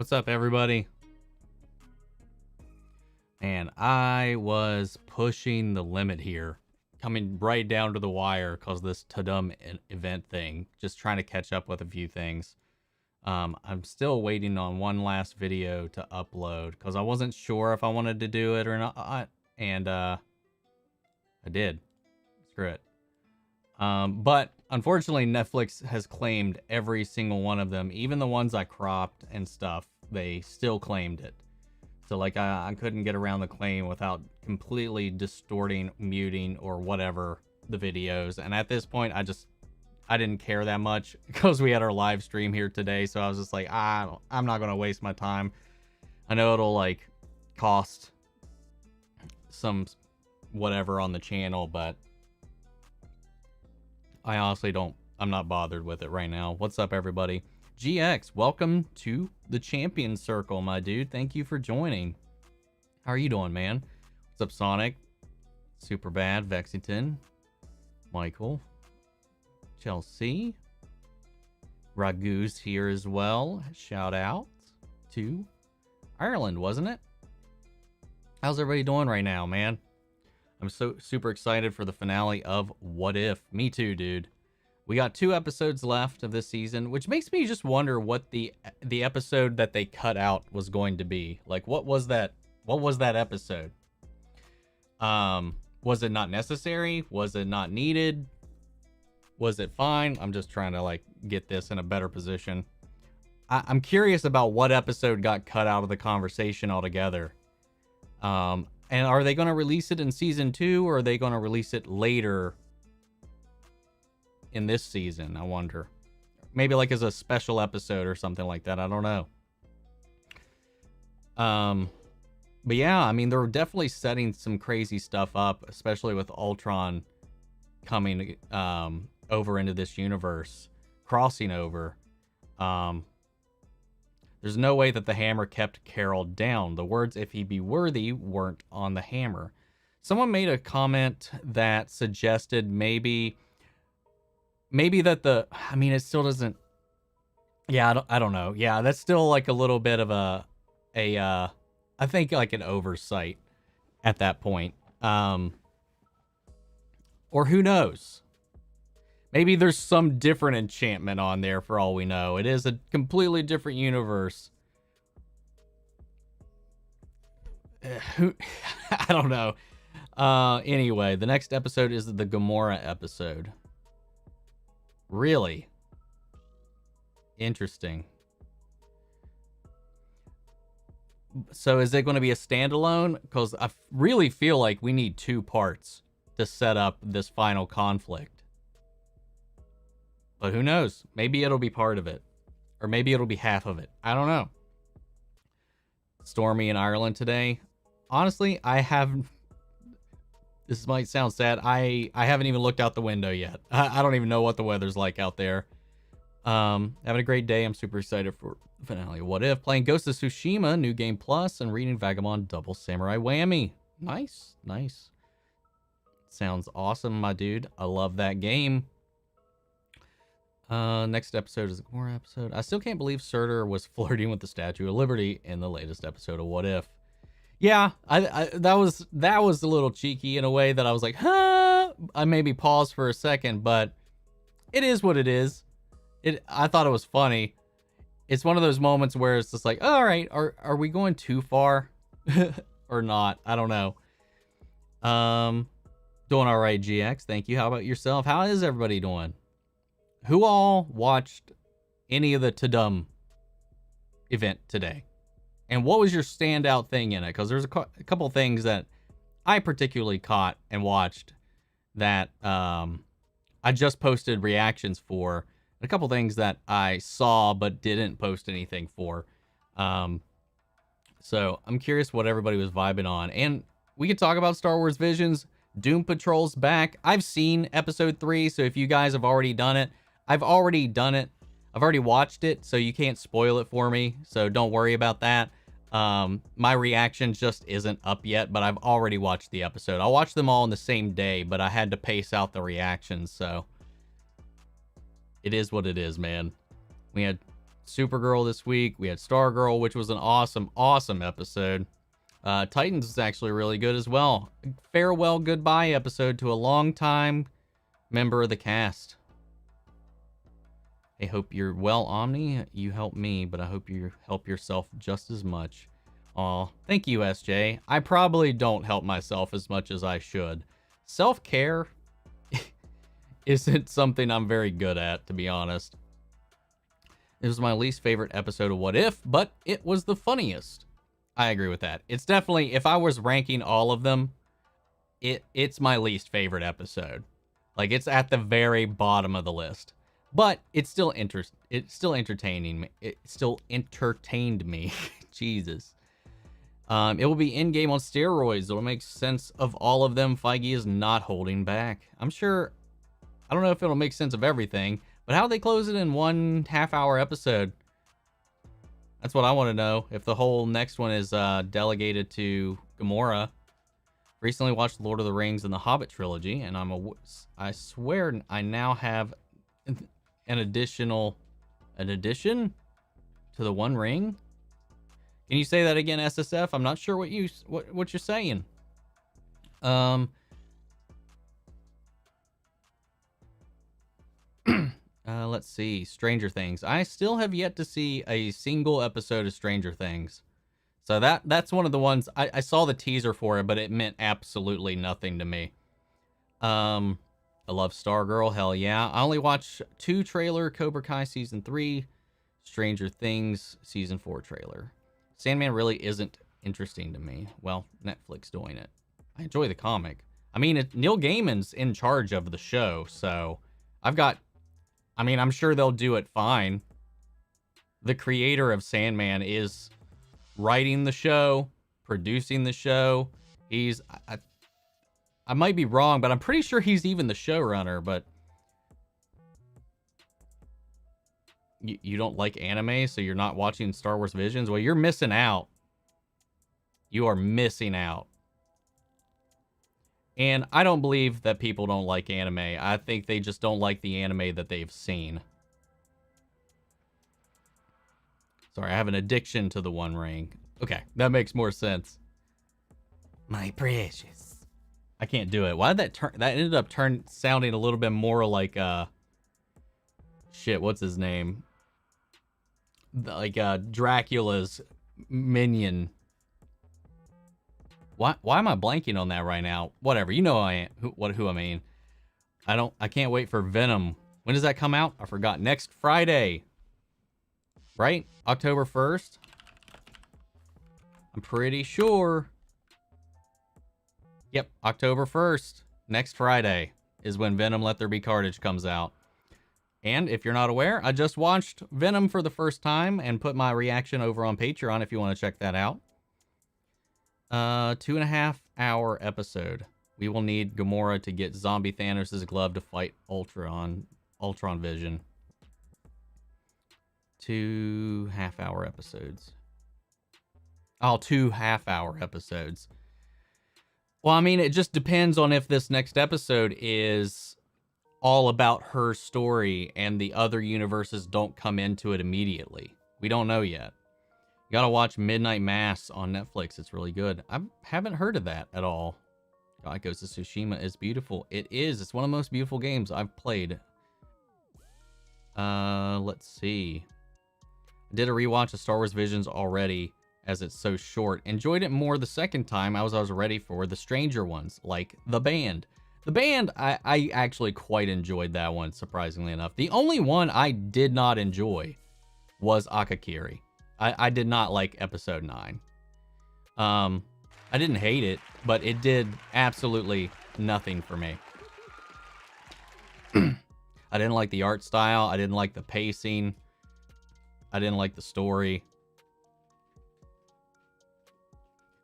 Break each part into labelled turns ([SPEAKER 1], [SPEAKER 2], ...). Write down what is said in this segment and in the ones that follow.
[SPEAKER 1] What's up, everybody? And I was pushing the limit here, coming right down to the wire because this Tudum event thing, just trying to catch up with a few things. I'm still waiting on one last video to upload because I wasn't sure if I wanted to do it or not, and I did. Screw it. But unfortunately, Netflix has claimed every single one of them, even the ones I cropped and stuff. They still claimed it. So like I couldn't get around the claim without completely distorting, muting, or whatever the videos. And at this point, I didn't care that much because we had our live stream here today. So I was just like, I'm not gonna waste my time. I know it'll like cost some whatever on the channel, but I honestly I'm not bothered with it right now. What's up, everybody? GX, welcome to the champion circle, my dude. Thank you for joining. How are you doing, man? What's up, Sonic? Super Bad, Vexington, Michael, Chelsea, Ragu's here as well. Shout out to Ireland, wasn't it? How's everybody doing right now, man? I'm so super excited for the finale of What If. Me too, dude. We got 2 episodes left of this season, which makes me just wonder what the episode that they cut out was going to be. Like, what was that? What was that episode? Was it not necessary? Was it not needed? Was it fine? I'm just trying to like get this in a better position. I'm curious about what episode got cut out of the conversation altogether. And are they going to release it in season 2, or are they going to release it later in this season? I wonder. Maybe like as a special episode or something like that. I don't know. But yeah, I mean, they're definitely setting some crazy stuff up, especially with Ultron coming over into this universe, crossing over. There's no way that the hammer kept Carol down. The words, "if he be worthy," weren't on the hammer. Someone made a comment that suggested maybe that I mean, it still doesn't. Yeah, I don't know. Yeah, that's still like a little bit of I think like an oversight at that point. Or who knows? Maybe there's some different enchantment on there for all we know. It is a completely different universe. I don't know. Anyway, the next episode is the Gamora episode. Really? Interesting. So is it going to be a standalone? Because I really feel like we need 2 parts to set up this final conflict. But who knows? Maybe it'll be part of it. Or maybe it'll be half of it. I don't know. Stormy in Ireland today. Honestly, this might sound sad. I haven't even looked out the window yet. I don't even know what the weather's like out there. Having a great day. I'm super excited for the finale. What If? Playing Ghost of Tsushima, New Game Plus, and reading Vagabond Double Samurai Whammy. Nice. Nice. Sounds awesome, my dude. I love that game. Next episode is a Gamora episode. I still can't believe Surtur was flirting with the Statue of Liberty in the latest episode of What If. Yeah, that was a little cheeky in a way that I was like, huh? I maybe paused for a second, but it is what it is. I thought it was funny. It's one of those moments where it's just like, all right, are we going too far or not? I don't know. Doing all right, GX. Thank you. How about yourself? How is everybody doing? Who all watched any of the Tudum event today? And what was your standout thing in it? Because there's a couple things that I particularly caught and watched that I just posted reactions for. A couple things that I saw but didn't post anything for. So I'm curious what everybody was vibing on. And we could talk about Star Wars Visions. Doom Patrol's back. I've seen episode 3, so if you guys have already done it, I've already done it. I've already watched it, so you can't spoil it for me, so don't worry about that. My reaction just isn't up yet, but I've already watched the episode. I'll watch them all on the same day, but I had to pace out the reactions, so it is what it is, man. We had Supergirl this week. We had Stargirl, which was an awesome, awesome episode. Titans is actually really good as well. Farewell goodbye episode to a long-time member of the cast. I hope you're well, Omni. You help me, but I hope you help yourself just as much. Aw, thank you, SJ. I probably don't help myself as much as I should. Self-care isn't something I'm very good at, to be honest. It was my least favorite episode of What If, but it was the funniest. I agree with that. It's definitely, if I was ranking all of them, it's my least favorite episode. Like, it's at the very bottom of the list. But it's still entertaining me. It still entertained me. Jesus. It will be in-game on steroids. It'll make sense of all of them. Feige is not holding back. I'm sure, I don't know if it'll make sense of everything, but how they close it in 1 half-hour episode? That's what I want to know. If the whole next one is delegated to Gamora. Recently watched Lord of the Rings and the Hobbit trilogy, and I swear I now have an addition to the One Ring. Can you say that again, SSF? I'm not sure what you're saying. Let's see. Stranger Things. I still have yet to see a single episode of Stranger Things. So that's one of the ones I saw the teaser for it, but it meant absolutely nothing to me. I love Stargirl. Hell yeah. I only watched 2 trailer, Cobra Kai season 3, Stranger Things season 4 trailer. Sandman really isn't interesting to me. Well, Netflix doing it. I enjoy the comic. I mean, Neil Gaiman's in charge of the show, so I'm sure they'll do it fine. The creator of Sandman is writing the show, producing the show. I might be wrong, but I'm pretty sure he's even the showrunner, but you don't like anime, so you're not watching Star Wars Visions? Well, you're missing out. You are missing out. And I don't believe that people don't like anime. I think they just don't like the anime that they've seen. Sorry, I have an addiction to the One Ring. Okay, that makes more sense. My precious. I can't do it. Why did that turn? That ended up sounding a little bit more like shit. What's his name? Like Dracula's minion. Why am I blanking on that right now? Whatever. You know who I mean. I can't wait for Venom. When does that come out? I forgot. Next Friday. Right? October 1st? I'm pretty sure. Yep, October 1st. Next Friday is when Venom Let There Be Carnage comes out. And if you're not aware, I just watched Venom for the first time and put my reaction over on Patreon if you want to check that out. 2.5 hour episode. We will need Gamora to get zombie Thanos' glove to fight Ultron Vision. 2 half-hour episodes. Oh, 2 half-hour episodes. Well, I mean, it just depends on if this next episode is all about her story and the other universes don't come into it immediately. We don't know yet. You gotta watch Midnight Mass on Netflix. It's really good. I haven't heard of that at all. God Goes to Tsushima is beautiful. It is. It's one of the most beautiful games I've played. Let's see. I did a rewatch of Star Wars Visions already, as it's so short. Enjoyed it more the second time. I was ready for the stranger ones, like The Band. The Band, I actually quite enjoyed that one, surprisingly enough. The only one I did not enjoy was Akakiri. I did not like episode 9. I didn't hate it, but it did absolutely nothing for me. I didn't like the art style. I didn't like the pacing. I didn't like the story.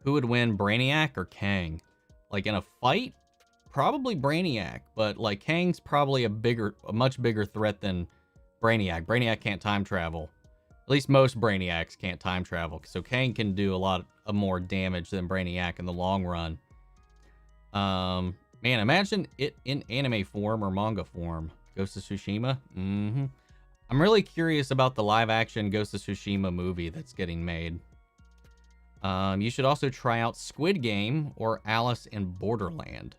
[SPEAKER 1] Who would win, Brainiac or Kang? Like in a fight? Probably Brainiac, but like Kang's probably a much bigger threat than Brainiac. Brainiac can't time travel. At least most Brainiacs can't time travel, so Kang can do a lot of more damage than Brainiac in the long run. Man, imagine it in anime form or manga form. Ghost of Tsushima? I'm really curious about the live-action Ghost of Tsushima movie that's getting made. You should also try out Squid Game or Alice in Borderland.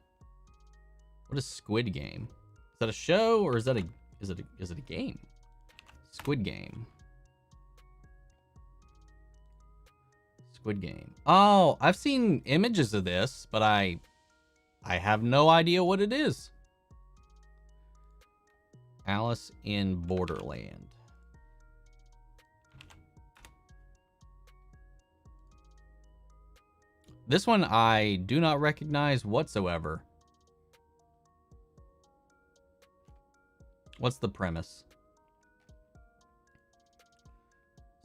[SPEAKER 1] What is Squid Game? Is that a show or is it a game? Squid Game. Squid Game. Oh, I've seen images of this, but I have no idea what it is. Alice in Borderland. This one I do not recognize whatsoever. What's the premise?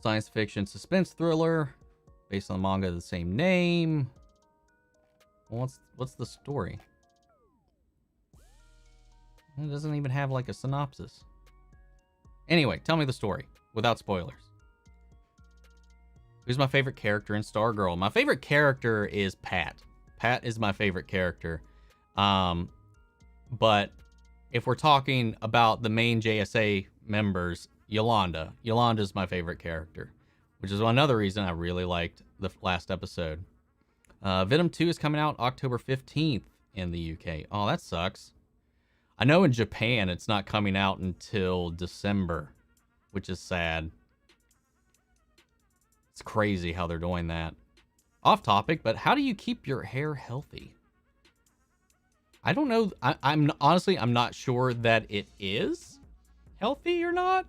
[SPEAKER 1] Science fiction suspense thriller based on the manga of the same name. Well, what's the story? It doesn't even have like a synopsis. Anyway, tell me the story without spoilers. Who's my favorite character in Stargirl? My favorite character is Pat. Pat is my favorite character. But if we're talking about the main JSA members, Yolanda. Yolanda is my favorite character, which is another reason I really liked the last episode. Venom 2 is coming out October 15th in the UK. Oh, that sucks. I know in Japan it's not coming out until December, which is sad. It's crazy how they're doing that. Off topic, but how do you keep your hair healthy? I don't know. I'm honestly, I'm not sure that it is healthy or not.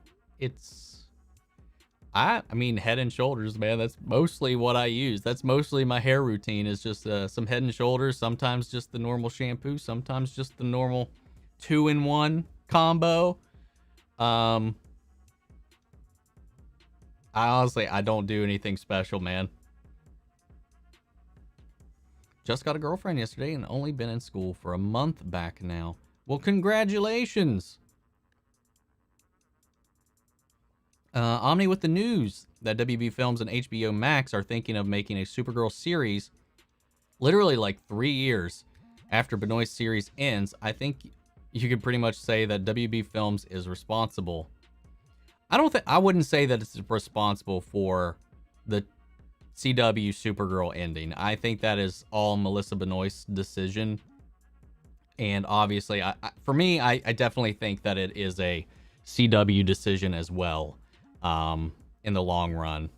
[SPEAKER 1] I mean, Head and Shoulders, man. That's mostly what I use. That's mostly my hair routine is just some Head and Shoulders. Sometimes just the normal shampoo. Sometimes just the normal 2-in-1 combo. I don't do anything special, man. Just got a girlfriend yesterday and only been in school for a month back now. Well, congratulations. Omni with the news that WB Films and HBO Max are thinking of making a Supergirl series literally like 3 years after Benoist's series ends. I think you could pretty much say that WB Films is responsible. I wouldn't say that it's responsible for the CW Supergirl ending. I think that is all Melissa Benoist's decision. And obviously, for me, I definitely think that it is a CW decision as well, in the long run.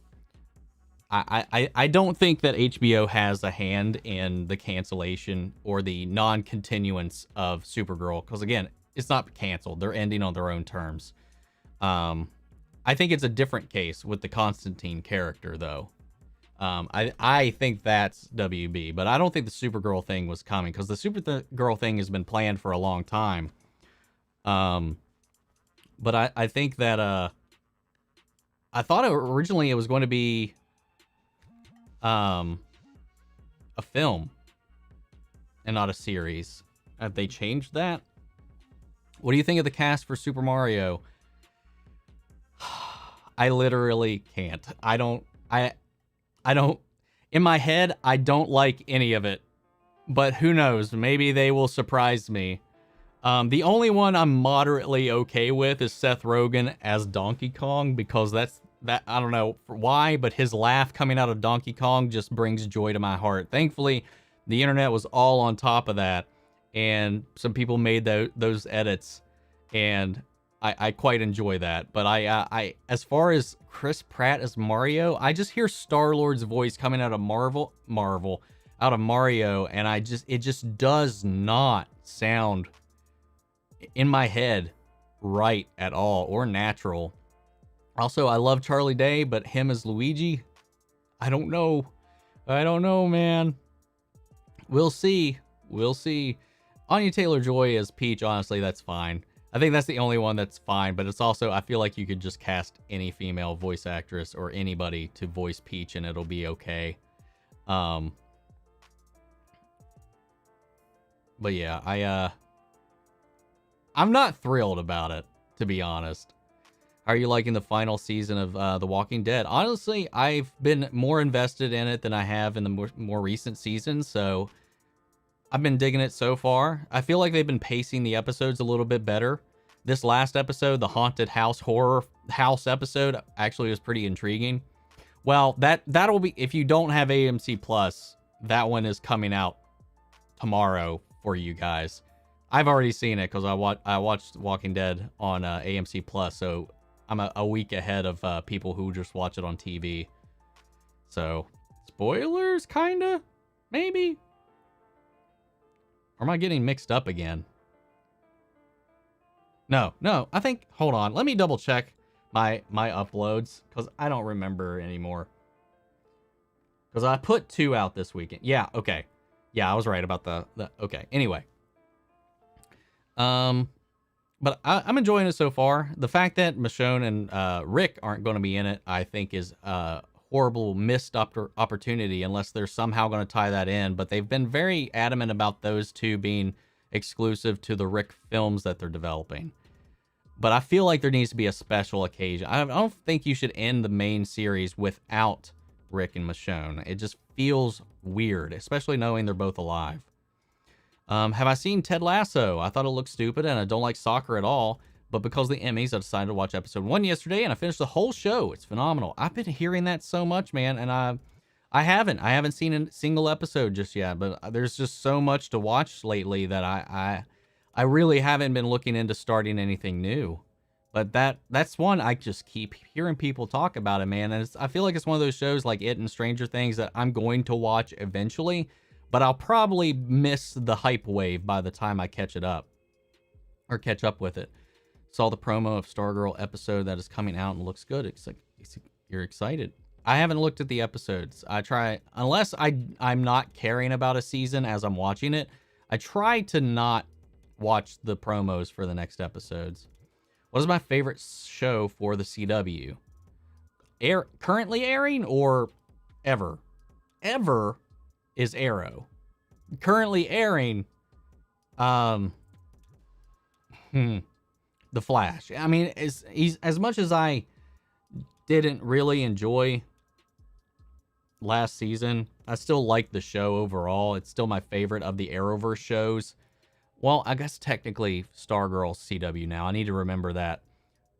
[SPEAKER 1] I don't think that HBO has a hand in the cancellation or the non-continuance of Supergirl. Because again, it's not canceled. They're ending on their own terms. I think it's a different case with the Constantine character, though. I think that's WB, but I don't think the Supergirl thing was coming because the Supergirl thing has been planned for a long time. But I think that I thought originally it was going to be a film and not a series. Have they changed that? What do you think of the cast for Super Mario? I literally can't. I don't, in my head, I don't like any of it, but who knows? Maybe they will surprise me. The only one I'm moderately okay with is Seth Rogen as Donkey Kong, because that I don't know why, but his laugh coming out of Donkey Kong just brings joy to my heart. Thankfully, the internet was all on top of that, and some people made those edits, and I quite enjoy that. But I as far as Chris Pratt as Mario, I just hear Star-Lord's voice coming out of out of Mario, and it just does not sound in my head right at all or natural. Also, I love Charlie Day, but him as Luigi, I don't know, man. We'll see. Anya Taylor-Joy as Peach, honestly, that's fine. I think that's the only one that's fine, but it's also, I feel like you could just cast any female voice actress or anybody to voice Peach and it'll be okay. But yeah, I'm not thrilled about it, to be honest. How are you liking the final season of The Walking Dead? Honestly, I've been more invested in it than I have in the more recent seasons, so I've been digging it so far. I feel like they've been pacing the episodes a little bit better this last episode, the haunted house horror house episode, actually was pretty intriguing. Well, that'll be, if you don't have AMC Plus, that one is coming out tomorrow for you guys. I've already seen it because I watched Walking Dead on AMC Plus, so I'm a week ahead of people who just watch it on TV. So, spoilers, kinda, maybe. Or am I getting mixed up again? No, I think, hold on, let me double check my uploads, because I don't remember anymore. Because I put 2 out this weekend. Yeah, okay. Yeah, I was right about the okay. Anyway. But I'm enjoying it so far. The fact that Michonne and Rick aren't going to be in it, I think, is a horrible missed opportunity unless they're somehow going to tie that in. But they've been very adamant about those two being exclusive to the Rick films that they're developing. But I feel like there needs to be a special occasion. I don't think you should end the main series without Rick and Michonne. It just feels weird, especially knowing they're both alive. Have I seen Ted Lasso? I thought it looked stupid and I don't like soccer at all. But because of the Emmys, I decided to watch episode 1 yesterday and I finished the whole show. It's phenomenal. I've been hearing that so much, man. And I haven't seen a single episode just yet. But there's just so much to watch lately that I really haven't been looking into starting anything new. But that's one I just keep hearing people talk about it, man. And I feel like it's one of those shows like It and Stranger Things that I'm going to watch eventually. But I'll probably miss the hype wave by the time I catch it up. Or catch up with it. Saw the promo of Stargirl episode that is coming out and looks good. You're excited. I haven't looked at the episodes. I try, unless I'm not caring about a season as I'm watching it, I try to not watch the promos for the next episodes. What is my favorite show for the CW? Currently airing or ever? Ever is Arrow. Currently airing, The Flash. I mean, he's as much as I didn't really enjoy last season, I still like the show overall. It's still my favorite of the Arrowverse shows. Well, I guess technically Stargirl's CW now. I need to remember that.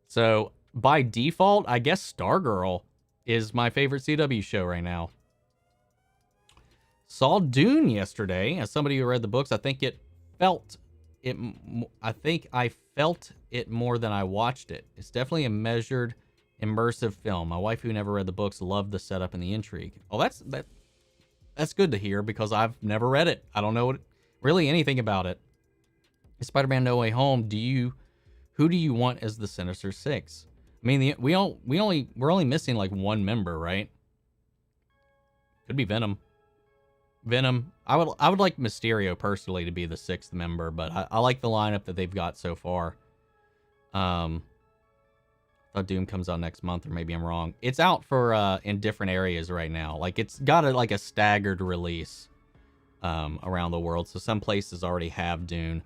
[SPEAKER 1] So by default, I guess Stargirl is my favorite CW show right now. Saw Dune yesterday. As somebody who read the books, I think I felt it more than I watched it. It's definitely a measured, immersive film. My wife, who never read the books, loved the setup and the intrigue. Oh, that's good to hear because I've never read it. I don't know really anything about it. Spider-Man: No Way Home. Who do you want as the Sinister Six? I mean, we're only missing like one member, right? Could be Venom. I would like Mysterio personally to be the 6th member, but I like the lineup that they've got so far. I thought Doom comes out next month, or maybe I'm wrong. It's out for in different areas right now. Like it's got a staggered release around the world. So some places already have Dune.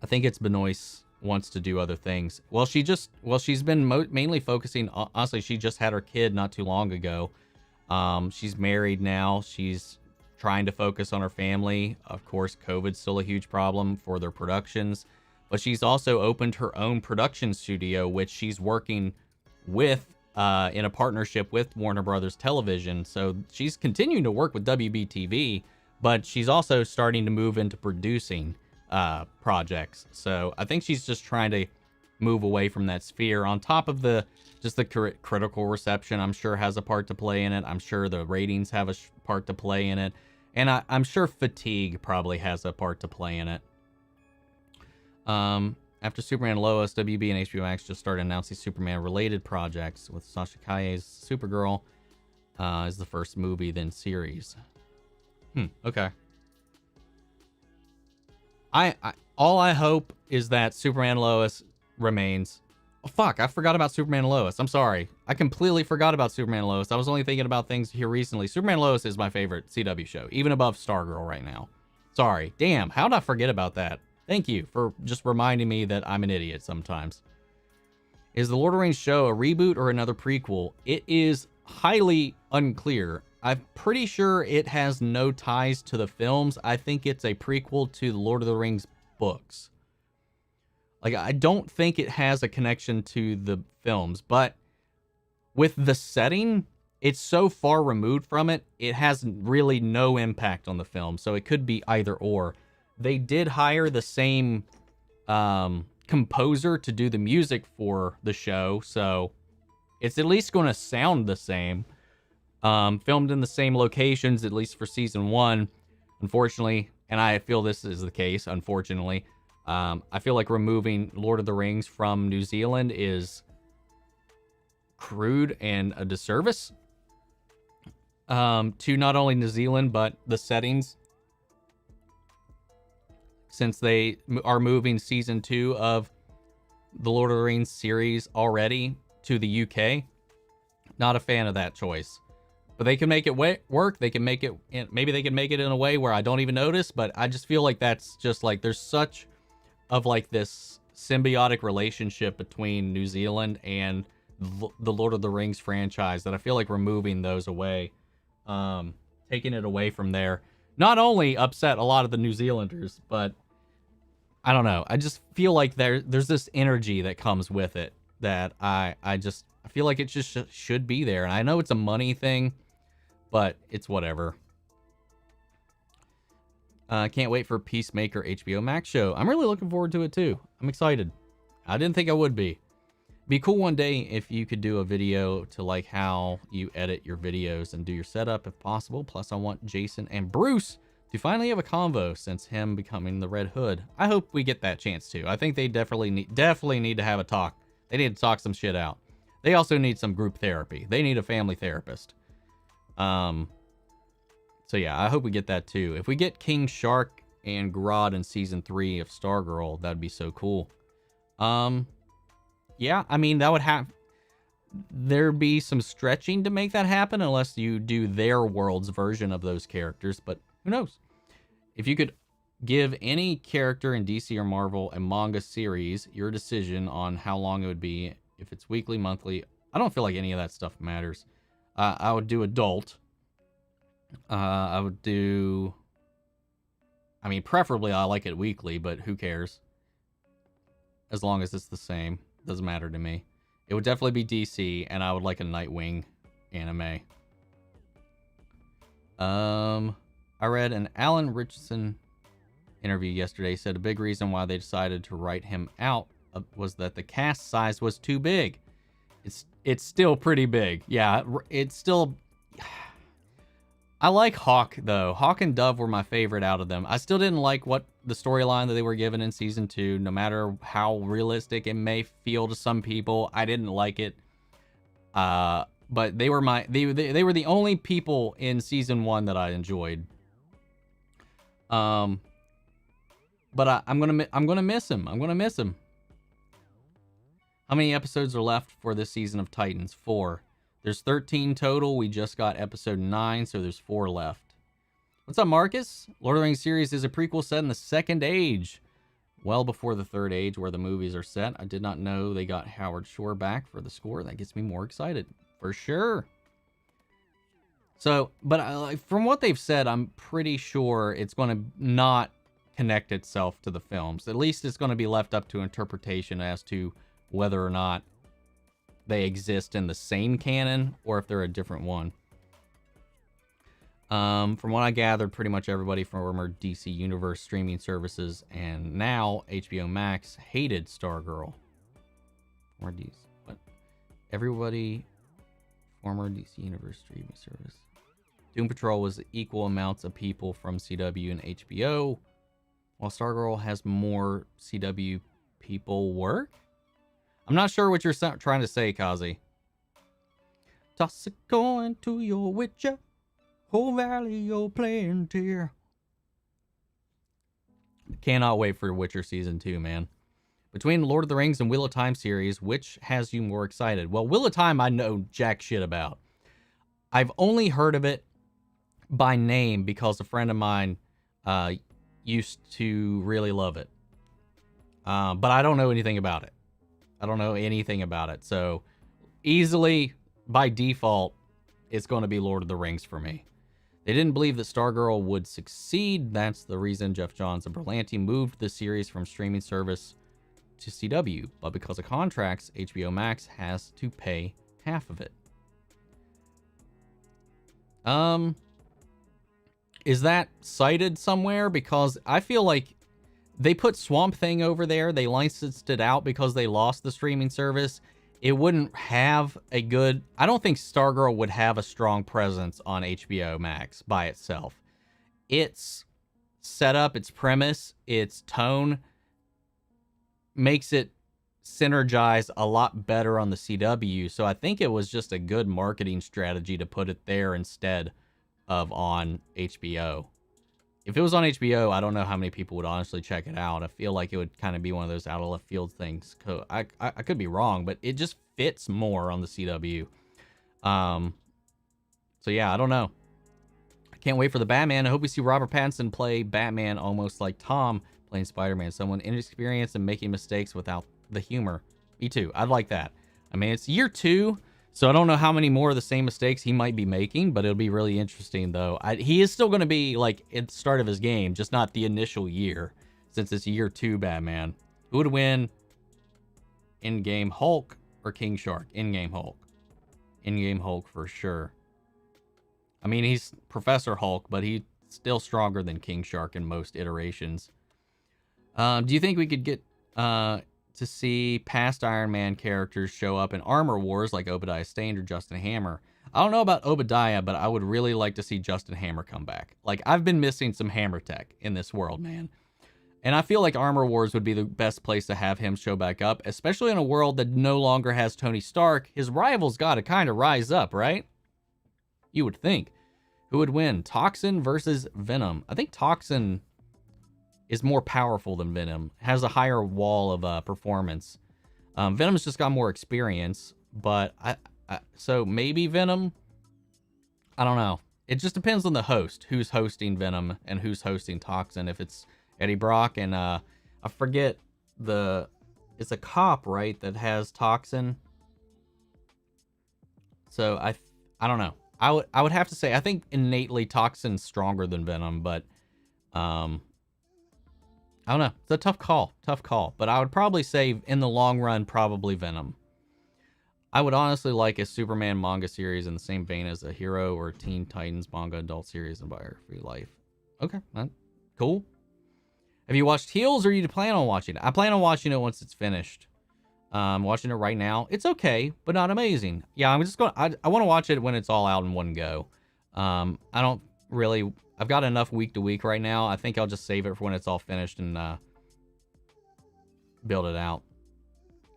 [SPEAKER 1] I think it's Benoist wants to do other things. Well, she's been mainly focusing. Honestly, she just had her kid not too long ago. She's married now. She's trying to focus on her family. Of course, COVID's still a huge problem for their productions, but she's also opened her own production studio, which she's working with in a partnership with Warner Brothers Television. So she's continuing to work with WB-TV, but she's also starting to move into producing projects. So I think she's just trying to move away from that sphere. On top of the critical reception, I'm sure has a part to play in it. I'm sure the ratings have a part to play in it. And I'm sure fatigue probably has a part to play in it. After Superman and Lois, WB and HBO Max just started announcing Superman-related projects, with Sasha Calle's Supergirl is the first movie, then series. Okay. All I hope is that Superman and Lois remains. Oh, fuck, I forgot about Superman and Lois. I'm sorry. I completely forgot about Superman and Lois. I was only thinking about things here recently. Superman and Lois is my favorite CW show, even above Stargirl right now. Sorry. Damn, how did I forget about that? Thank you for just reminding me that I'm an idiot sometimes. Is the Lord of the Rings show a reboot or another prequel? It is highly unclear. I'm pretty sure it has no ties to the films. I think it's a prequel to the Lord of the Rings books. Like, I don't think it has a connection to the films, but with the setting, it's so far removed from it, it has really no impact on the film. So it could be either or. They did hire the same composer to do the music for the show, so it's at least going to sound the same. Filmed in the same locations, at least for season 1. Unfortunately, and I feel this is the case, unfortunately, I feel like removing Lord of the Rings from New Zealand is crude and a disservice to not only New Zealand, but the settings. Since they are moving season 2 of the Lord of the Rings series already to the UK, not a fan of that choice. But they can make it work. They can make it, maybe they can make it in a way where I don't even notice, but I just feel like that's just like, there's such of like this symbiotic relationship between New Zealand and the Lord of the Rings franchise that I feel like removing those away, taking it away from there, not only upset a lot of the New Zealanders, but I don't know. I just feel like there's this energy that comes with it that I feel like it just should be there. And I know it's a money thing, but it's whatever. Can't wait for Peacemaker HBO Max show. I'm really looking forward to it too. I'm excited. I didn't think I would be. Be cool one day if you could do a video to like how you edit your videos and do your setup if possible. Plus I want Jason and Bruce to finally have a convo since him becoming the Red Hood. I hope we get that chance too. I think they definitely need to have a talk. They need to talk some shit out. They also need some group therapy. They need a family therapist. So yeah, I hope we get that too. If we get King Shark and Grodd in season 3 of Stargirl, that'd be so cool. Yeah, I mean, that would have... There'd be some stretching to make that happen unless you do their world's version of those characters, but who knows? If you could give any character in DC or Marvel a manga series, your decision on how long it would be, if it's weekly, monthly, I don't feel like any of that stuff matters. I would do adult. I would do... I mean, preferably I like it weekly, but who cares? As long as it's the same. Doesn't matter to me. It would definitely be DC, and I would like a Nightwing anime. I read an Alan Richardson interview yesterday. Said a big reason why they decided to write him out was that the cast size was too big. It's still pretty big. Yeah, it's still... I like Hawk, though. Hawk and Dove were my favorite out of them. I still didn't like what the storyline that they were given in season 2, no matter how realistic it may feel to some people. I didn't like it. But they were they were the only people in season 1 that I enjoyed. But I'm gonna miss him. I'm gonna miss him. How many episodes are left for this season of Titans? 4. There's 13 total. We just got episode 9, so there's 4 left. What's up, Marcus? Lord of the Rings series is a prequel set in the Second Age, well before the Third Age, where the movies are set. I did not know they got Howard Shore back for the score. That gets me more excited, for sure. So, but from what they've said, I'm pretty sure it's going to not connect itself to the films. At least it's going to be left up to interpretation as to whether or not they exist in the same canon or if they're a different one. From what I gathered, pretty much everybody from former DC Universe streaming services and now HBO Max hated Stargirl. Former DC, what? Everybody former DC Universe streaming service. Doom Patrol was equal amounts of people from CW and HBO, while Stargirl has more CW people work. I'm not sure what you're trying to say, Kazi. Toss a coin to your witcher, whole valley you're playing tier. Cannot wait for Witcher Season 2, man. Between Lord of the Rings and Wheel of Time series, which has you more excited? Well, Wheel of Time I know jack shit about. I've only heard of it by name because a friend of mine used to really love it. But I don't know anything about it. I don't know anything about it. So easily, by default, it's going to be Lord of the Rings for me. They didn't believe that Stargirl would succeed. That's the reason Jeff Johns and Berlanti moved the series from streaming service to CW, but because of contracts, HBO Max has to pay half of it. Is that cited somewhere? Because I feel like they put Swamp Thing over there. They licensed it out because they lost the streaming service. It wouldn't have a good... I don't think Stargirl would have a strong presence on HBO Max by itself. Its setup, its premise, its tone makes it synergize a lot better on the CW. So I think it was just a good marketing strategy to put it there instead of on HBO. If it was on HBO, I don't know how many people would honestly check it out. I feel like it would kind of be one of those out of left field things. I could be wrong, but it just fits more on the CW. So yeah, I don't know. I can't wait for the Batman. I hope we see Robert Pattinson play Batman almost like Tom playing Spider-Man. Someone inexperienced and making mistakes without the humor. Me too. I'd like that. I mean, it's year 2. So I don't know how many more of the same mistakes he might be making, but it'll be really interesting, though. He is still going to be, like, at the start of his game, just not the initial year, since it's year 2 Batman. Who would win? In-game Hulk or King Shark? In-game Hulk. In-game Hulk for sure. I mean, he's Professor Hulk, but he's still stronger than King Shark in most iterations. Do you think we could get... to see past Iron Man characters show up in Armor Wars like Obadiah Stane or Justin Hammer? I don't know about Obadiah, but I would really like to see Justin Hammer come back. Like, I've been missing some Hammer tech in this world, man. And I feel like Armor Wars would be the best place to have him show back up, especially in a world that no longer has Tony Stark. His rivals got to kind of rise up, right? You would think. Who would win? Toxin versus Venom. I think Toxin is more powerful than Venom, has a higher wall of performance. Venom's just got more experience, but so maybe Venom? I don't know. It just depends on the host, who's hosting Venom and who's hosting Toxin. If it's Eddie Brock and I forget it's a cop, right, that has Toxin. So I don't know. I would have to say I think innately Toxin's stronger than Venom, but I don't know. It's a tough call. But I would probably say, in the long run, probably Venom. I would honestly like a Superman manga series in the same vein as a Hero or Teen Titans manga adult series and biography life. Okay, cool. Have you watched Heels, or you plan on watching it? I plan on watching it once it's finished. I'm watching it right now. It's okay, but not amazing. Yeah, I'm just going. I want to watch it when it's all out in one go. I don't really... I've got enough week to week right now. I think I'll just save it for when it's all finished and build it out.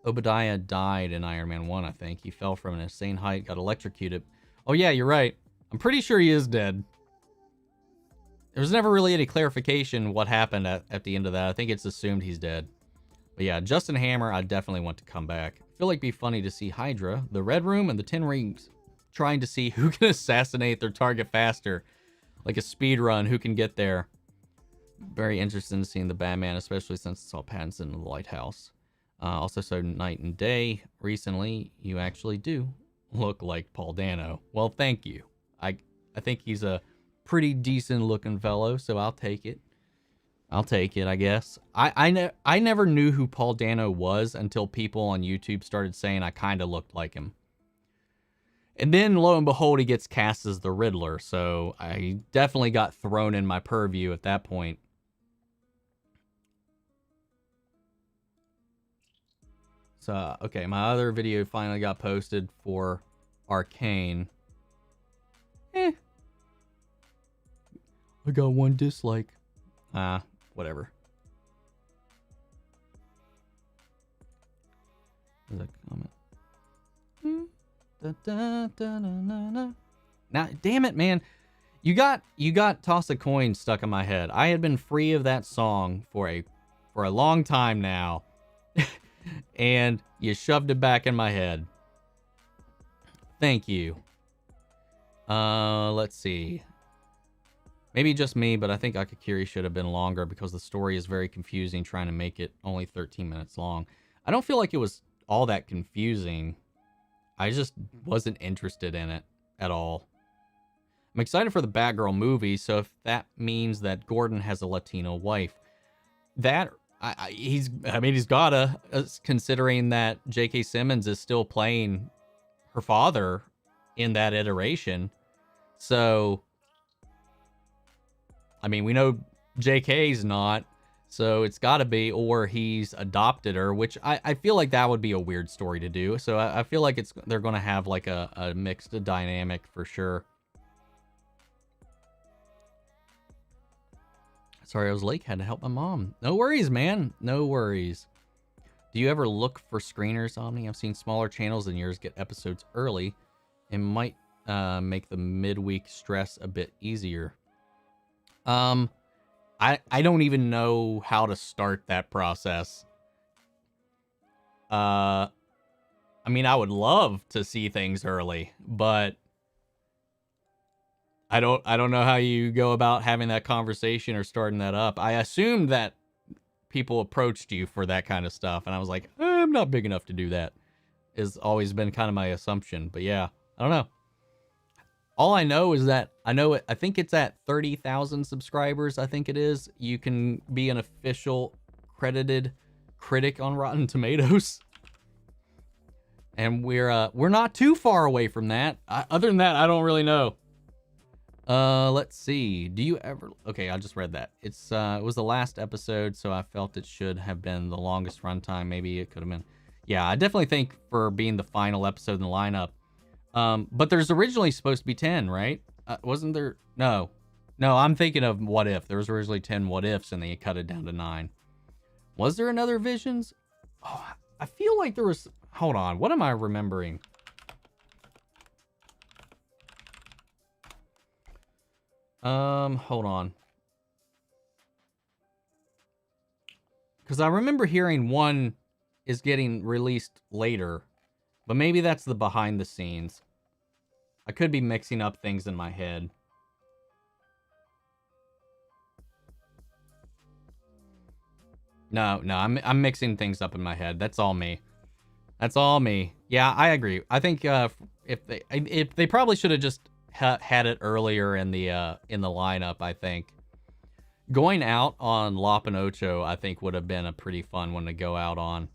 [SPEAKER 1] Obadiah died in Iron Man 1, I think. He fell from an insane height, got electrocuted. Oh yeah, you're right. I'm pretty sure he is dead. There was never really any clarification what happened at the end of that. I think it's assumed he's dead. But yeah, Justin Hammer, I definitely want to come back. I feel like it'd be funny to see Hydra, the Red Room, and the 10 Rings trying to see who can assassinate their target faster. Like a speed run, who can get there. Very interested in seeing the Batman, especially since it's all Pattinson in the Lighthouse. Also, so Night and Day recently, you actually do look like Paul Dano. Well, thank you. I think he's a pretty decent looking fellow, so I'll take it. I guess. I never knew who Paul Dano was until people on YouTube started saying I kind of looked like him. And then, lo and behold, he gets cast as the Riddler, so I definitely got thrown in my purview at that point. So, okay, my other video finally got posted for Arcane. I got one dislike. Whatever. There's a comment. Now, damn it, man. You got Toss a Coin stuck in my head. I had been free of that song for a long time now. And you shoved it back in my head. Thank you. Let's see. Maybe just me, but I think Akakiri should have been longer because the story is very confusing trying to make it only 13 minutes long. I don't feel like it was all that confusing. I just wasn't interested in it at all. I'm excited for the Batgirl movie, so if that means that Gordon has a Latino wife, that I mean, he's gotta, considering that J.K. Simmons is still playing her father in that iteration. So, I mean, we know J.K.'s not, so it's gotta be, or he's adopted her, which I feel like that would be a weird story to do. So I feel like they're gonna have like a mixed dynamic for sure. Sorry, I was late. Had to help my mom. No worries, man. No worries. Do you ever look for screeners, Omni? I've seen smaller channels than yours get episodes early. It might make the midweek stress a bit easier. I don't even know how to start that process. I mean, I would love to see things early, but I don't know how you go about having that conversation or starting that up. I assumed that people approached you for that kind of stuff, and I was like, I'm not big enough to do that. Has always been kind of my assumption, but yeah, I don't know. All I know is that I think it's at 30,000 subscribers. I think it is. You can be an official credited critic on Rotten Tomatoes. And we're not too far away from that. Other than that, I don't really know. Let's see. Do you ever... Okay, I just read that. It was the last episode, so I felt it should have been the longest runtime. Maybe it could have been... Yeah, I definitely think for being the final episode in the lineup. But there's originally supposed to be 10, right? Wasn't there... No, I'm thinking of What If. There was originally 10 What Ifs, and they cut it down to 9. Was there another Visions? Oh, I feel like there was... Hold on, what am I remembering? Hold on. Because I remember hearing one is getting released later, but maybe that's the behind the scenes. I could be mixing up things in my head. No, I'm mixing things up in my head. That's all me. That's all me. Yeah, I agree. I think if they probably should have just had it earlier in the lineup. I think going out on La Pinocho, I think would have been a pretty fun one to go out on.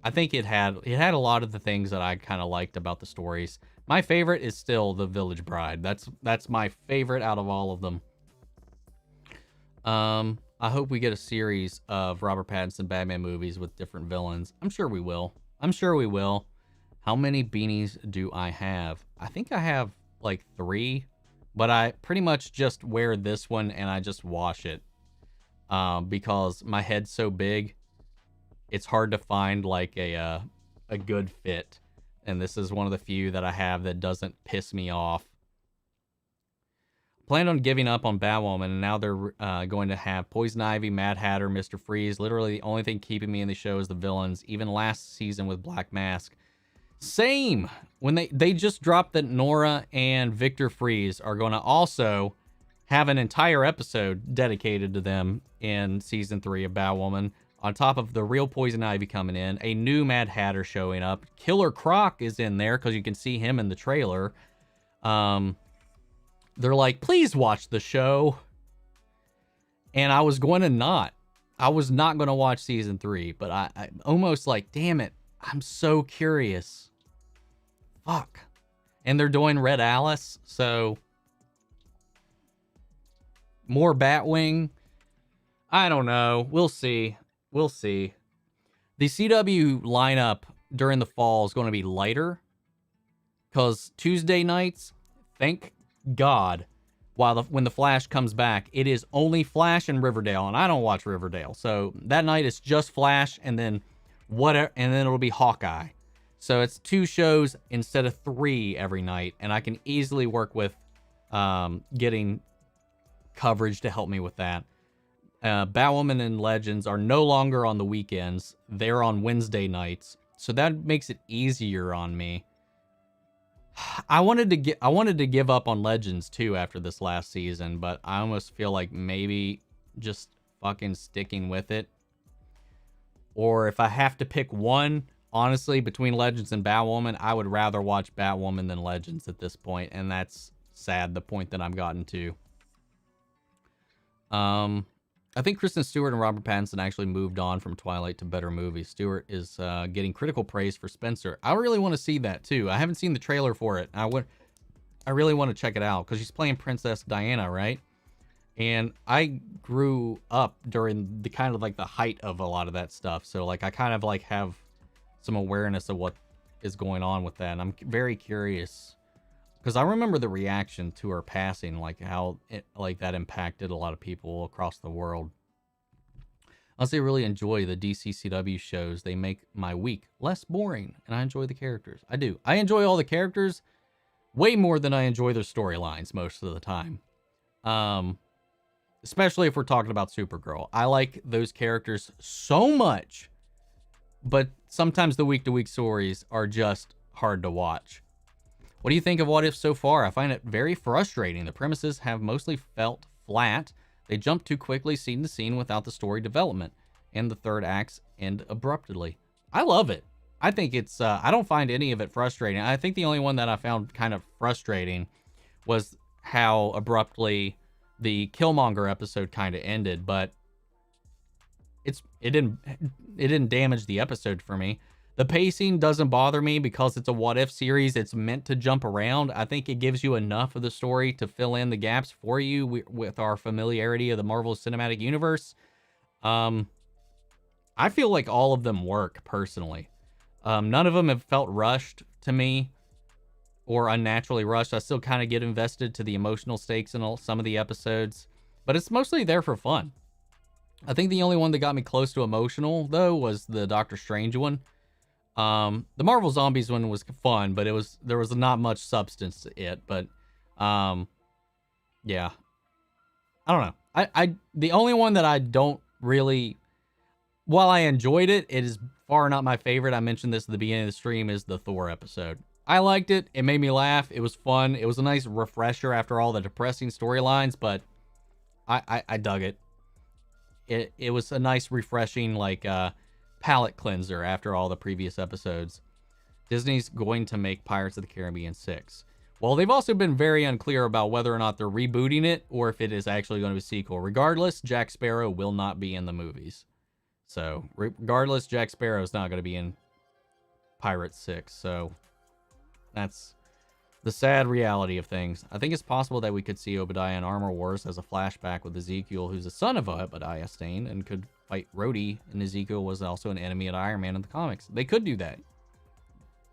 [SPEAKER 1] I think it had a lot of the things that I kind of liked about the stories. My favorite is still The Village Bride. That's my favorite out of all of them. I hope we get a series of Robert Pattinson Batman movies with different villains. I'm sure we will. How many beanies do I have? I think I have like 3, but I pretty much just wear this one and I just wash it. Because my head's so big, it's hard to find like a good fit. And this is one of the few that I have that doesn't piss me off. Planned on giving up on Batwoman, and now they're going to have Poison Ivy, Mad Hatter, Mr. Freeze. Literally the only thing keeping me in the show is the villains. Even last season with Black Mask. Same! When they just dropped that Nora and Victor Freeze are going to also have an entire episode dedicated to them in Season 3 of Batwoman. On top of the real Poison Ivy coming in, a new Mad Hatter showing up. Killer Croc is in there because you can see him in the trailer. They're like, please watch the show. And I was going to not. I was not going to watch Season 3, but I almost like, damn it, I'm so curious. Fuck. And they're doing Red Alice, so... More Batwing. I don't know. We'll see. We'll see. The CW lineup during the fall is going to be lighter. Because Tuesday nights, thank God, when the Flash comes back, it is only Flash and Riverdale, and I don't watch Riverdale. So that night it's just Flash and then it'll be Hawkeye. So it's 2 shows instead of 3 every night, and I can easily work with getting coverage to help me with that. Batwoman and Legends are no longer on the weekends. They're on Wednesday nights. So that makes it easier on me. I wanted to give up on Legends too after this last season, but I almost feel like maybe just fucking sticking with it. Or if I have to pick one, honestly, between Legends and Batwoman, I would rather watch Batwoman than Legends at this point, and that's sad, the point that I've gotten to. I think Kristen Stewart and Robert Pattinson actually moved on from Twilight to better movies. Stewart is getting critical praise for Spencer. I really want to see that too. I haven't seen the trailer for it. I really want to check it out because she's playing Princess Diana, right? And I grew up during the kind of like the height of a lot of that stuff. So like I kind of like have some awareness of what is going on with that. And I'm very curious because I remember the reaction to her passing, like how it, like that impacted a lot of people across the world. I also really enjoy the DC CW shows. They make my week less boring, and I enjoy the characters. I do. I enjoy all the characters way more than I enjoy their storylines most of the time. Especially if we're talking about Supergirl. I like those characters so much, but sometimes the week-to-week stories are just hard to watch. What do you think of What If so far? I find it very frustrating. The premises have mostly felt flat. They jump too quickly scene to scene without the story development, and the third acts end abruptly. I love it. I think it's, I don't find any of it frustrating. I think the only one that I found kind of frustrating was how abruptly the Killmonger episode kind of ended, but it didn't damage the episode for me. The pacing doesn't bother me because it's a What If series. It's meant to jump around. I think it gives you enough of the story to fill in the gaps for you with our familiarity of the Marvel Cinematic Universe. I feel like all of them work personally. None of them have felt rushed to me or unnaturally rushed. I still kind of get invested to the emotional stakes in some of the episodes, but it's mostly there for fun. I think the only one that got me close to emotional, though, was the Doctor Strange one. The Marvel Zombies one was fun, but there was not much substance to it. But yeah, I don't know. The only one that I don't really, while I enjoyed it, it is far not my favorite. I mentioned this at the beginning of the stream, is the Thor episode. I liked it. It made me laugh. It was fun. It was a nice refresher after all the depressing storylines, but I dug it. It was a nice, refreshing, like, palate cleanser after all the previous episodes. Disney's going to make Pirates of the Caribbean 6. Well, they've also been very unclear about whether or not they're rebooting it or if it is actually going to be a sequel. Regardless, Jack Sparrow will not be in the movies. So, regardless, Jack Sparrow is not going to be in Pirates 6. So, that's the sad reality of things. I think it's possible that we could see Obadiah in Armor Wars as a flashback with Ezekiel, who's the son of Obadiah Stane, and could fight Rhodey, and Ezekiel was also an enemy at Iron Man in the comics. They could do that.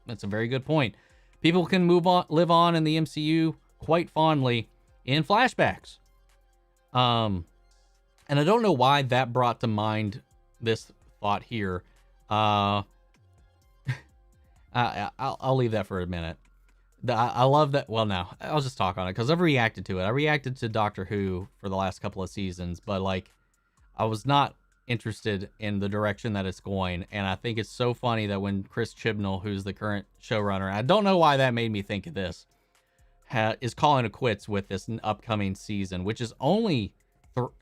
[SPEAKER 1] That's a very good point. People can live on in the MCU quite fondly in flashbacks. And I don't know why that brought to mind this thought here. I'll leave that for a minute. I love that. Well, no, I'll just talk on it because I've reacted to it. I reacted to Doctor Who for the last couple of seasons, but like, I was not interested in the direction that it's going. And I think it's so funny that when Chris Chibnall, who's the current showrunner, I don't know why that made me think of this, is calling it quits with this upcoming season, which is only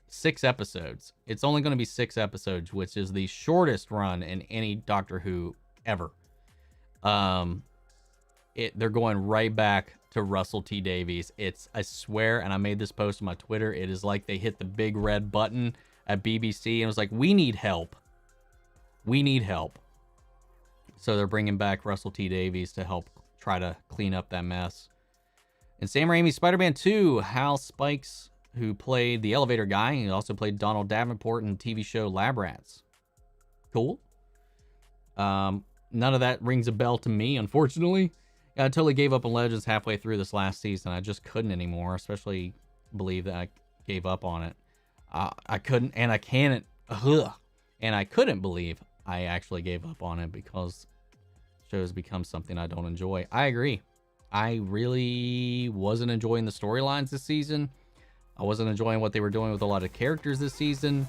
[SPEAKER 1] 6 episodes. It's only going to be 6 episodes, which is the shortest run in any Doctor Who ever. They're going right back to Russell T Davies. I swear, and I made this post on my Twitter, it is like they hit the big red button at BBC and was like, we need help. We need help. So they're bringing back Russell T Davies to help try to clean up that mess. In Sam Raimi's Spider-Man 2, Hal Spikes, who played the elevator guy, he also played Donald Davenport in the TV show Lab Rats. Cool. None of that rings a bell to me, unfortunately. I totally gave up on Legends halfway through this last season. I just couldn't anymore, especially believe that I gave up on it. I couldn't, and I can't, and I couldn't believe I actually gave up on it because shows become something I don't enjoy. I agree. I really wasn't enjoying the storylines this season. I wasn't enjoying what they were doing with a lot of characters this season.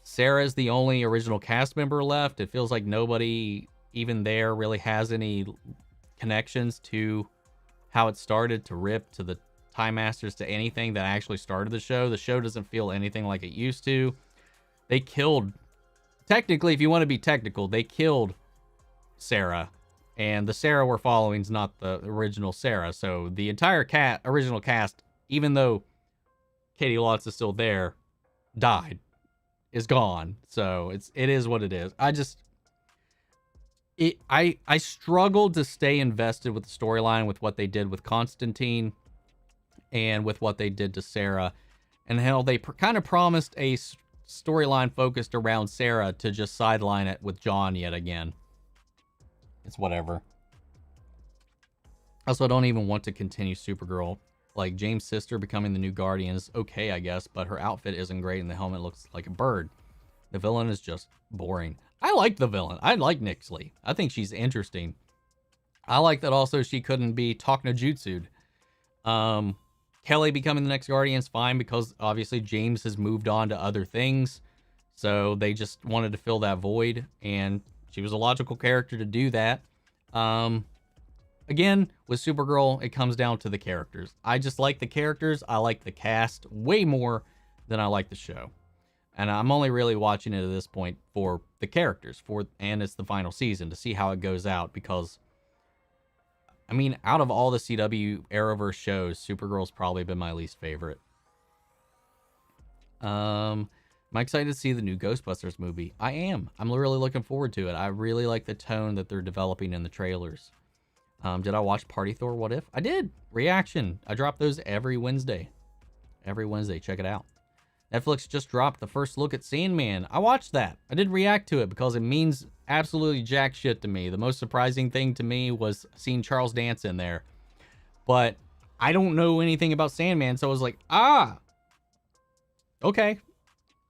[SPEAKER 1] Sarah's the only original cast member left. It feels like nobody even there really has any connections to how it started, to Rip, to the Time Masters, to anything that actually started the show. The show doesn't feel anything like it used to. They killed, technically, if you want to be technical, they killed Sarah. And the Sarah we're following is not the original Sarah. So the entire original cast, even though Katie Lotz is still there, died. is gone. So it is what it is. I struggled to stay invested with the storyline with what they did with Constantine and with what they did to Sarah, and how they kind of promised a storyline focused around Sarah to just sideline it with John yet again. It's whatever. Also, I don't even want to continue Supergirl. Like, James' sister becoming the new Guardian is okay, I guess, but her outfit isn't great and the helmet looks like a bird. The villain is just boring. I like the villain. I like Nixley. I think she's interesting. I like that also she couldn't be talk no jutsu'd. Kelly becoming the next Guardian is fine because obviously James has moved on to other things. So they just wanted to fill that void, and she was a logical character to do that. Again, with Supergirl, it comes down to the characters. I just like the characters. I like the cast way more than I like the show. And I'm only really watching it at this point for the characters, and it's the final season to see how it goes out, because I mean, out of all the CW Arrowverse shows, Supergirl's probably been my least favorite. Am I excited to see the new Ghostbusters movie? I am. I'm really looking forward to it. I really like the tone that they're developing in the trailers. Did I watch Party Thor What If? I did. Reaction. I drop those every Wednesday. Every Wednesday. Check it out. Netflix just dropped the first look at Sandman. I watched that. I did react to it because it means absolutely jack shit to me. The most surprising thing to me was seeing Charles Dance in there. But I don't know anything about Sandman, so I was like, okay.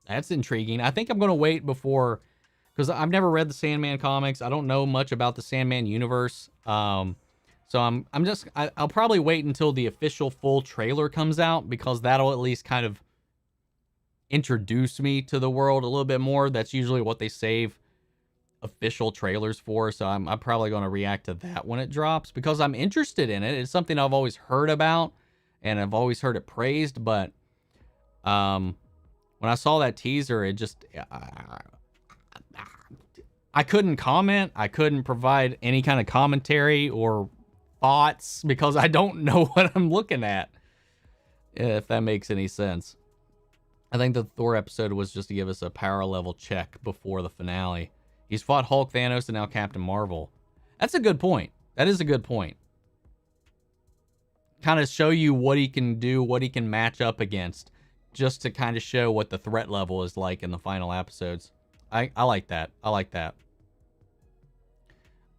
[SPEAKER 1] That's intriguing. I think I'm going to wait before, because I've never read the Sandman comics. I don't know much about the Sandman universe. So I'll probably wait until the official full trailer comes out, because that'll at least kind of introduce me to the world a little bit more. That's usually what they save official trailers for. So I'm probably going to react to that when it drops, because I'm interested in it. It's something I've always heard about, and I've always heard it praised. But when I saw that teaser, it just I couldn't comment. I couldn't provide any kind of commentary or thoughts, because I don't know what I'm looking at, if that makes any sense. I think the Thor episode was just to give us a power level check before the finale. He's fought Hulk, Thanos, and now Captain Marvel. That's a good point. That is a good point. Kind of show you what he can do, what he can match up against, just to kind of show what the threat level is like in the final episodes. I like that. I like that.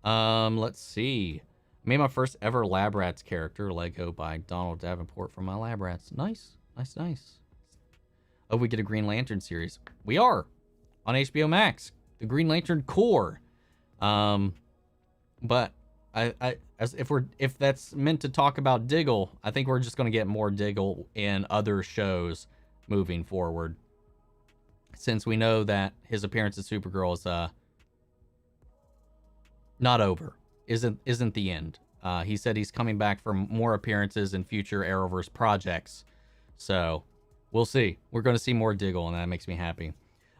[SPEAKER 1] Let's see. I made my first ever Lab Rats character, Lego by Donald Davenport from my Lab Rats. Nice. Nice, nice. Oh, we get a Green Lantern series. We are on HBO Max. The Green Lantern Corps. But if that's meant to talk about Diggle, I think we're just going to get more Diggle in other shows moving forward, since we know that his appearance as Supergirl is not over. Isn't the end. He said he's coming back for more appearances in future Arrowverse projects. So we'll see. We're going to see more Diggle, and that makes me happy.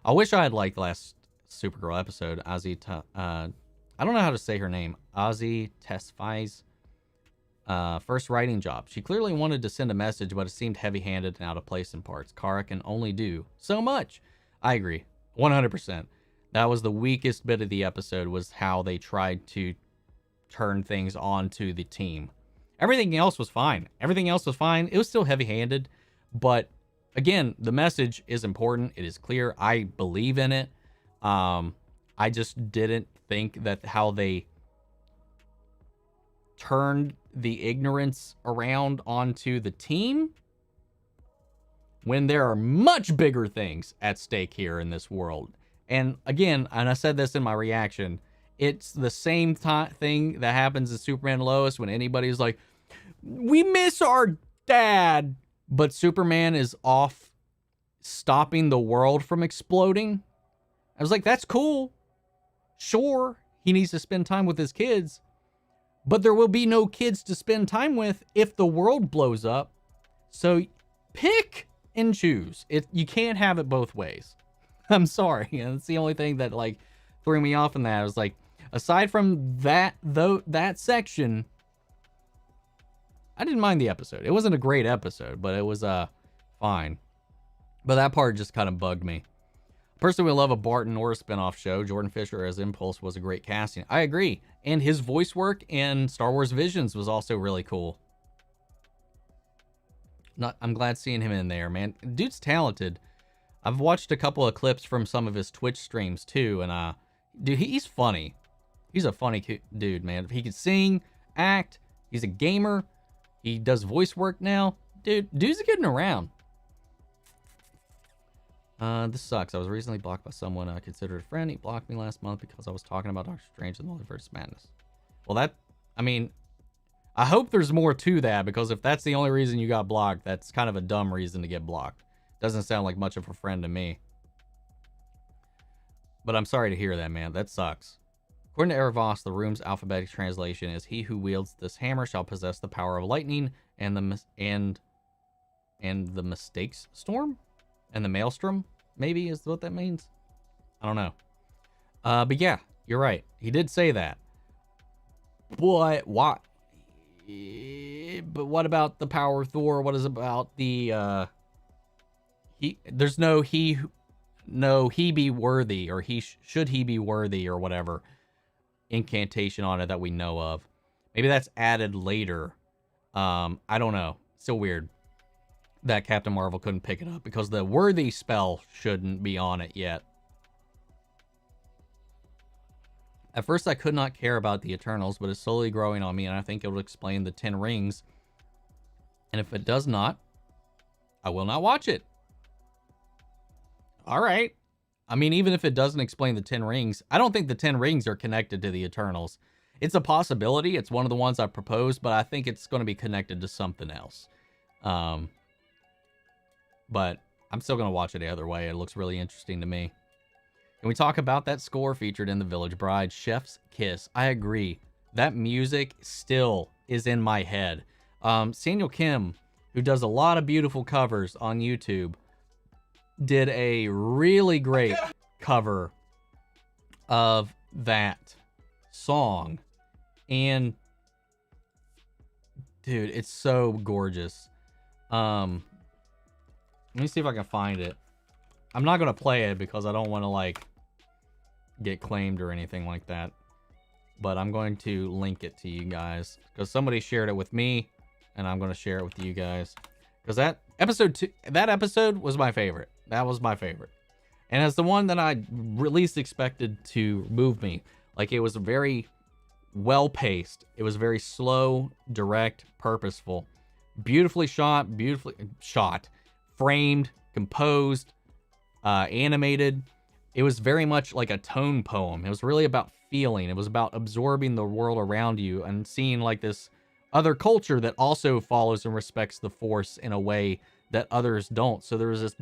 [SPEAKER 1] I wish I had liked the last Supergirl episode. I don't know how to say her name. Ozzy Tesfai's first writing job. She clearly wanted to send a message, but it seemed heavy-handed and out of place in parts. Kara can only do so much. I agree. 100%. That was the weakest bit of the episode, was how they tried to turn things onto the team. Everything else was fine. Everything else was fine. It was still heavy-handed, but again, the message is important. It is clear. I believe in it. I just didn't think that how they turned the ignorance around onto the team, when there are much bigger things at stake here in this world. And again, and I said this in my reaction, it's the same thing that happens in Superman and Lois when anybody's like, we miss our dad, but Superman is off stopping the world from exploding. I was like, that's cool. Sure, he needs to spend time with his kids, but there will be no kids to spend time with if the world blows up. So pick and choose. You can't have it both ways. I'm sorry. And it's the only thing that like threw me off in that. I was like, aside from that, that section, I didn't mind the episode. It wasn't a great episode, but it was fine. But that part just kind of bugged me. Personally, we love a Barton or a spinoff show. Jordan Fisher as Impulse was a great casting. I agree. And his voice work in Star Wars Visions was also really cool. I'm glad seeing him in there, man. Dude's talented. I've watched a couple of clips from some of his Twitch streams too, and dude, he's funny. He's a funny dude, man. He can sing, act. He's a gamer. He does voice work now. Dude's getting around. This sucks. I was recently blocked by someone I considered a friend. He blocked me last month because I was talking about Doctor Strange and the Multiverse of Madness. Well, I mean, I hope there's more to that, because if that's the only reason you got blocked, that's kind of a dumb reason to get blocked. Doesn't sound like much of a friend to me. But I'm sorry to hear that, man. That sucks. According to Erebos, the room's alphabetic translation is "He who wields this hammer shall possess the power of lightning and the mistakes storm and the maelstrom." Maybe is what that means. I don't know. But yeah, you're right. He did say that. But what? But what about the power of Thor? What is about the there's no he be worthy, or should he be worthy, or whatever incantation on it that we know of. Maybe that's added later. I don't know. Still weird that Captain Marvel couldn't pick it up, because the worthy spell shouldn't be on it yet. At first, I could not care about the Eternals, but it's slowly growing on me, and I think it will explain the 10 Rings. And if it does not, I will not watch it. All right. I mean, even if it doesn't explain the 10 Rings, I don't think the 10 Rings are connected to the Eternals. It's a possibility. It's one of the ones I proposed, but I think it's going to be connected to something else. But I'm still going to watch it either way. It looks really interesting to me. Can we talk about that score featured in The Village Bride? Chef's Kiss. I agree. That music still is in my head. Samuel Kim, who does a lot of beautiful covers on YouTube, did a really great cover of that song. And dude, it's so gorgeous. Let me see if I can find it. I'm not going to play it because I don't want to, like, get claimed or anything like that. But I'm going to link it to you guys, because somebody shared it with me, and I'm going to share it with you guys. Because that episode was my favorite. That was my favorite. And it's the one that I least expected to move me. Like, it was very well-paced. It was very slow, direct, purposeful. Beautifully shot, framed, composed, animated. It was very much like a tone poem. It was really about feeling. It was about absorbing the world around you and seeing like this other culture that also follows and respects the Force in a way that others don't. So there was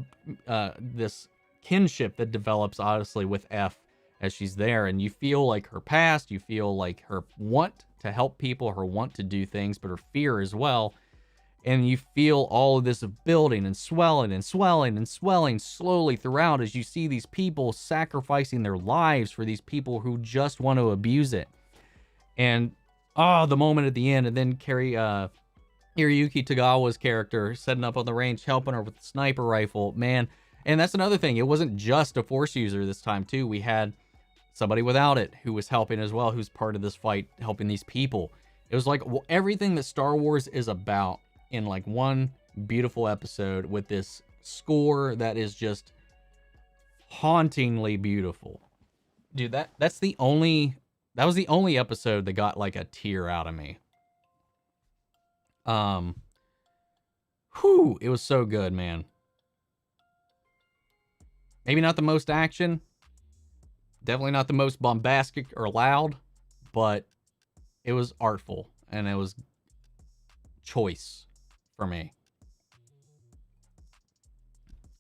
[SPEAKER 1] this kinship that develops, honestly, with F as she's there, and you feel like her past, you feel like her want to help people, her want to do things, but her fear as well. And you feel all of this building and swelling and swelling and swelling slowly throughout as you see these people sacrificing their lives for these people who just want to abuse it. And the moment at the end, and then Hiroyuki Tagawa's character setting up on the range, helping her with the sniper rifle, man. And that's another thing. It wasn't just a Force user this time too. We had somebody without it who was helping as well, who's part of this fight, helping these people. It was like everything that Star Wars is about in like one beautiful episode, with this score that is just hauntingly beautiful. Dude, that was the only episode that got like a tear out of me. It was so good, man. Maybe not the most action, definitely not the most bombastic or loud, but it was artful and it was choice for me.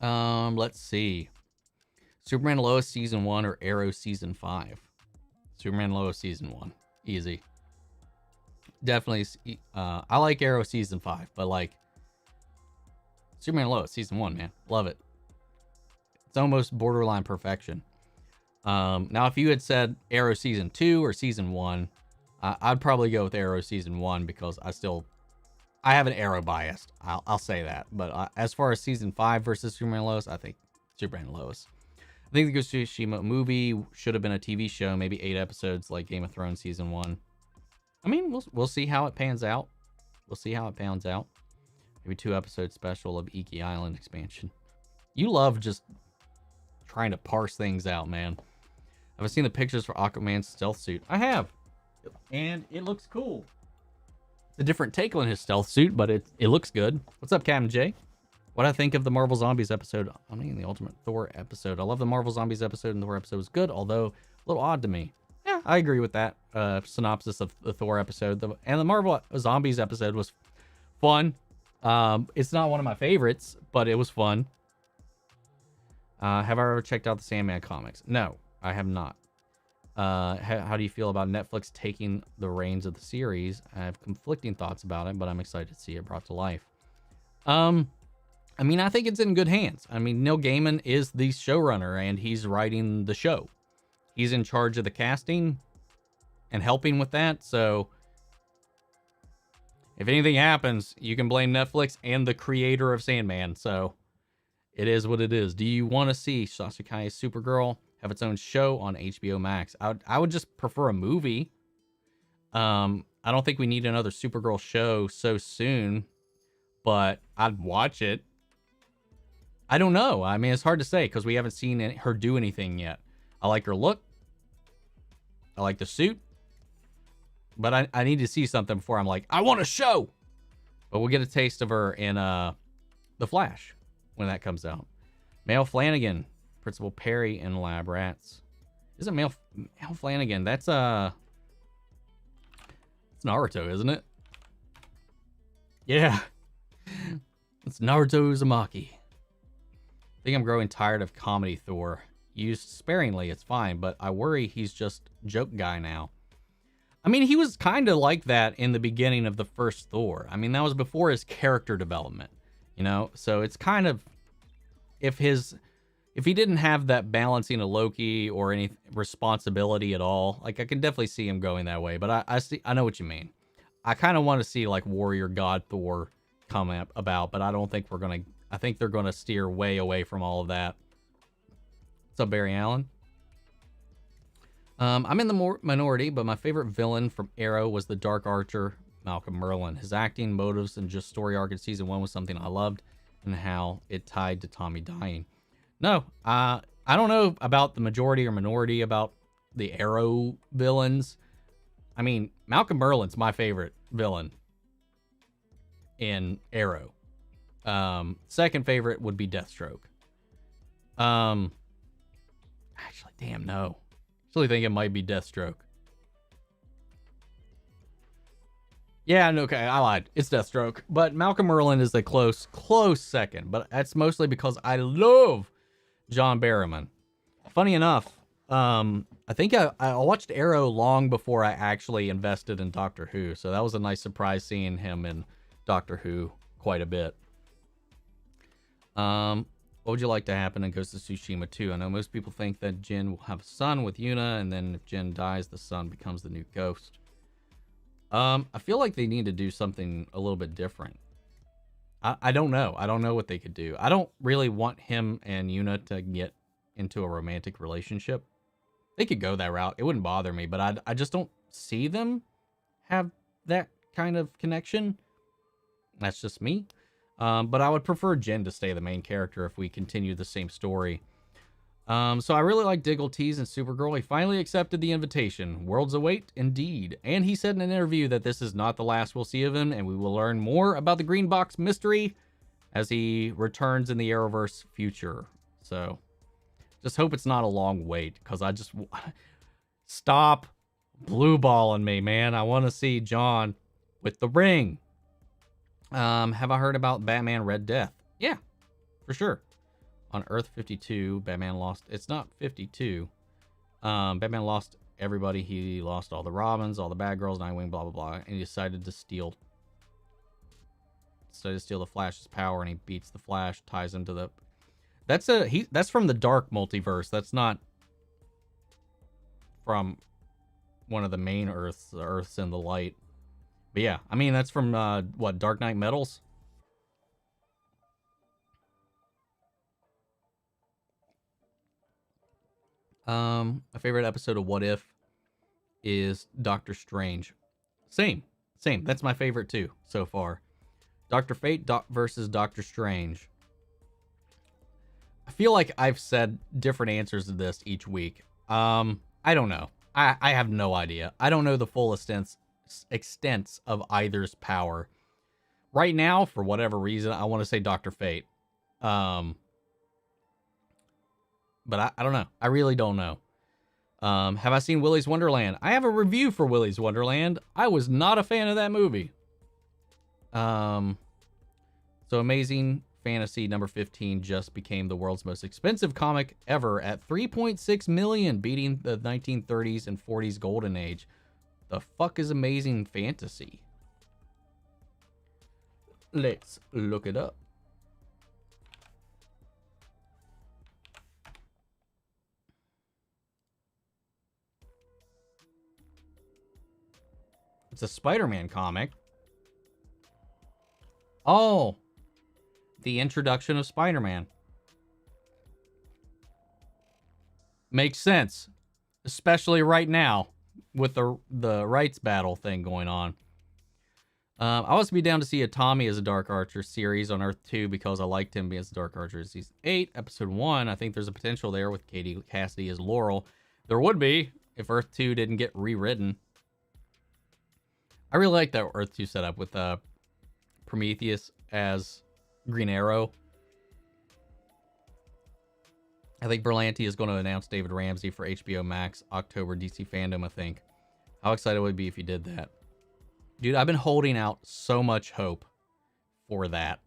[SPEAKER 1] Let's see. Superman Lois season 1 or Arrow season 5? Superman Lois season 1. Easy. Definitely. I like Arrow season 5, but like Superman Lois season 1, man. Love it. It's almost borderline perfection. Now, if you had said Arrow season 2 or season 1, I'd probably go with Arrow season 1 because I have an Arrow bias. I'll say that. But as far as season 5 versus Superman Lois, I think Superman Lois. I think the Ghost of Tsushima movie should have been a TV show, maybe 8 episodes like Game of Thrones season 1. I mean, we'll see how it pans out. We'll see how it pans out. Maybe 2-episode special of Iki Island expansion. You love just trying to parse things out, man. Have I seen the pictures for Aquaman's stealth suit? I have. And it looks cool. It's a different take on his stealth suit, but it looks good. What's up, Captain J? What I think of the Marvel Zombies episode? I mean, the Ultimate Thor episode. I love the Marvel Zombies episode, and the Thor episode was good, although a little odd to me. Yeah, I agree with that synopsis of the Thor episode. And the Marvel Zombies episode was fun. It's not one of my favorites, but it was fun. Have I ever checked out the Sandman comics? No, I have not. How do you feel about Netflix taking the reins of the series? I have conflicting thoughts about it, but I'm excited to see it brought to life. I mean, I think it's in good hands. I mean, Neil Gaiman is the showrunner, and he's writing the show. He's in charge of the casting and helping with that, so if anything happens, you can blame Netflix and the creator of Sandman, so it is what it is. Do you want to see Sasha Kai's Supergirl have its own show on HBO Max? I would just prefer a movie. I don't think we need another Supergirl show so soon, but I'd watch it. I don't know. I mean, it's hard to say because we haven't seen her do anything yet. I like her look. I like the suit. But I need to see something before I'm like, I want a show. But we'll get a taste of her in The Flash when that comes out. Male Flanagan, Principal Perry in Lab Rats. Isn't Male Flanagan? That's it's Naruto, isn't it? Yeah. It's Naruto Uzumaki. I think I'm growing tired of comedy Thor. Used sparingly, it's fine, but I worry he's just joke guy now. I mean, he was kind of like that in the beginning of the first Thor. I mean, that was before his character development, you know? So it's kind of, if he didn't have that balancing of Loki or any responsibility at all, like I can definitely see him going that way, but I know what you mean. I kind of want to see like Warrior God Thor come about, but I don't think I think they're going to steer way away from all of that. What's up, Barry Allen? I'm in the minority, but my favorite villain from Arrow was the Dark Archer, Malcolm Merlyn. His acting, motives, and just story arc in season 1 was something I loved, and how it tied to Tommy dying. No, I don't know about the majority or minority about the Arrow villains. I mean, Malcolm Merlyn's my favorite villain in Arrow. Second favorite would be Deathstroke. Actually, damn, no. Actually think it might be Deathstroke. Yeah, no, okay, I lied. It's Deathstroke. But Malcolm Merlyn is the close second. But that's mostly because I love John Barrowman. Funny enough, I think I watched Arrow long before I actually invested in Doctor Who. So that was a nice surprise seeing him in Doctor Who quite a bit. What would you like to happen in Ghost of Tsushima 2? I know most people think that Jin will have a son with Yuna, and then if Jin dies, the son becomes the new ghost. I feel like they need to do something a little bit different. I don't know. I don't know what they could do. I don't really want him and Yuna to get into a romantic relationship. They could go that route. It wouldn't bother me, but I just don't see them have that kind of connection. That's just me. But I would prefer Jin to stay the main character if we continue the same story. So I really like Diggle Tease and Supergirl. He finally accepted the invitation. Worlds await, indeed. And he said in an interview that this is not the last we'll see of him, and we will learn more about the Green Box mystery as he returns in the Arrowverse future. So just hope it's not a long wait, because I just... Stop blue balling me, man. I want to see John with the ring. Have I heard about Batman Red Death? Yeah, for sure. On Earth 52, Batman lost... It's not 52. Batman lost everybody. He lost all the Robins, all the bad girls, Nightwing, blah, blah, blah. And he decided to steal the Flash's power, and he beats the Flash, ties him to the... That's from the Dark Multiverse. That's not from one of the main Earths, the Earths in the Light. But yeah, I mean, that's from, what, Dark Knight Metals? My favorite episode of What If is Doctor Strange. Same. That's my favorite too so far. Dr. Fate versus Doctor Strange. I feel like I've said different answers to this each week. I don't know. I have no idea. I don't know the full extents of either's power. Right now, for whatever reason, I want to say Dr. Fate. But I don't know. I really don't know. Have I seen Willy's Wonderland? I have a review for Willy's Wonderland. I was not a fan of that movie. So Amazing Fantasy number 15 just became the world's most expensive comic ever at $3.6 million, beating the 1930s and 40s golden age. The fuck is Amazing Fantasy? Let's look it up. It's a Spider-Man comic. Oh, the introduction of Spider-Man. Makes sense, especially right now with the rights battle thing going on. I also be down to see a Tommy as a Dark Archer series on Earth 2 because I liked him as a Dark Archer in Season 8. Episode 1, I think there's a potential there with Katie Cassidy as Laurel. There would be if Earth 2 didn't get rewritten. I really like that Earth 2 setup with Prometheus as Green Arrow. I think Berlanti is going to announce David Ramsey for HBO Max October DC Fandom, I think. How excited would I be if he did that? Dude, I've been holding out so much hope for that.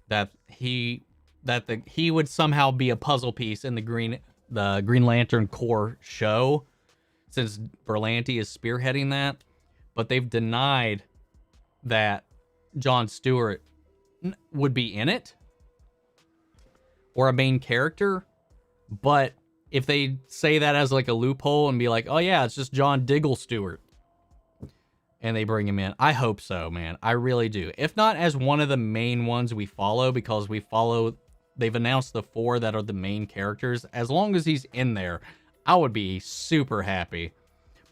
[SPEAKER 1] That he would somehow be a puzzle piece in the Green Lantern Corps show, since Berlanti is spearheading that. But they've denied that Jon Stewart would be in it or a main character. But if they say that as like a loophole and be like, oh yeah, it's just John Diggle Stewart, and they bring him in, I hope so, man. I really do. If not as one of the main ones we follow, because they've announced the 4 that are the main characters. As long as he's in there, I would be super happy.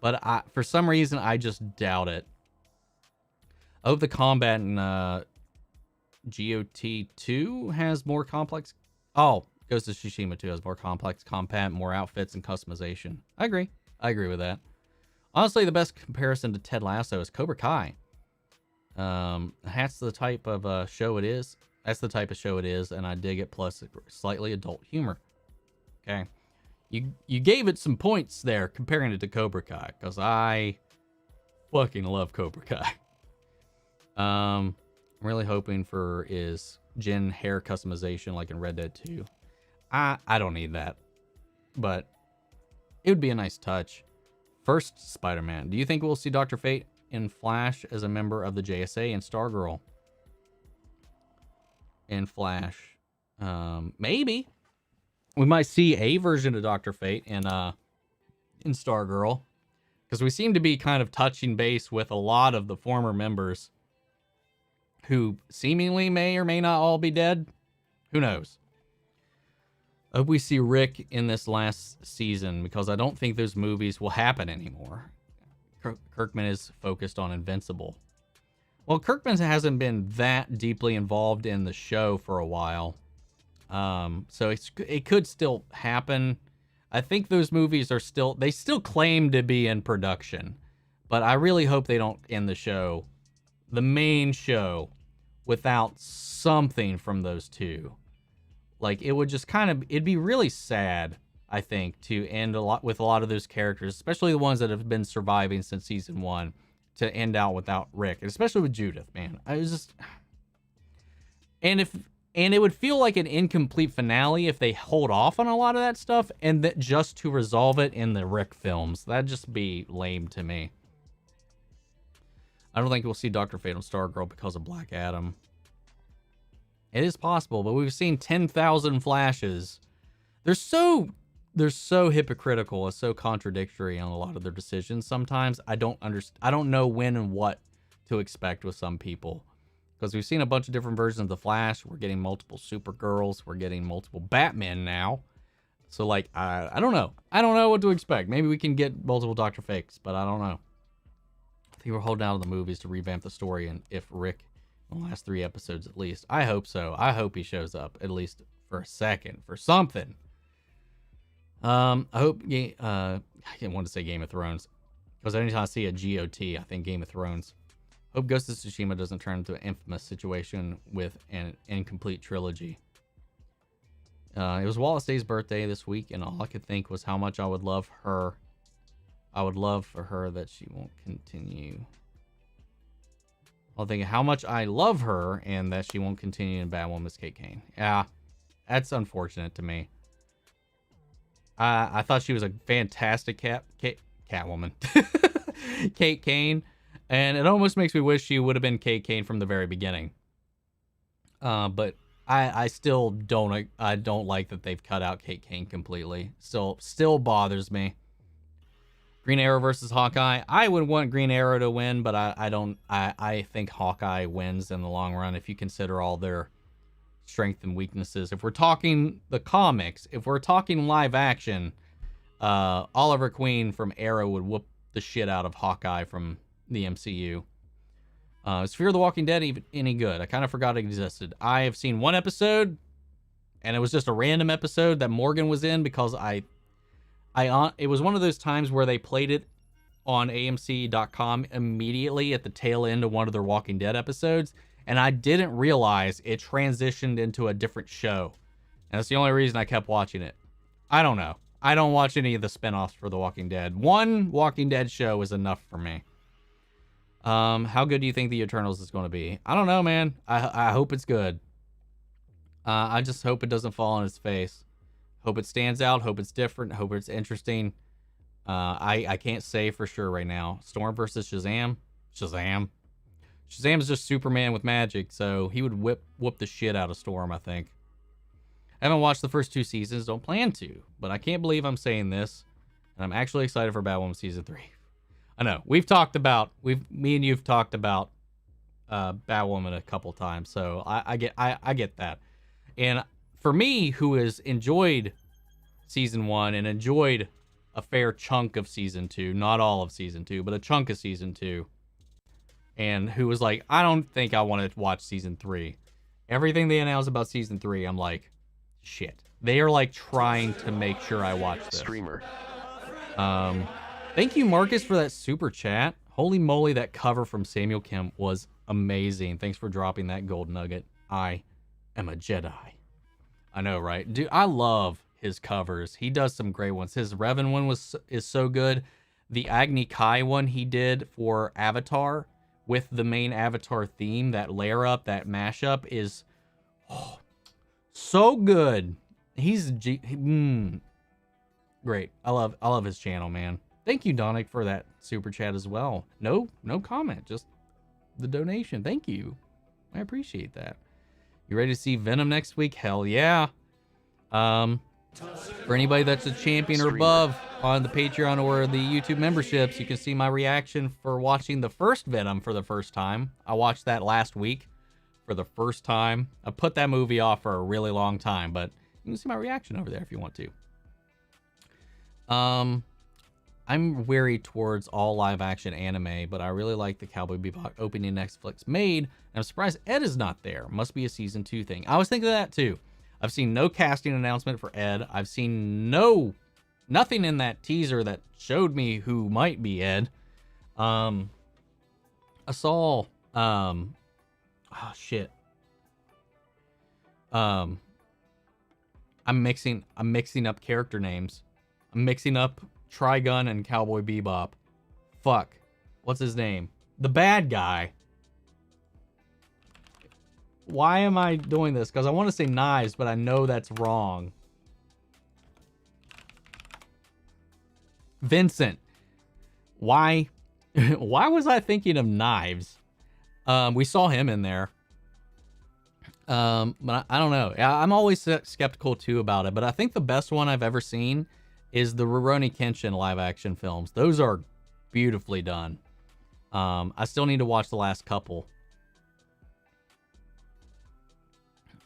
[SPEAKER 1] But for some reason, I just doubt it. I hope the combat in GOT2 has more complex... Oh, Ghost of Tsushima 2 has more complex combat, more outfits, and customization. I agree with that. Honestly, the best comparison to Ted Lasso is Cobra Kai. That's the type of show it is. That's the type of show it is, and I dig it, plus slightly adult humor. Okay. You gave it some points there comparing it to Cobra Kai, because I fucking love Cobra Kai. I'm really hoping for is Jin hair customization like in Red Dead 2. I don't need that, but it would be a nice touch. First Spider-Man. Do you think we'll see Dr. Fate in Flash as a member of the JSA and Stargirl in Flash? Maybe. We might see a version of Dr. Fate in Stargirl, because we seem to be kind of touching base with a lot of the former members who seemingly may or may not all be dead. Who knows? I hope we see Rick in this last season, because I don't think those movies will happen anymore. Kirkman is focused on Invincible. Well, Kirkman hasn't been that deeply involved in the show for a while. So it could still happen. I think those movies are still claim to be in production, but I really hope they don't end the main show, without something from those two. Like, it would just it'd be really sad, I think, to end with a lot of those characters, especially the ones that have been surviving since season 1, to end out without Rick, especially with Judith, man. And it would feel like an incomplete finale if they hold off on a lot of that stuff and that just to resolve it in the Rick films. That'd just be lame to me. I don't think we'll see Dr. Fate on Stargirl because of Black Adam. It is possible, but we've seen 10,000 Flashes. They're so hypocritical. It's so contradictory on a lot of their decisions. Sometimes I don't know when and what to expect with some people. Because we've seen a bunch of different versions of the Flash. We're getting multiple Supergirls. We're getting multiple Batmen now. So like, I don't know. I don't know what to expect. Maybe we can get multiple Dr. Fakes, but I don't know. I think we're holding out on the movies to revamp the story, and if Rick, in the last 3 episodes at least. I hope so. I hope he shows up at least for a second, for something. I hope, I didn't want to say Game of Thrones, because anytime I see a GOT, I think Game of Thrones. Hope Ghost of Tsushima doesn't turn into an infamous situation with an incomplete trilogy. It was Wallace Day's birthday this week, and all I could think was how much I would love her. I would love for her that she won't continue. I'm thinking how much I love her and that she won't continue in Batwoman as Kate Kane. Yeah, that's unfortunate to me. I thought she was a fantastic Catwoman. Kate Kane. And it almost makes me wish she would have been Kate Kane from the very beginning. But I still don't like that they've cut out Kate Kane completely. Still bothers me. Green Arrow versus Hawkeye. I would want Green Arrow to win, but I think Hawkeye wins in the long run if you consider all their strengths and weaknesses. If we're talking the comics, if we're talking live action, Oliver Queen from Arrow would whoop the shit out of Hawkeye from the MCU. Is Fear the Walking Dead even any good? I kind of forgot it existed. I have seen 1 episode, and it was just a random episode that Morgan was in because it was one of those times where they played it on AMC.com immediately at the tail end of one of their Walking Dead episodes, and I didn't realize it transitioned into a different show. And that's the only reason I kept watching it. I don't know. I don't watch any of the spinoffs for The Walking Dead. One Walking Dead show is enough for me. How good do you think The Eternals is going to be? I don't know, man. I hope it's good. I just hope it doesn't fall on its face. Hope it stands out. Hope it's different. Hope it's interesting. I can't say for sure right now. Storm versus Shazam. Shazam is just Superman with magic, so he would whoop the shit out of Storm, I think. I haven't watched the first 2 seasons. Don't plan to, but I can't believe I'm saying this, and I'm actually excited for Batwoman season 3. I know me and you've talked about Batwoman a couple times, so I get that. And for me, who has enjoyed season 1 and enjoyed a fair chunk of season 2, not all of season 2, but a chunk of season 2, and who was like, I don't think I want to watch season 3. Everything they announced about season 3, I'm like, shit. They are like trying to make sure I watch this. Streamer. Thank you, Marcus, for that super chat. Holy moly, that cover from Samuel Kim was amazing. Thanks for dropping that gold nugget. I am a Jedi. I know, right? Dude, I love his covers. He does some great ones. His Revan one is so good. The Agni Kai one he did for Avatar with the main Avatar theme, that layer up, that mashup is so good. He's great. I love his channel, man. Thank you, Donick, for that super chat as well. No comment, just the donation. Thank you. I appreciate that. You ready to see Venom next week? Hell yeah. For anybody that's a champion or above on the Patreon or the YouTube memberships, you can see my reaction for watching the first Venom for the first time. I watched that last week for the first time. I put that movie off for a really long time, but you can see my reaction over there if you want to. I'm wary towards all live-action anime, but I really like the Cowboy Bebop opening Netflix made, and I'm surprised Ed is not there. Must be a season 2 thing. I was thinking of that too. I've seen no casting announcement for Ed. I've seen nothing in that teaser that showed me who might be Ed. I saw oh shit. I'm mixing up character names. I'm mixing up Trigun and Cowboy Bebop. Fuck. What's his name? The bad guy. Why am I doing this? Because I want to say Knives, but I know that's wrong. Vincent. Why was I thinking of Knives? We saw him in there. But I don't know. I'm always skeptical too about it, but I think the best one I've ever seen is the Rurouni Kenshin live action films. Those are beautifully done. I still need to watch the last couple.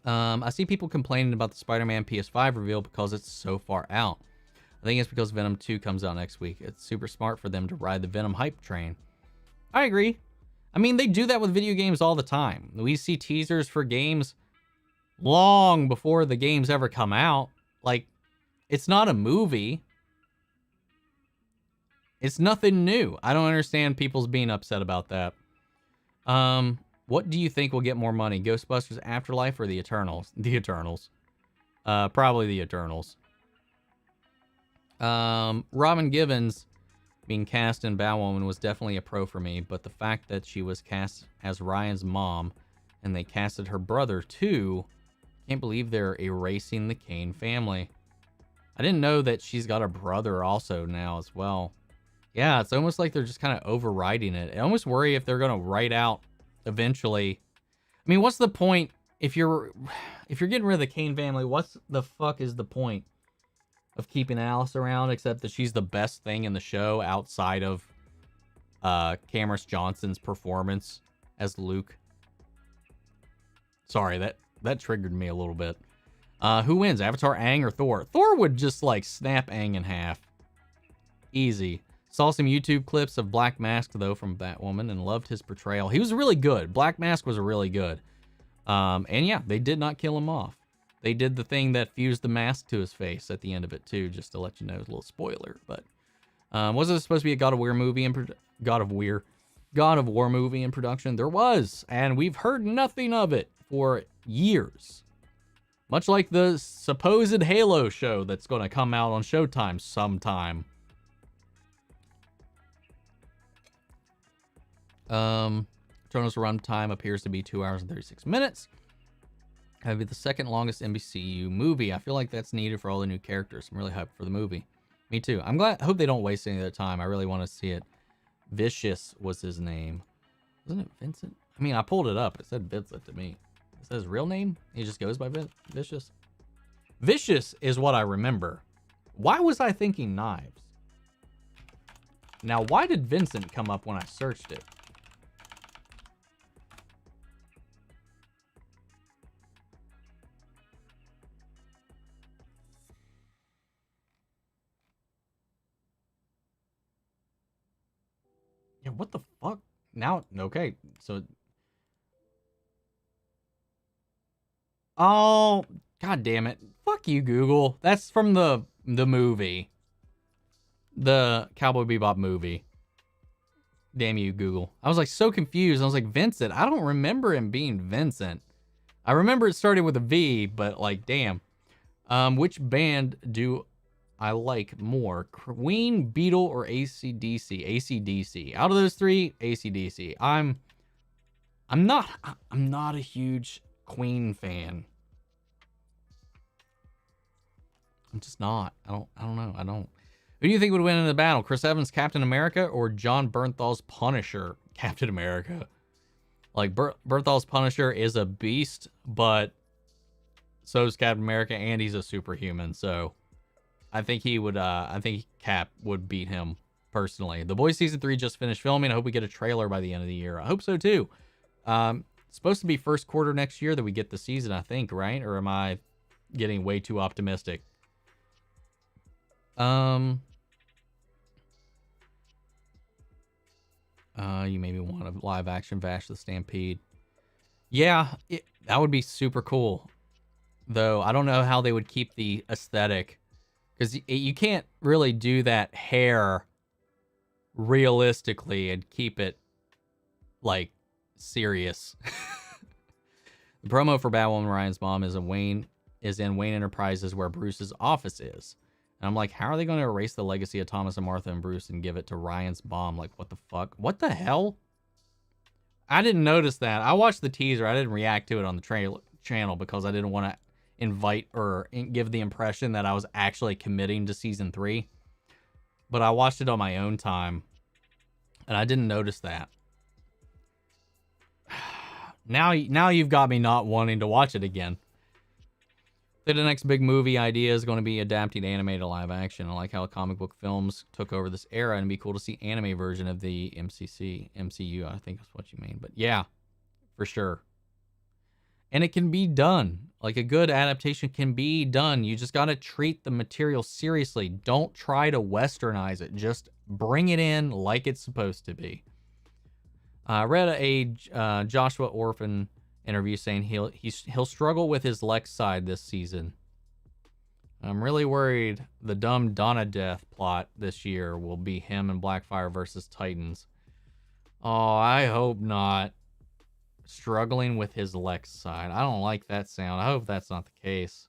[SPEAKER 1] I see people complaining about the Spider-Man PS5 reveal because it's so far out. I think it's because Venom 2 comes out next week. It's super smart for them to ride the Venom hype train. I agree. I mean, they do that with video games all the time. We see teasers for games long before the games ever come out. Like, it's not a movie. It's nothing new. I don't understand people's being upset about that. What do you think will get more money? Ghostbusters Afterlife or the Eternals? The Eternals. Probably the Eternals. Robin Givens being cast in Batwoman was definitely a pro for me, but the fact that she was cast as Ryan's mom and they casted her brother too, can't believe they're erasing the Kane family. I didn't know that she's got a brother also now as well. Yeah, it's almost like they're just kind of overriding it. I almost worry if they're going to write out eventually. I mean, what's the point if you're getting rid of the Kane family? What's the fuck is the point of keeping Alice around, except that she's the best thing in the show outside of Cameron Johnson's performance as Luke? Sorry, that triggered me a little bit. Who wins, Avatar, Aang, or Thor? Thor would just like snap Aang in half. Easy. Saw some YouTube clips of Black Mask though from Batwoman and loved his portrayal. He was really good. Black Mask was really good. And yeah, they did not kill him off. They did the thing that fused the mask to his face at the end of it too, just to let you know. A little spoiler, but was it supposed to be a God of War movie in God of War movie in production? There was, and we've heard nothing of it for years. Much like the supposed Halo show that's going to come out on Showtime sometime. Eternals runtime appears to be 2 hours and 36 minutes. That'd be the second longest MCU movie. I feel like that's needed for all the new characters. I'm really hyped for the movie. Me too. I'm glad. I hope they don't waste any of their time. I really want to see it. Vicious was his name. Wasn't it Vincent? I mean, I pulled it up. It said Vincent to me. Is that his real name? He just goes by Vicious. Vicious is what I remember. Why was I thinking Knives? Now, why did Vincent come up when I searched it? Yeah, what the fuck? Now, okay, so... Oh, god damn it. Fuck you, Google. That's from the movie. The Cowboy Bebop movie. Damn you, Google. I was like so confused. I was like, Vincent? I don't remember him being Vincent. I remember it started with a V, but like, damn. Which band do I like more? Queen, Beatle, or AC/DC? AC/DC. Out of those three, AC/DC. I'm not a huge Queen fan. I'm just not. I don't know. Who do you think would win in the battle? Chris Evans, Captain America, or John Bernthal's Punisher, Captain America? Like, Bernthal's Punisher is a beast, but so is Captain America, and he's a superhuman. So I think he would. I think Cap would beat him personally. The Boys season 3 just finished filming. I hope we get a trailer by the end of the year. I hope so too. It's supposed to be first quarter next year that we get the season, I think, right? Or am I getting way too optimistic? You maybe want a live action Vash the Stampede. Yeah, that would be super cool. Though I don't know how they would keep the aesthetic, because you can't really do that hair realistically and keep it like serious. The promo for Batwoman Ryan's mom is in Wayne Enterprises, where Bruce's office is. And I'm like, how are they going to erase the legacy of Thomas and Martha and Bruce and give it to Ryan's mom? Like, what the fuck? What the hell? I didn't notice that. I watched the teaser. I didn't react to it on the channel because I didn't want to invite or give the impression that I was actually committing to season 3. But I watched it on my own time, and I didn't notice that. Now you've got me not wanting to watch it again. The next big movie idea is going to be adapting anime to live action. I like how comic book films took over this era, and it'd be cool to see anime version of the MCU, I think is what you mean. But yeah, for sure. And it can be done. Like, a good adaptation can be done. You just got to treat the material seriously. Don't try to westernize it. Just bring it in like it's supposed to be. I read a Joshua Orphan interview saying he'll struggle with his Lex side this season. I'm really worried the dumb Donna death plot this year will be him and Blackfire versus Titans. Oh, I hope not. Struggling with his Lex side. I don't like that sound. I hope that's not the case.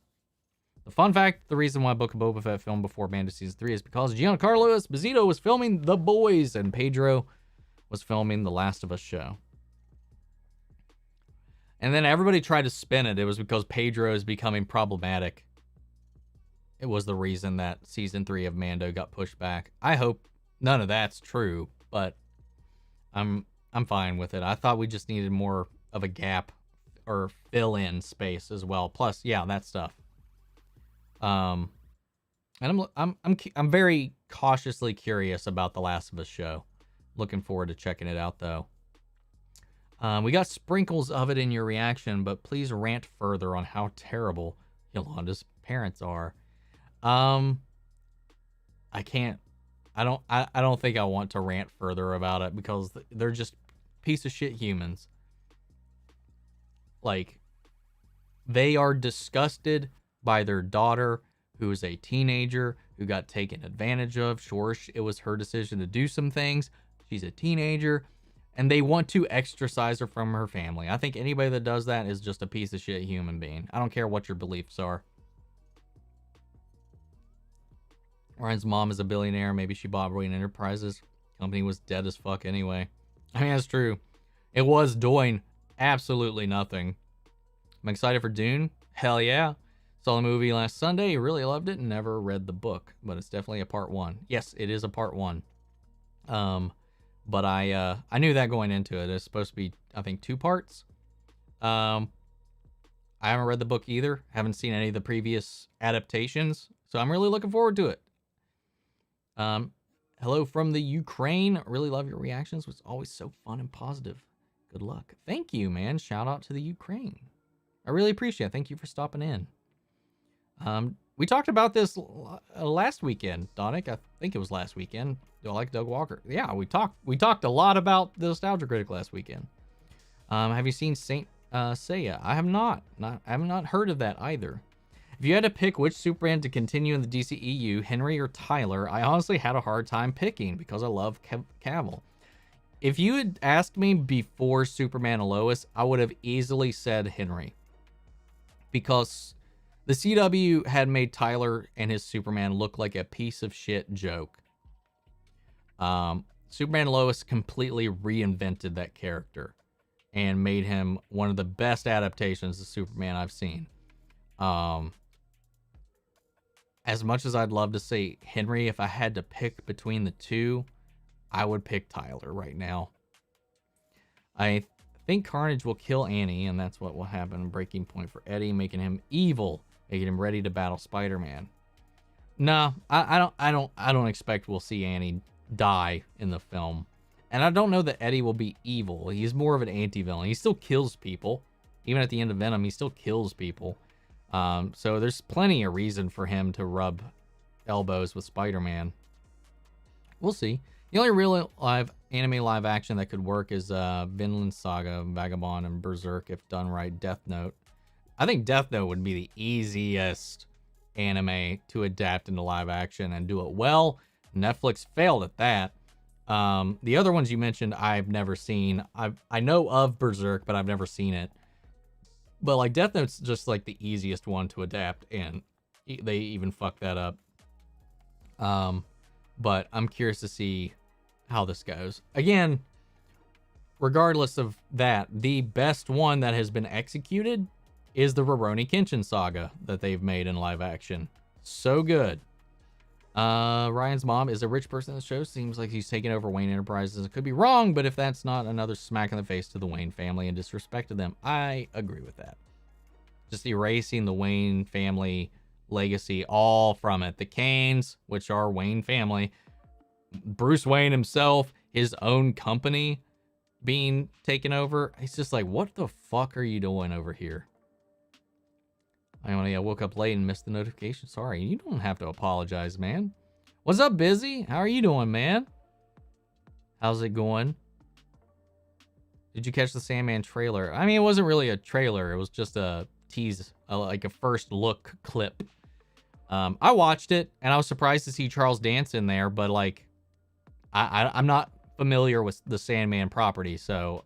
[SPEAKER 1] The fun fact, the reason why Book of Boba Fett filmed before Mando Season 3 is because Giancarlo Esposito was filming The Boys and Pedro was filming The Last of Us show. And then everybody tried to spin it. It was because Pedro is becoming problematic. It was the reason that Season 3 of Mando got pushed back. I hope none of that's true, but I'm fine with it. I thought we just needed more of a gap or fill-in space as well. Plus, yeah, that stuff. And I'm very cautiously curious about The Last of Us show. Looking forward to checking it out though. We got sprinkles of it in your reaction, but please rant further on how terrible Yolanda's parents are. I don't think I want to rant further about it because they're just piece of shit humans. Like, they are disgusted by their daughter, who is a teenager, who got taken advantage of. Sure, it was her decision to do some things. She's a teenager, and they want to exorcise her from her family. I think anybody that does that is just a piece of shit human being. I don't care what your beliefs are. Ryan's mom is a billionaire. Maybe she bought Wayne Enterprises. Company was dead as fuck anyway. I mean, that's true. It was doing absolutely nothing. I'm excited for Dune. Hell yeah. Saw the movie last Sunday. Really loved it and never read the book. But it's definitely a part 1. Yes, it is a part 1. But I knew that going into it. It's supposed to be, I think, 2 parts. I haven't read the book either. Haven't seen any of the previous adaptations. So I'm really looking forward to it. Hello from the Ukraine. Really love your reactions. It's always so fun and positive. Good luck. Thank you, man. Shout out to the Ukraine. I really appreciate it. Thank you for stopping in. We talked about this last weekend, Donick. I think it was last weekend. Do I like Doug Walker? Yeah, we talked a lot about the Nostalgia Critic last weekend. Have you seen Saint Seiya? I have not. I have not heard of that either. If you had to pick which Superman to continue in the DCEU, Henry or Tyler, I honestly had a hard time picking because I love Cavill. If you had asked me before Superman and Lois, I would have easily said Henry. Because the CW had made Tyler and his Superman look like a piece of shit joke. Superman and Lois completely reinvented that character and made him one of the best adaptations of Superman I've seen. As much as I'd love to say Henry, if I had to pick between the two, I would pick Tyler right now. I think Carnage will kill Annie, and that's what will happen. Breaking point for Eddie, making him evil, making him ready to battle Spider-Man. No, I don't expect we'll see Annie die in the film. And I don't know that Eddie will be evil. He's more of an anti-villain. He still kills people. Even at the end of Venom, he still kills people. So there's plenty of reason for him to rub elbows with Spider-Man. We'll see. The only real anime live action that could work is Vinland Saga, Vagabond, and Berserk if done right. Death Note. I think Death Note would be the easiest anime to adapt into live action and do it well. Netflix failed at that. The other ones you mentioned, I've never seen. I know of Berserk, but I've never seen it. But like Death Note's just like the easiest one to adapt, and they even fucked that up. But I'm curious to see how this goes. Again, regardless of that, the best one that has been executed is the Rurouni Kenshin saga that they've made in live action. So good. Ryan's mom is a rich person in the show. Seems like he's taking over Wayne Enterprises. It could be wrong, but if that's not another smack in the face to the Wayne family and disrespect to them, I agree with that. Just erasing the Wayne family legacy all from it. The Canes, which are Wayne family, Bruce Wayne himself, his own company being taken over. It's just like, what the fuck are you doing over here? I woke up late and missed the notification. Sorry, you don't have to apologize, man. What's up, Busy? How are you doing, man? How's it going? Did you catch the Sandman trailer? I mean, it wasn't really a trailer. It was just a tease, like a first look clip. I watched it, and I was surprised to see Charles Dance in there, but, like, I'm not familiar with the Sandman property, so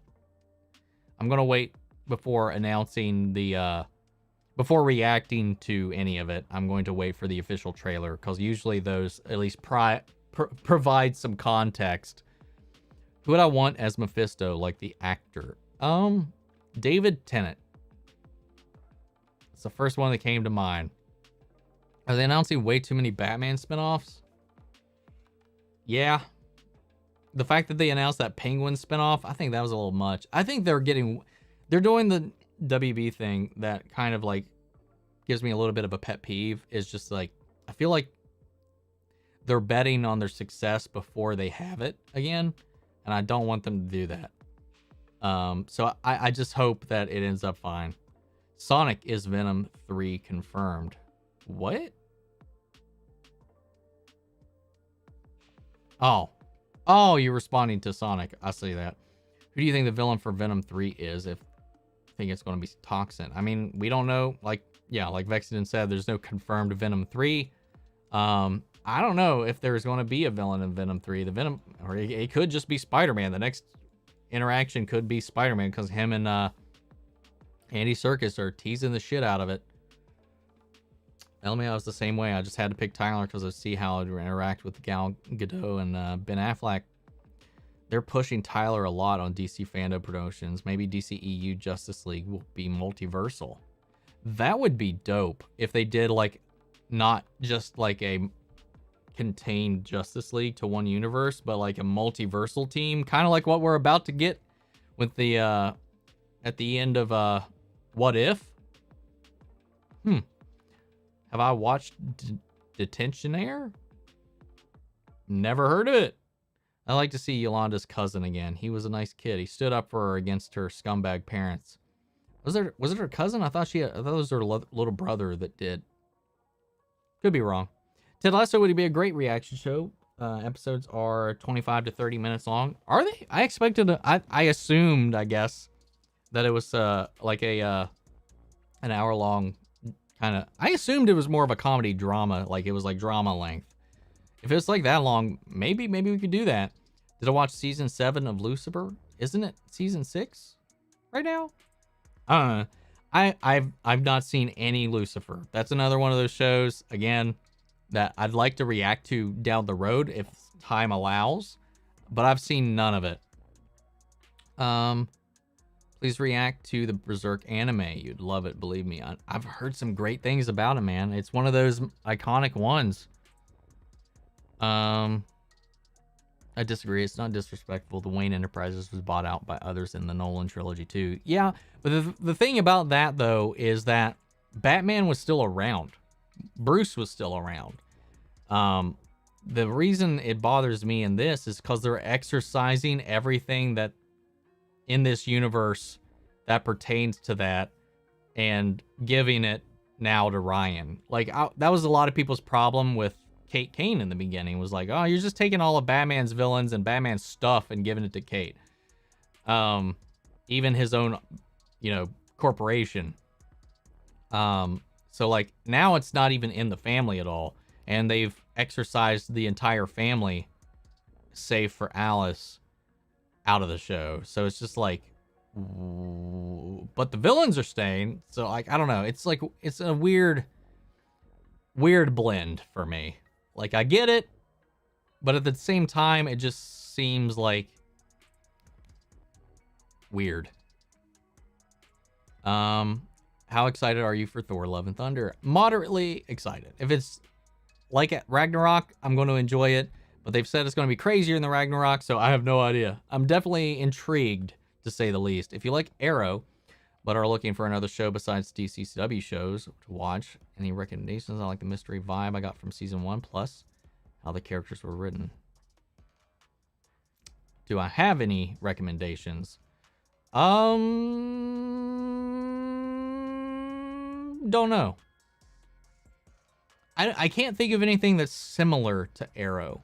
[SPEAKER 1] I'm going to wait before announcing the, before reacting to any of it. I'm going to wait for the official trailer, because usually those at least provide some context. Who would I want as Mephisto, like the actor? David Tennant. It's the first one that came to mind. Are they announcing way too many Batman spinoffs? Yeah. The fact that they announced that Penguin spinoff, I think that was a little much. I think they're doing the WB thing that kind of like gives me a little bit of a pet peeve. Is just like, I feel like they're betting on their success before they have it again. And I don't want them to do that. So I just hope that it ends up fine. Sonic is Venom 3 confirmed. What? Oh, you're responding to Sonic. I see that. Who do you think the villain for Venom 3 is? If I think it's going to be Toxin. I mean, we don't know. Like Vexiden said, there's no confirmed Venom 3. I don't know if there's going to be a villain in Venom 3. The Venom, or it could just be Spider-Man. The next interaction could be Spider-Man, because him and Andy Serkis are teasing the shit out of it. I was the same way. I just had to pick Tyler because I see how it would interact with Gal Gadot and Ben Affleck. They're pushing Tyler a lot on DC Fandom Promotions. Maybe DC EU Justice League will be multiversal. That would be dope if they did, like, not just like a contained Justice League to one universe, but like a multiversal team, kind of like what we're about to get with the at the end of What If. Have I watched Detention Air? Never heard of it. I like to see Yolanda's cousin again. He was a nice kid. He stood up for her against her scumbag parents. Was it her cousin? I thought it was her little brother that did. Could be wrong. Ted Lasso would be a great reaction show. Episodes are 25 to 30 minutes long. Are they? I expected. I assumed, I guess, that it was like an hour long kind of. I assumed it was more of a comedy drama, like it was like drama length. If it's like that long, maybe we could do that. Did I watch season 7 of Lucifer? Isn't it season 6 right now? I don't know. I've not seen any Lucifer. That's another one of those shows, again, that I'd like to react to down the road if time allows, but I've seen none of it. Please react to the Berserk anime. You'd love it, believe me. I've heard some great things about it, man. It's one of those iconic ones. I disagree. It's not disrespectful. The Wayne Enterprises was bought out by others in the Nolan trilogy too. Yeah, but the thing about that though is that Batman was still around. Bruce was still around. The reason it bothers me in this is because they're exercising everything that in this universe that pertains to that and giving it now to Ryan. Like that was a lot of people's problem with Kate Kane in the beginning, was like, oh, you're just taking all of Batman's villains and Batman's stuff and giving it to Kate. Even his own, corporation. So like now it's not even in the family at all. And they've exercised the entire family, save for Alice, out of the show. So it's just like, but the villains are staying. So like, I don't know. It's like, it's a weird blend for me. Like, I get it, but at the same time, it just seems like weird. How excited are you for Thor: Love and Thunder? Moderately excited. If it's like at Ragnarok, I'm going to enjoy it, but they've said it's going to be crazier than Ragnarok, so I have no idea. I'm definitely intrigued, to say the least. If you like Arrow, but are looking for another show besides DCCW shows to watch, any recommendations? I like the mystery vibe I got from season 1, plus how the characters were written. Do I have any recommendations? Don't know. I can't think of anything that's similar to Arrow.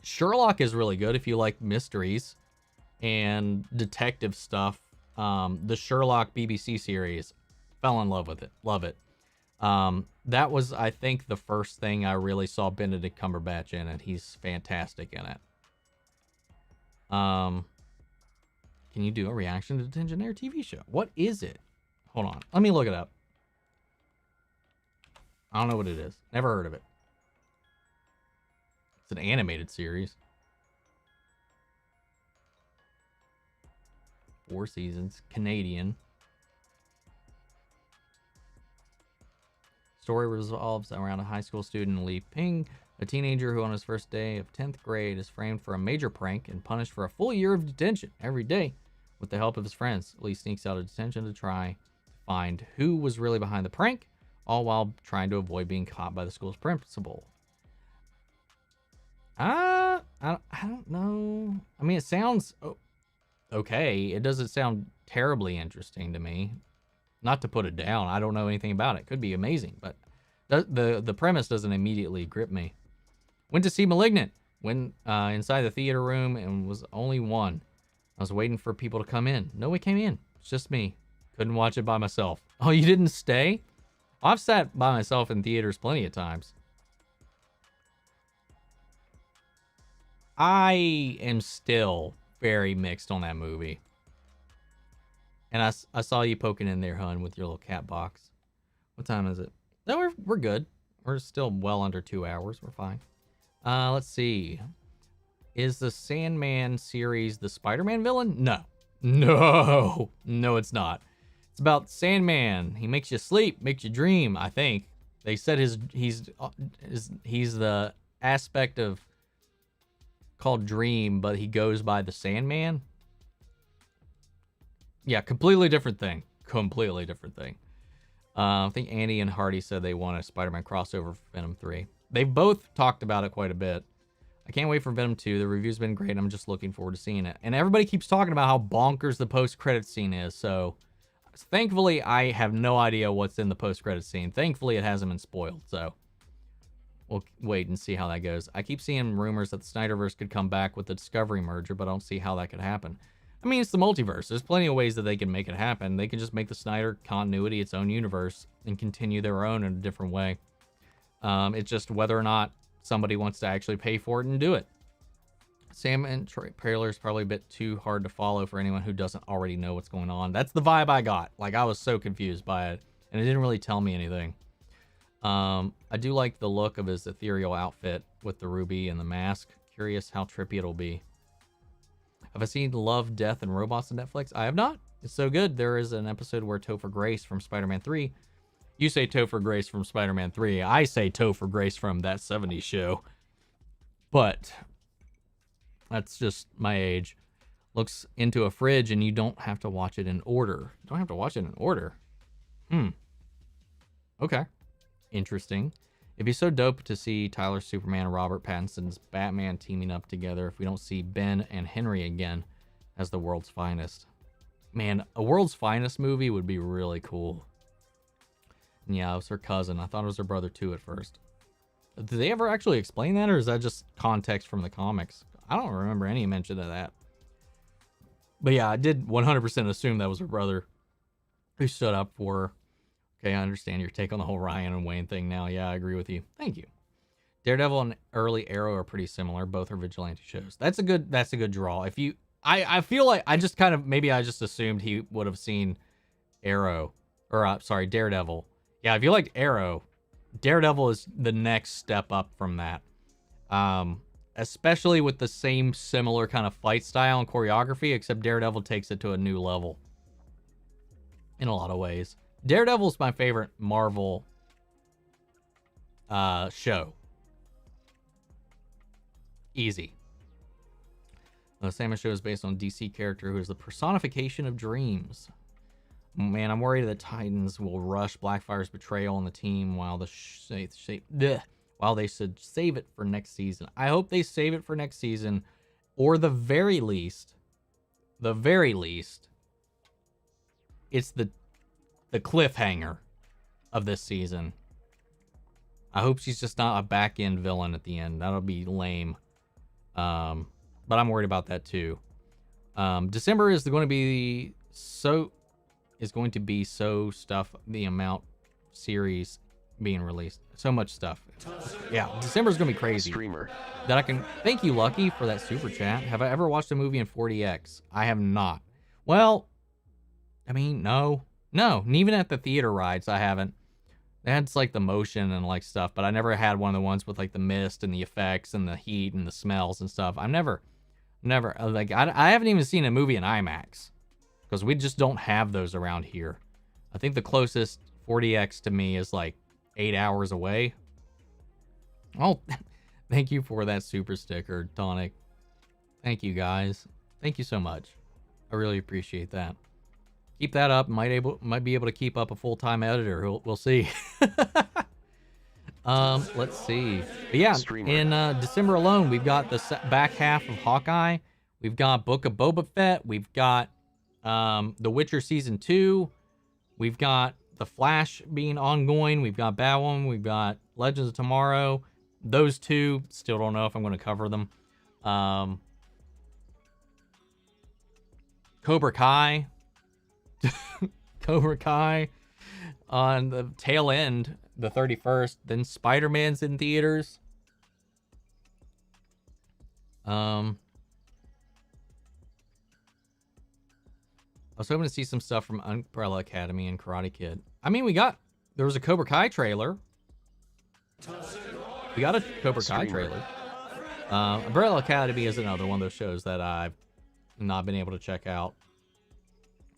[SPEAKER 1] Sherlock is really good if you like mysteries and detective stuff. The Sherlock BBC series, fell in love with it. Love it. That was, I think, the first thing I really saw Benedict Cumberbatch in, and he's fantastic in it. Can you do a reaction to the Detention TV show? What is it? Hold on. Let me look it up. I don't know what it is. Never heard of it. It's an animated series. 4 seasons. Canadian. Story revolves around a high school student, Li Ping, a teenager who on his first day of 10th grade is framed for a major prank and punished for a full year of detention every day. With the help of his friends, Lee sneaks out of detention to try to find who was really behind the prank, all while trying to avoid being caught by the school's principal. I don't know. I mean, it sounds okay. It doesn't sound terribly interesting to me. Not to put it down. I don't know anything about it. Could be amazing, but the premise doesn't immediately grip me. Went to see Malignant. Went inside the theater room and was only one. I was waiting for people to come in. No one came in. It's just me. Couldn't watch it by myself. Oh, you didn't stay? I've sat by myself in theaters plenty of times. I am still very mixed on that movie. And I saw you poking in there, hun, with your little cat box. What time is it? No, we're good. We're still well under 2 hours. We're fine. Let's see. Is the Sandman series the Spider-Man villain? No. No, it's not. It's about Sandman. He makes you sleep, makes you dream, I think. They said he's the aspect of called Dream, but he goes by the Sandman. Yeah, completely different thing. Completely different thing. I think Andy and Hardy said they want a Spider-Man crossover for Venom 3. They've both talked about it quite a bit. I can't wait for Venom 2. The review's been great. I'm just looking forward to seeing it. And everybody keeps talking about how bonkers the post-credit scene is. So, thankfully, I have no idea what's in the post-credit scene. Thankfully, it hasn't been spoiled. So, we'll wait and see how that goes. I keep seeing rumors that the Snyderverse could come back with the Discovery merger, but I don't see how that could happen. I mean, it's the multiverse. There's plenty of ways that they can make it happen. They can just make the Snyder continuity its own universe and continue their own in a different way. It's just whether or not somebody wants to actually pay for it and do it. Sam and trailer is probably a bit too hard to follow for anyone who doesn't already know what's going on. That's the vibe I got. Like, I was so confused by it, and it didn't really tell me anything. I do like the look of his ethereal outfit with the ruby and the mask. Curious how trippy it'll be. Have I seen Love, Death, and Robots on Netflix? I have not. It's so good. There is an episode where Topher Grace from Spider-Man 3. You say Topher Grace from Spider-Man 3. I say Topher Grace from That 70s Show. But that's just my age. Looks into a fridge and you don't have to watch it in order. You don't have to watch it in order. Okay. Interesting. It'd be so dope to see Tyler's Superman and Robert Pattinson's Batman teaming up together if we don't see Ben and Henry again as the world's finest. Man, a world's finest movie would be really cool. And yeah, it was her cousin. I thought it was her brother too at first. Did they ever actually explain that, or is that just context from the comics? I don't remember any mention of that. But yeah, I did 100% assume that was her brother who stood up for her. Okay, I understand your take on the whole Ryan and Wayne thing now. Yeah, I agree with you. Thank you. Daredevil and early Arrow are pretty similar. Both are vigilante shows. That's a good draw. If you, I feel like I just kind of, maybe I just assumed he would have seen Arrow, or sorry, Daredevil. Yeah, if you liked Arrow, Daredevil is the next step up from that. Especially with the same similar kind of fight style and choreography, except Daredevil takes it to a new level in a lot of ways. Daredevil's my favorite Marvel show. Easy. The Sandman show is based on a DC character who is the personification of dreams. Man, I'm worried that Titans will rush Blackfire's betrayal on the team while they should save it for next season. I hope they save it for next season, or the very least, it's the cliffhanger of this season. I hope she's just not a back-end villain at the end. That'll be lame. But I'm worried about that too. December is going to be so stuff, the amount series being released. So much stuff. Yeah, December's going to be crazy.
[SPEAKER 2] Streamer.
[SPEAKER 1] That I can thank you, Lucky, for that super chat. Have I ever watched a movie in 40x? I have not. Well, I mean, no, and even at the theater rides, I haven't. That's like the motion and like stuff, but I never had one of the ones with like the mist and the effects and the heat and the smells and stuff. I've never like I haven't even seen a movie in IMAX because we just don't have those around here. I think the closest 40x to me is like 8 hours away. Oh, thank you for that super sticker, Tonic. Thank you guys. Thank you so much. I really appreciate that. Keep that up. Might be able to keep up a full-time editor. We'll see. Let's see. But yeah, in December alone, we've got the back half of Hawkeye. We've got Book of Boba Fett. We've got The Witcher Season 2. We've got The Flash being ongoing. We've got Batwoman. We've got Legends of Tomorrow. Those two, still don't know if I'm going to cover them. Cobra Kai. Cobra Kai on the tail end, the 31st. Then Spider-Man's in theaters. I was hoping to see some stuff from Umbrella Academy and Karate Kid. I mean, there was a Cobra Kai trailer. We got a Cobra Kai trailer. Umbrella Academy is another one of those shows that I've not been able to check out.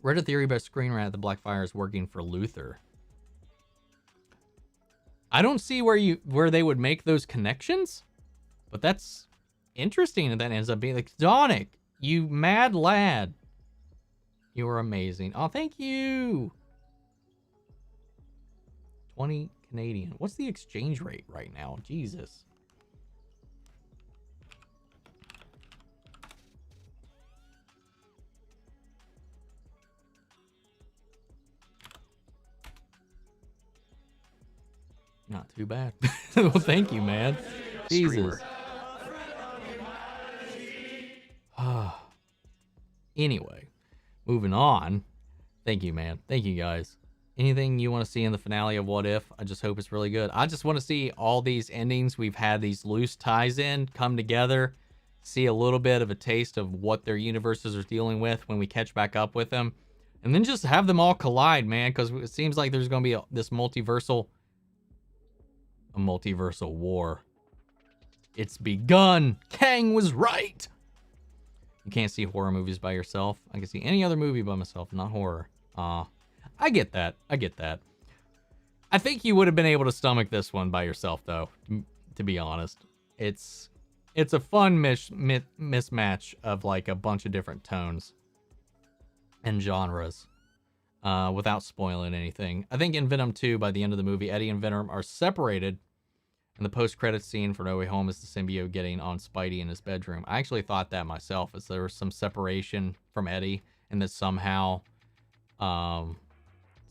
[SPEAKER 1] Read a theory by Screen Rant that Blackfire is working for Luther. I don't see where they would make those connections, but that's interesting. And that ends up being like, Donic, you mad lad. You're amazing. Oh, thank you. 20 Canadian. What's the exchange rate right now? Jesus. Not too bad. Well, thank you, man. Jesus. Anyway, moving on. Thank you, man. Thank you, guys. Anything you want to see in the finale of What If? I just hope it's really good. I just want to see all these endings we've had these loose ties in come together, see a little bit of a taste of what their universes are dealing with when we catch back up with them, and then just have them all collide, man, because it seems like there's going to be this multiversal war. It's begun. Kang was right. You can't see horror movies by yourself. I can see any other movie by myself, not horror. I get that. I think you would have been able to stomach this one by yourself, though, to be honest. It's a fun mismatch of like a bunch of different tones and genres. Without spoiling anything. I think in Venom 2, by the end of the movie, Eddie and Venom are separated. And the post-credits scene for No Way Home is the symbiote getting on Spidey in his bedroom. I actually thought that myself, as there was some separation from Eddie, and that somehow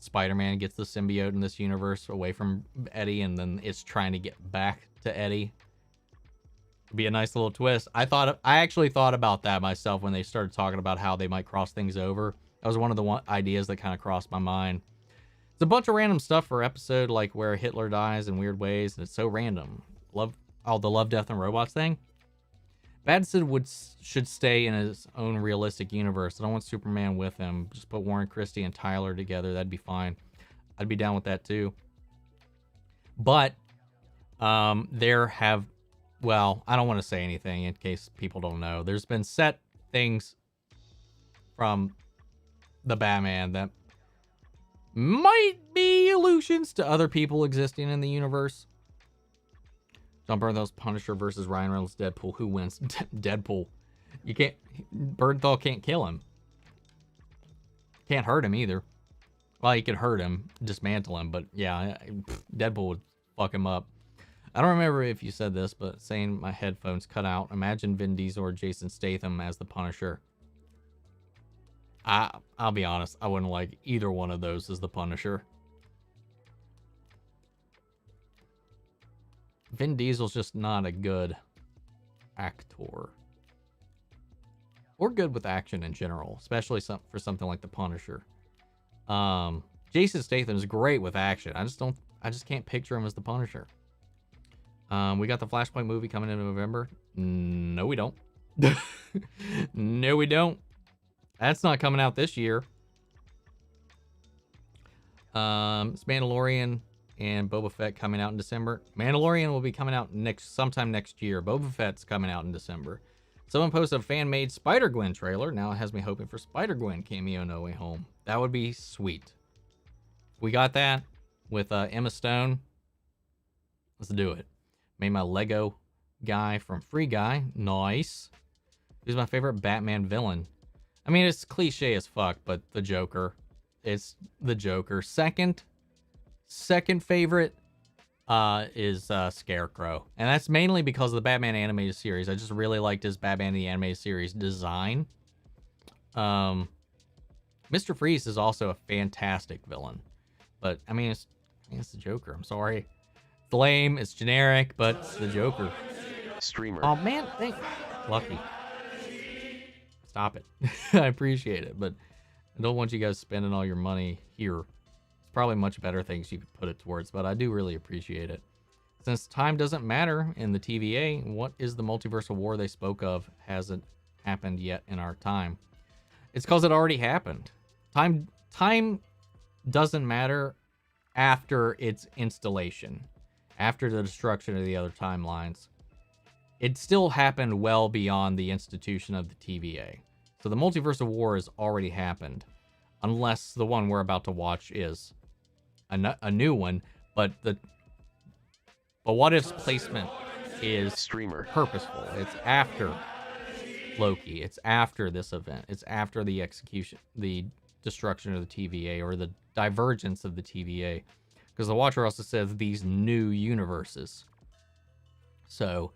[SPEAKER 1] Spider-Man gets the symbiote in this universe away from Eddie, and then it's trying to get back to Eddie. It'd be a nice little twist. I actually thought about that myself when they started talking about how they might cross things over. That was one of the ideas that kind of crossed my mind. It's a bunch of random stuff for episode, like where Hitler dies in weird ways, and it's so random. The Love, Death, and Robots thing. Batson should stay in his own realistic universe. I don't want Superman with him. Just put Warren Christie and Tyler together. That'd be fine. I'd be down with that too. But I don't want to say anything in case people don't know. There's been set things from the Batman that might be allusions to other people existing in the universe. John Bernthal's Punisher versus Ryan Reynolds' Deadpool. Who wins? Deadpool. Bernthal can't kill him. Can't hurt him either. Well, he could hurt him, dismantle him, but yeah, Deadpool would fuck him up. I don't remember if you said this, but saying my headphones cut out. Imagine Vin Diesel or Jason Statham as the Punisher. I'll be honest, I wouldn't like either one of those as the Punisher. Vin Diesel's just not a good actor. Or good with action in general, especially for something like The Punisher. Jason Statham's great with action. I just can't picture him as The Punisher. We got the Flashpoint movie coming in November. No, we don't. No, we don't. That's not coming out this year. It's Mandalorian and Boba Fett coming out in December. Mandalorian will be coming out sometime next year. Boba Fett's coming out in December. Someone posted a fan-made Spider-Gwen trailer. Now it has me hoping for Spider-Gwen cameo No Way Home. That would be sweet. We got that with Emma Stone. Let's do it. Made my Lego guy from Free Guy. Nice. Who's my favorite Batman villain? I mean, it's cliche as fuck, but the Joker. It's the Joker. Second favorite is Scarecrow. And that's mainly because of the Batman animated series. I just really liked his Batman the animated series design. Mr. Freeze is also a fantastic villain. But, I mean, it's the Joker. I'm sorry. It's lame. It's generic, but it's the Joker.
[SPEAKER 2] Streamer.
[SPEAKER 1] Oh, man. Lucky. Stop it. I appreciate it, but I don't want you guys spending all your money here. It's probably much better things you could put it towards, but I do really appreciate it. Since time doesn't matter in the TVA, what is the multiversal war they spoke of hasn't happened yet in our time? It's because it already happened. Time doesn't matter after its installation, after the destruction of the other timelines. It still happened well beyond the institution of the TVA. So the multiversal war has already happened. Unless the one we're about to watch is a new one. But what if's placement is
[SPEAKER 2] Streamer.
[SPEAKER 1] purposeful. It's after Loki. It's after this event. It's after the execution, the destruction of the TVA, or the divergence of the TVA. Because the Watcher also says these new universes. So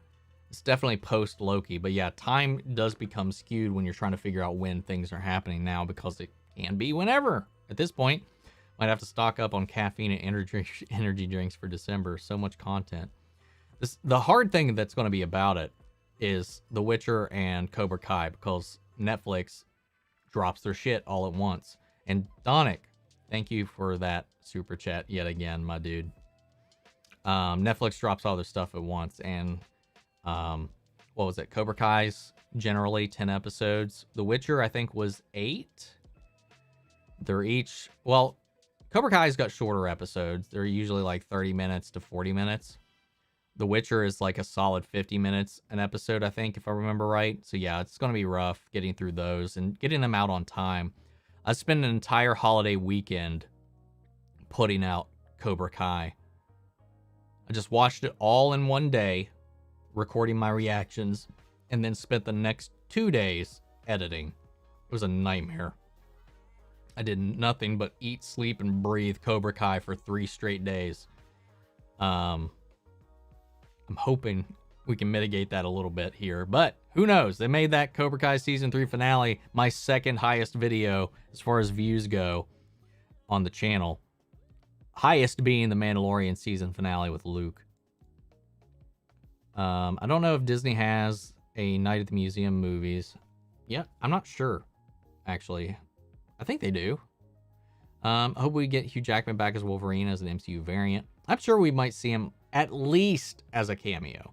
[SPEAKER 1] it's definitely post Loki, but yeah, time does become skewed when you're trying to figure out when things are happening now, because it can be whenever. At this point, might have to stock up on caffeine and energy drinks for December. So much content. The hard thing that's going to be about it is The Witcher and Cobra Kai, because Netflix drops their shit all at once. And Donick, thank you for that super chat yet again, my dude. Netflix drops all their stuff at once, and what was it? Cobra Kai's generally 10 episodes. The Witcher, I think, was 8. They're each, well, Cobra Kai's got shorter episodes. They're usually like 30 minutes to 40 minutes. The Witcher is like a solid 50 minutes an episode, I think, if I remember right. So yeah, it's going to be rough getting through those and getting them out on time. I spent an entire holiday weekend putting out Cobra Kai. I just watched it all in one day, recording my reactions, and then spent the next 2 days editing. It was a nightmare. I did nothing but eat, sleep, and breathe Cobra Kai for 3 straight days. I'm hoping we can mitigate that a little bit here, but who knows? They made that Cobra Kai season 3 finale my second highest video as far as views go on the channel. Highest being the Mandalorian season finale with Luke. I don't know if Disney has a Night at the Museum movies. Yeah, I'm not sure, actually. I think they do. I hope we get Hugh Jackman back as Wolverine as an MCU variant. I'm sure we might see him at least as a cameo.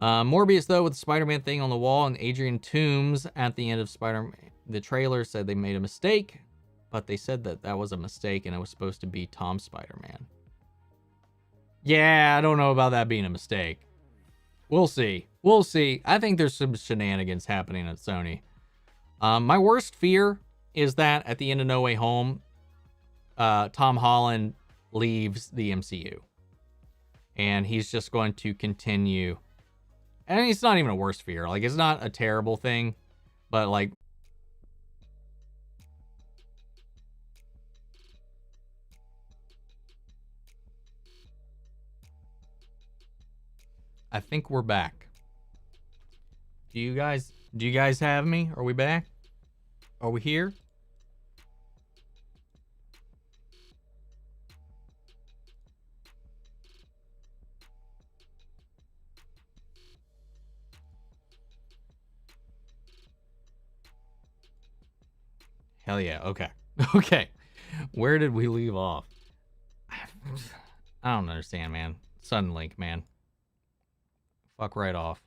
[SPEAKER 1] Morbius, though, with the Spider-Man thing on the wall, and Adrian Toomes at the end of Spider-Man. The trailer said they made a mistake, but they said that was a mistake and it was supposed to be Tom Spider-Man. Yeah, I don't know about that being a mistake. We'll see. We'll see. I think there's some shenanigans happening at Sony. My worst fear is that at the end of No Way Home, Tom Holland leaves the MCU. And he's just going to continue. And it's not even a worst fear. Like, it's not a terrible thing. But, like, I think we're back. Do you guys have me? Are we back? Are we here? Hell yeah. Okay. Okay. Where did we leave off? I don't understand, man. Sudden Link, man. Fuck right off.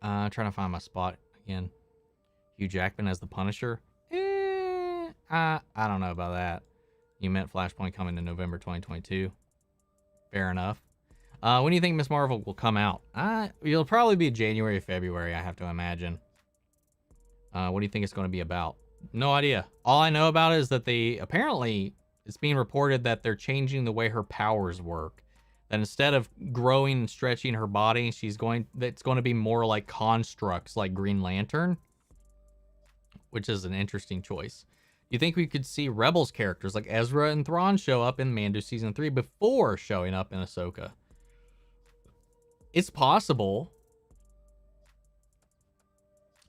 [SPEAKER 1] Trying to find my spot again. Hugh Jackman as the Punisher? I don't know about that. You meant Flashpoint coming in November 2022. Fair enough. When do you think Miss Marvel will come out? It'll probably be January, February, I have to imagine. What do you think it's going to be about? No idea. All I know about it is that it's being reported that they're changing the way her powers work. That instead of growing and stretching her body, it's going to be more like constructs like Green Lantern, which is an interesting choice. You think we could see Rebels characters like Ezra and Thrawn show up in Mando Season 3 before showing up in Ahsoka? It's possible.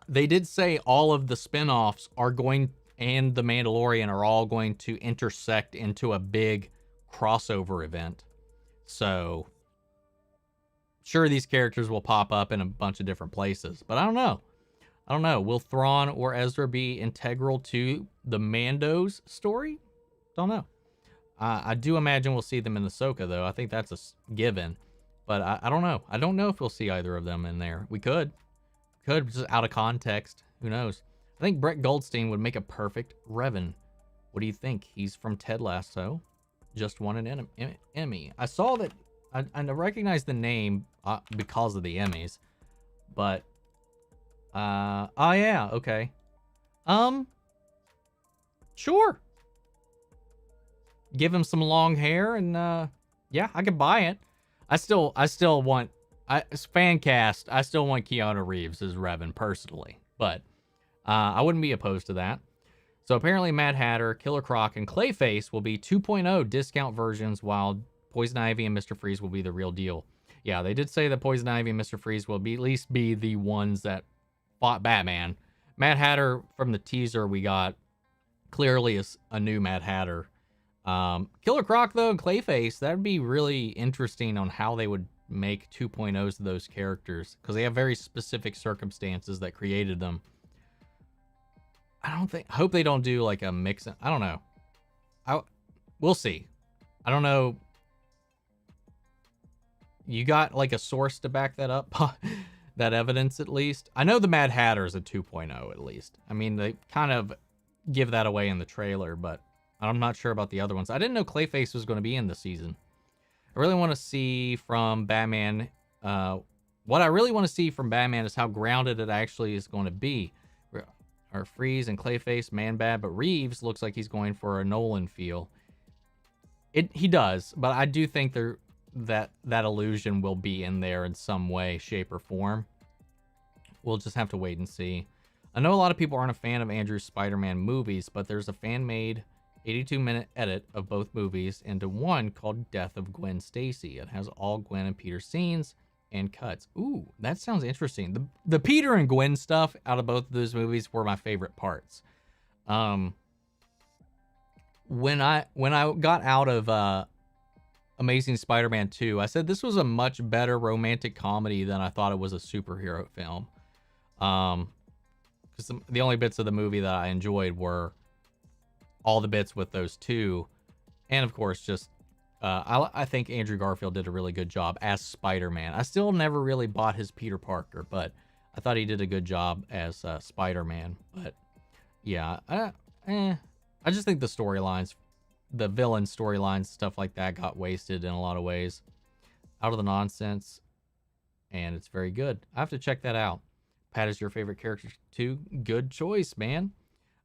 [SPEAKER 1] They did say all of the spin-offs and The Mandalorian are all going to intersect into a big crossover event. So, sure, these characters will pop up in a bunch of different places, but I don't know. Will Thrawn or Ezra be integral to the Mando's story? Don't know. I do imagine we'll see them in Ahsoka, though. I think that's a given. But I don't know. I don't know if we'll see either of them in there. We could. Just out of context. Who knows? I think Brett Goldstein would make a perfect Revan. What do you think? He's from Ted Lasso. Just won an Emmy. I saw that. I recognize the name because of the Emmys. But... oh yeah, okay. Sure. Give him some long hair and yeah, I could buy it. I still want fan cast. I still want Keanu Reeves as Revan personally, but I wouldn't be opposed to that. So apparently Mad Hatter, Killer Croc, and Clayface will be 2.0 discount versions, while Poison Ivy and Mr. Freeze will be the real deal. Yeah, they did say that Poison Ivy and Mr. Freeze will at least be the ones that fought Batman. Mad Hatter, from the teaser we got, clearly is a new Mad Hatter. Killer Croc, though, and Clayface, that'd be really interesting on how they would make 2.0s of those characters, because they have very specific circumstances that created them. I hope they don't do like a mix. I don't know. We'll see. I don't know. You got like a source to back that up? That evidence, at least. I know the Mad Hatter is a 2.0, at least. I mean, they kind of give that away in the trailer, but I'm not sure about the other ones. I didn't know Clayface was going to be in the season. I really want to see from Batman. What I really want to see from Batman is how grounded it actually is going to be. Or Freeze and Clayface, Man-Bat, but Reeves looks like he's going for a Nolan feel. He does, but I do think that illusion will be in there in some way, shape, or form. We'll just have to wait and see. I know a lot of people aren't a fan of Andrew's Spider-Man movies, but there's a fan-made 82-minute edit of both movies into one called Death of Gwen Stacy. It has all Gwen and Peter scenes and cuts. Ooh, that sounds interesting. The Peter and Gwen stuff out of both of those movies were my favorite parts. When I got out of Amazing Spider-Man 2, I said this was a much better romantic comedy than I thought it was a superhero film. Because the only bits of the movie that I enjoyed were all the bits with those two, and of course just I think Andrew Garfield did a really good job as Spider-Man. I still never really bought his Peter Parker, but I thought he did a good job as Spider-Man. But yeah, I just think the storylines, the villain storylines, stuff like that got wasted in a lot of ways. Out of the nonsense, and it's very good. I have to check that out. Pat is your favorite character too. Good choice, man.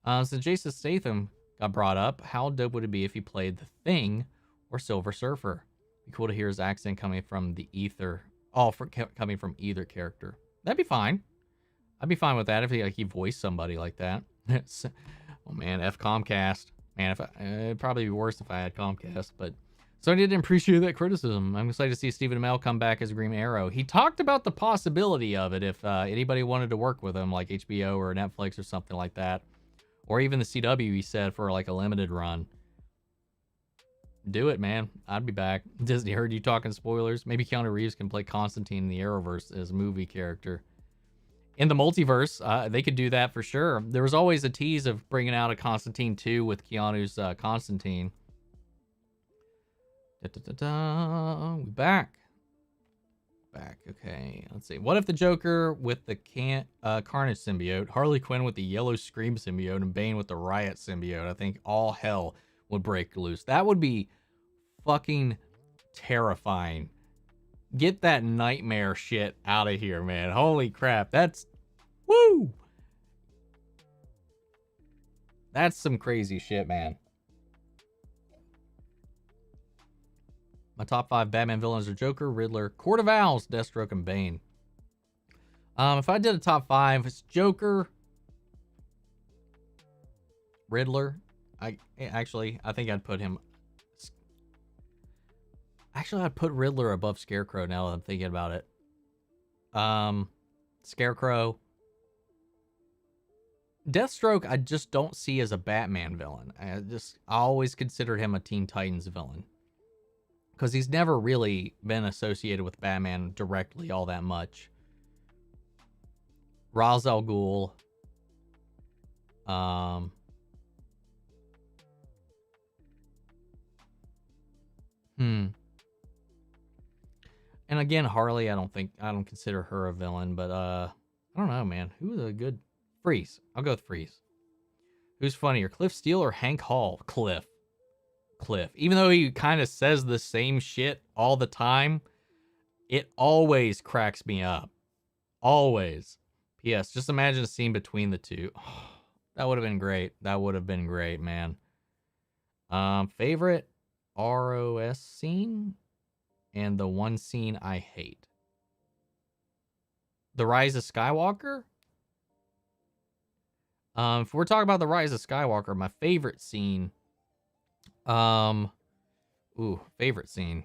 [SPEAKER 1] So Jason Statham got brought up. How dope would it be if he played the Thing or Silver Surfer? Be cool to hear his accent coming from the ether. Coming from either character. That'd be fine. I'd be fine with that if he voiced somebody like that. Oh man, F Comcast. Man, it'd probably be worse if I had Comcast, but so I didn't appreciate that criticism. I'm excited to see Stephen Amell come back as Green Arrow. He talked about the possibility of it if anybody wanted to work with him, like HBO or Netflix or something like that. Or even the CW, he said, for like a limited run. Do it, man. I'd be back. Disney heard you talking spoilers. Maybe Keanu Reeves can play Constantine in the Arrowverse as a movie character. In the multiverse, they could do that for sure. There was always a tease of bringing out a Constantine 2 with Keanu's Constantine. We back. Okay, let's see. What if the Joker with the Carnage symbiote, Harley Quinn with the Yellow Scream symbiote, and Bane with the Riot symbiote? I think all hell would break loose. That would be fucking terrifying. Get that nightmare shit out of here, man. Holy crap. That's... Woo! That's some crazy shit, man. My top 5 Batman villains are Joker, Riddler, Court of Owls, Deathstroke, and Bane. If I did a top 5, it's Joker, Riddler. I think I'd put him... Actually, I'd put Riddler above Scarecrow now that I'm thinking about it. Scarecrow. Deathstroke, I just don't see as a Batman villain. I always considered him a Teen Titans villain. Because he's never really been associated with Batman directly all that much. Ra's al Ghul. And again, Harley, I don't consider her a villain, but I don't know, man. Who's a good... Freeze. I'll go with Freeze. Who's funnier, Cliff Steele or Hank Hall? Cliff. Even though he kind of says the same shit all the time, it always cracks me up. Always. P.S. Just imagine a scene between the two. Oh, that would have been great. That would have been great, man. Favorite ROS scene? And the one scene I hate. The Rise of Skywalker? If we're talking about The Rise of Skywalker, my favorite scene... favorite scene.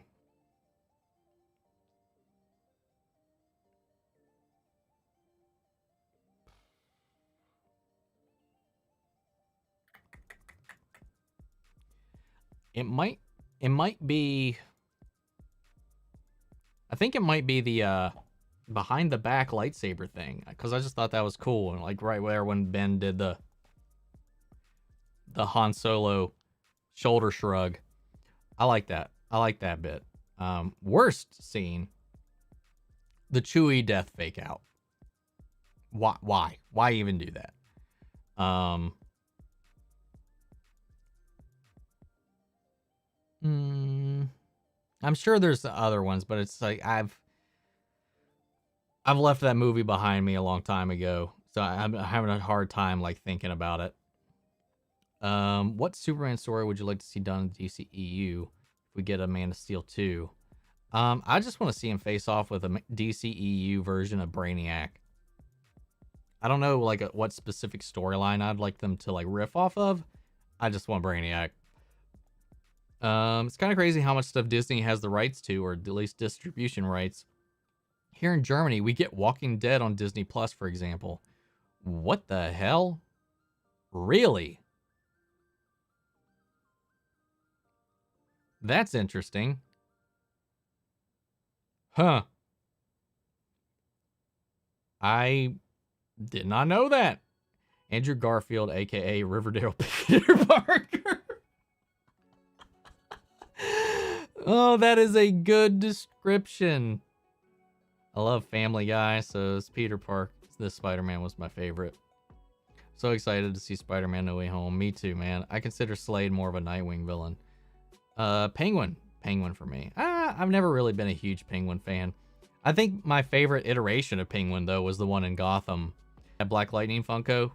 [SPEAKER 1] It might be... I think it might be the behind the back lightsaber thing, because I just thought that was cool. And like right there when Ben did the Han Solo shoulder shrug, I like that. I like that bit. Worst scene, the Chewie death fake out. Why even do that? I'm sure there's other ones, but it's like I've left that movie behind me a long time ago, so I'm having a hard time like thinking about it. What Superman story would you like to see done in the DCEU if we get a Man of Steel 2? I just want to see him face off with a DCEU version of Brainiac. I don't know like what specific storyline I'd like them to like riff off of. I just want Brainiac. It's kind of crazy how much stuff Disney has the rights to, or at least distribution rights. Here in Germany, we get Walking Dead on Disney Plus, for example. What the hell? Really? That's interesting. Huh. I did not know that. Andrew Garfield, aka Riverdale Peter Parker. Oh, that is a good description. I love Family Guy, so it's Peter Parker. This Spider-Man was my favorite. So excited to see Spider-Man No Way Home. Me too, man. I consider Slade more of a Nightwing villain. Penguin for me. I've never really been a huge Penguin fan. I think my favorite iteration of Penguin, though, was the one in Gotham. That Black Lightning Funko.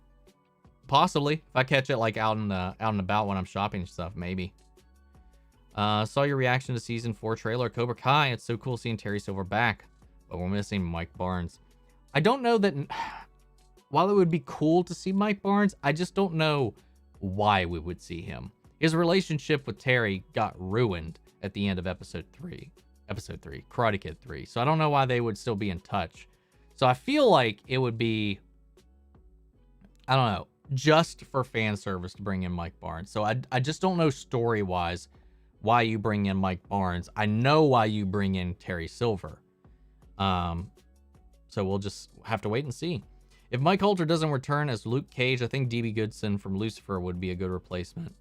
[SPEAKER 1] Possibly. If I catch it like out and about when I'm shopping and stuff, maybe. Saw your reaction to season 4 trailer Cobra Kai. It's so cool seeing Terry Silver back, but we're missing Mike Barnes. I don't know that... While it would be cool to see Mike Barnes, I just don't know why we would see him. His relationship with Terry got ruined at the end of episode 3, Karate Kid 3. So I don't know why they would still be in touch. So I feel like it would be, I don't know, just for fan service to bring in Mike Barnes. So I just don't know story-wise why you bring in Mike Barnes. I know why you bring in Terry Silver. So we'll just have to wait and see. If Mike Holter doesn't return as Luke Cage, I think DB Goodson from Lucifer would be a good replacement.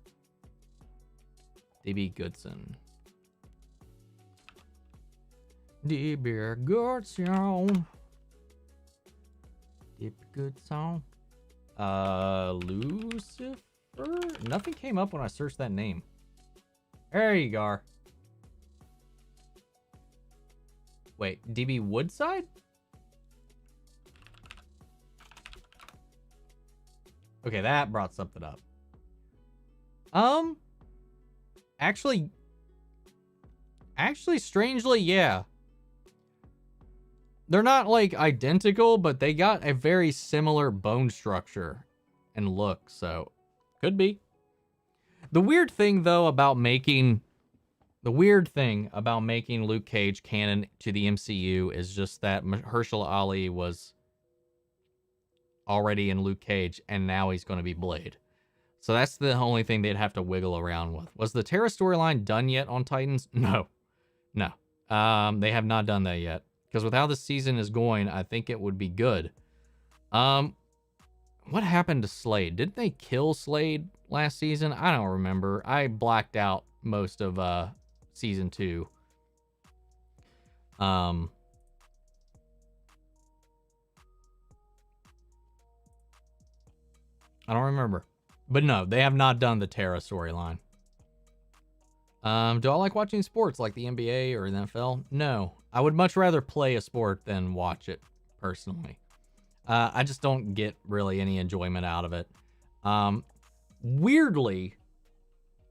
[SPEAKER 1] DB Goodson. DB Goodson. DB Goodson. Lucifer? Nothing came up when I searched that name. There you go. Wait, DB Woodside? Okay, that brought something up. Actually, strangely, yeah. They're not, like, identical, but they got a very similar bone structure and look, so could be. The weird thing, though, about making Luke Cage canon to the MCU is just that Mahershala Ali was already in Luke Cage, and now he's going to be Blade. So that's the only thing they'd have to wiggle around with. Was the Terra storyline done yet on Titans? No. They have not done that yet. Because with how the season is going, I think it would be good. What happened to Slade? Didn't they kill Slade last season? I don't remember. I blacked out most of season 2. I don't remember. But no, they have not done the Terra storyline. Do I like watching sports like the NBA or the NFL? No. I would much rather play a sport than watch it, personally. I just don't get really any enjoyment out of it. Weirdly,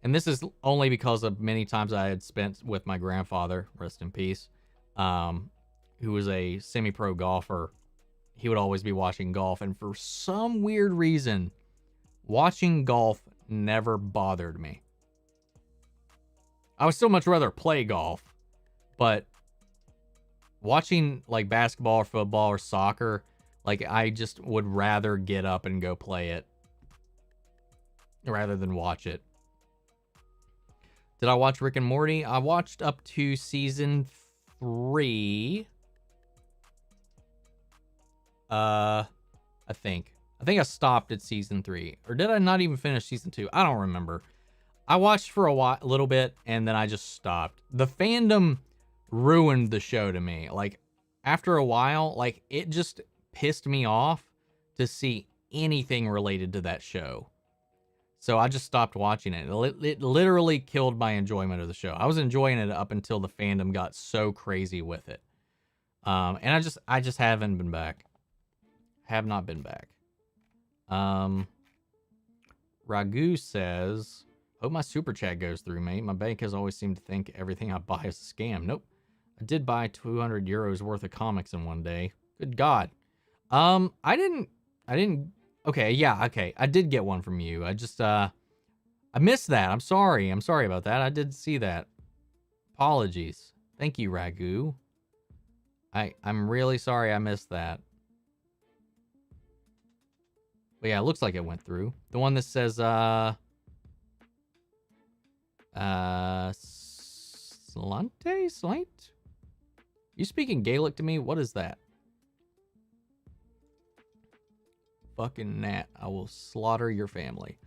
[SPEAKER 1] and this is only because of many times I had spent with my grandfather, rest in peace, who was a semi-pro golfer. He would always be watching golf, and for some weird reason, watching golf never bothered me. I would still much rather play golf, but watching like basketball or football or soccer, like I just would rather get up and go play it rather than watch it. Did I watch Rick and Morty? I watched up to season 3. I think I stopped at season 3, or did I not even finish season 2? I don't remember. I watched for a little bit, and then I just stopped. The fandom ruined the show to me. Like, after a while, like, it just pissed me off to see anything related to that show. So I just stopped watching it. It literally killed my enjoyment of the show. I was enjoying it up until the fandom got so crazy with it. And I just haven't been back. Have not been back. Ragu says, hope my super chat goes through, mate. My bank has always seemed to think everything I buy is a scam. Nope. I did buy 200 euros worth of comics in one day. Good God. I didn't. Okay, yeah, okay. I did get one from you. I just, I missed that. I'm sorry. I'm sorry about that. I did see that. Apologies. Thank you, Ragu. I'm really sorry I missed that. But yeah, it looks like it went through. The one that says, Slante? You speaking Gaelic to me? What is that? Fucking gnat. I will slaughter your family.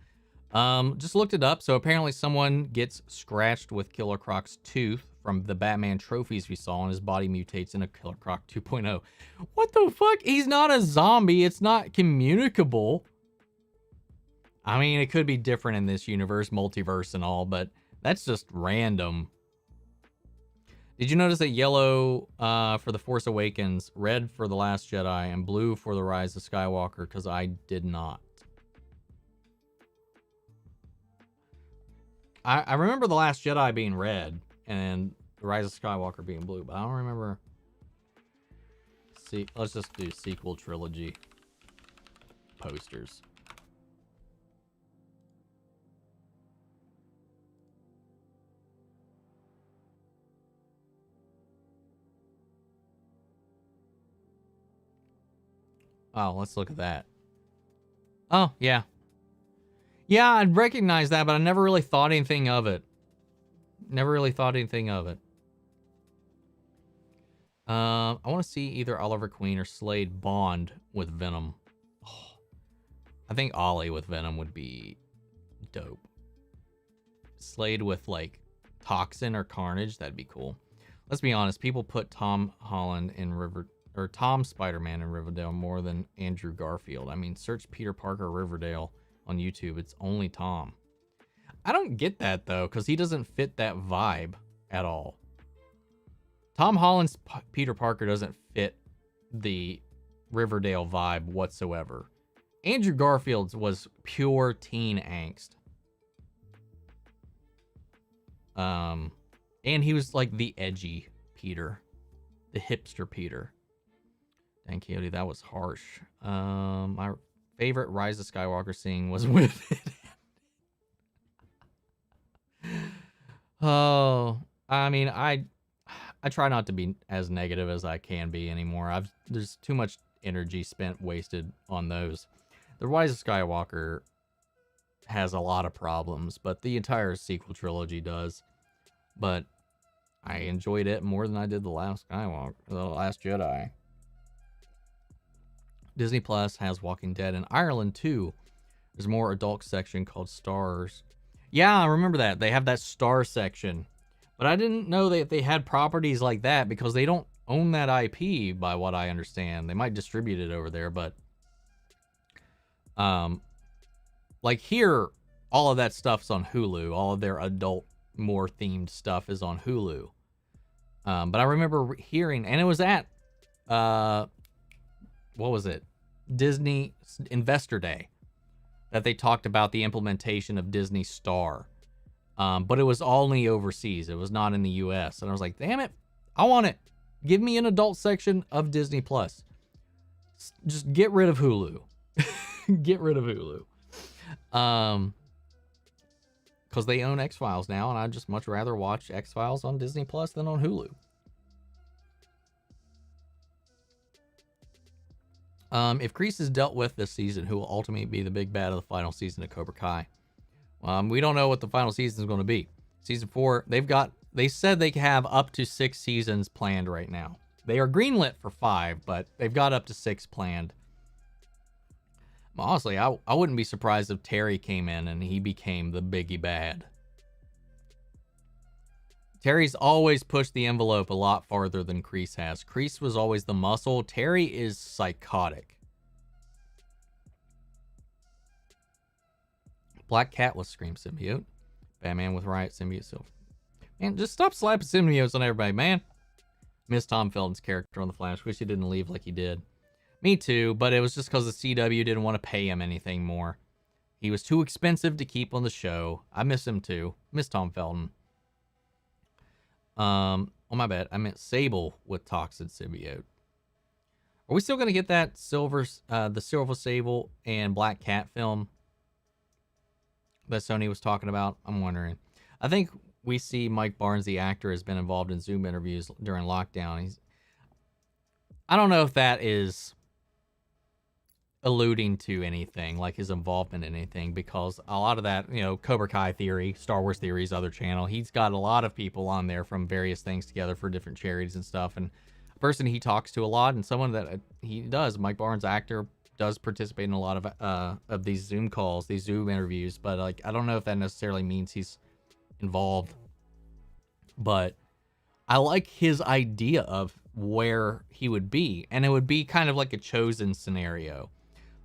[SPEAKER 1] Just looked it up. So apparently someone gets scratched with Killer Croc's tooth from the Batman trophies we saw, and his body mutates into Killer Croc 2.0. What the fuck? He's not a zombie. It's not communicable. I mean, it could be different in this universe, multiverse and all, but that's just random. Did you notice that yellow for The Force Awakens, red for The Last Jedi, and blue for The Rise of Skywalker? Because I did not. I remember The Last Jedi being red and The Rise of Skywalker being blue, but I don't remember. See, let's just do sequel trilogy posters. Oh, let's look at that. Oh, yeah. Yeah, I'd recognize that, but I never really thought anything of it. Never really thought anything of it. I want to see either Oliver Queen or Slade bond with Venom. Oh, I think Ollie with Venom would be dope. Slade with like Toxin or Carnage, that'd be cool. Let's be honest, people put Tom Holland in Tom Spider-Man in Riverdale more than Andrew Garfield. I mean, search Peter Parker Riverdale on YouTube. It's only Tom. I don't get that though, because he doesn't fit that vibe at all. Tom Holland's Peter Parker doesn't fit the Riverdale vibe whatsoever. Andrew Garfield's was pure teen angst. And he was like the edgy Peter, the hipster Peter. Dang, Coyote, that was harsh. My favorite Rise of Skywalker scene was with it. Oh, I mean, I try not to be as negative as I can be anymore. There's too much energy wasted on those. The Rise of Skywalker has a lot of problems, but the entire sequel trilogy does. But I enjoyed it more than I did the Last Jedi. Disney Plus has Walking Dead in Ireland too. There's a more adult section called Stars. Yeah, I remember that. They have that Star section. But I didn't know that they had properties like that because they don't own that IP by what I understand. They might distribute it over there, but like here, all of that stuff's on Hulu. All of their adult, more themed stuff is on Hulu. But I remember hearing, and it was at what was it? Disney Investor Day, that they talked about the implementation of Disney Star. But it was only overseas. It was not in the US. And I was like, damn it, I want it. Give me an adult section of Disney Plus. Just get rid of Hulu. Get rid of Hulu. Because they own X-Files now, and I'd just much rather watch X-Files on Disney Plus than on Hulu. If Kreese is dealt with this season, who will ultimately be the big bad of the final season of Cobra Kai? We don't know what the final season is going to be. Season 4, they said they have up to 6 seasons planned right now. They are greenlit for 5, but they've got up to 6 planned. Honestly, I wouldn't be surprised if Terry came in and he became the biggie bad. Terry's always pushed the envelope a lot farther than Kreese has. Kreese was always the muscle. Terry is psychotic. Black Cat was Scream symbiote. Batman with Riot symbiote. So, man, just stop slapping symbiotes on everybody, man. Miss Tom Felton's character on The Flash. Wish he didn't leave like he did. Me too, but it was just because the CW didn't want to pay him anything more. He was too expensive to keep on the show. I miss him too. Miss Tom Felton. Oh, my bad. I meant Sable with Toxic Symbiote. Are we still going to get that the Silver Sable and Black Cat film that Sony was talking about? I'm wondering. I think we see Mike Barnes, the actor, has been involved in Zoom interviews during lockdown. I don't know if that is alluding to anything, like his involvement in anything, because a lot of that, Cobra Kai theory, Star Wars Theory's other channel, he's got a lot of people on there from various things together for different charities and stuff, and a person he talks to a lot, and someone that he does, Mike Barnes, actor, does participate in a lot of these Zoom calls, these Zoom interviews, but like I don't know if that necessarily means he's involved, but I like his idea of where he would be, and it would be kind of like a Chosen scenario.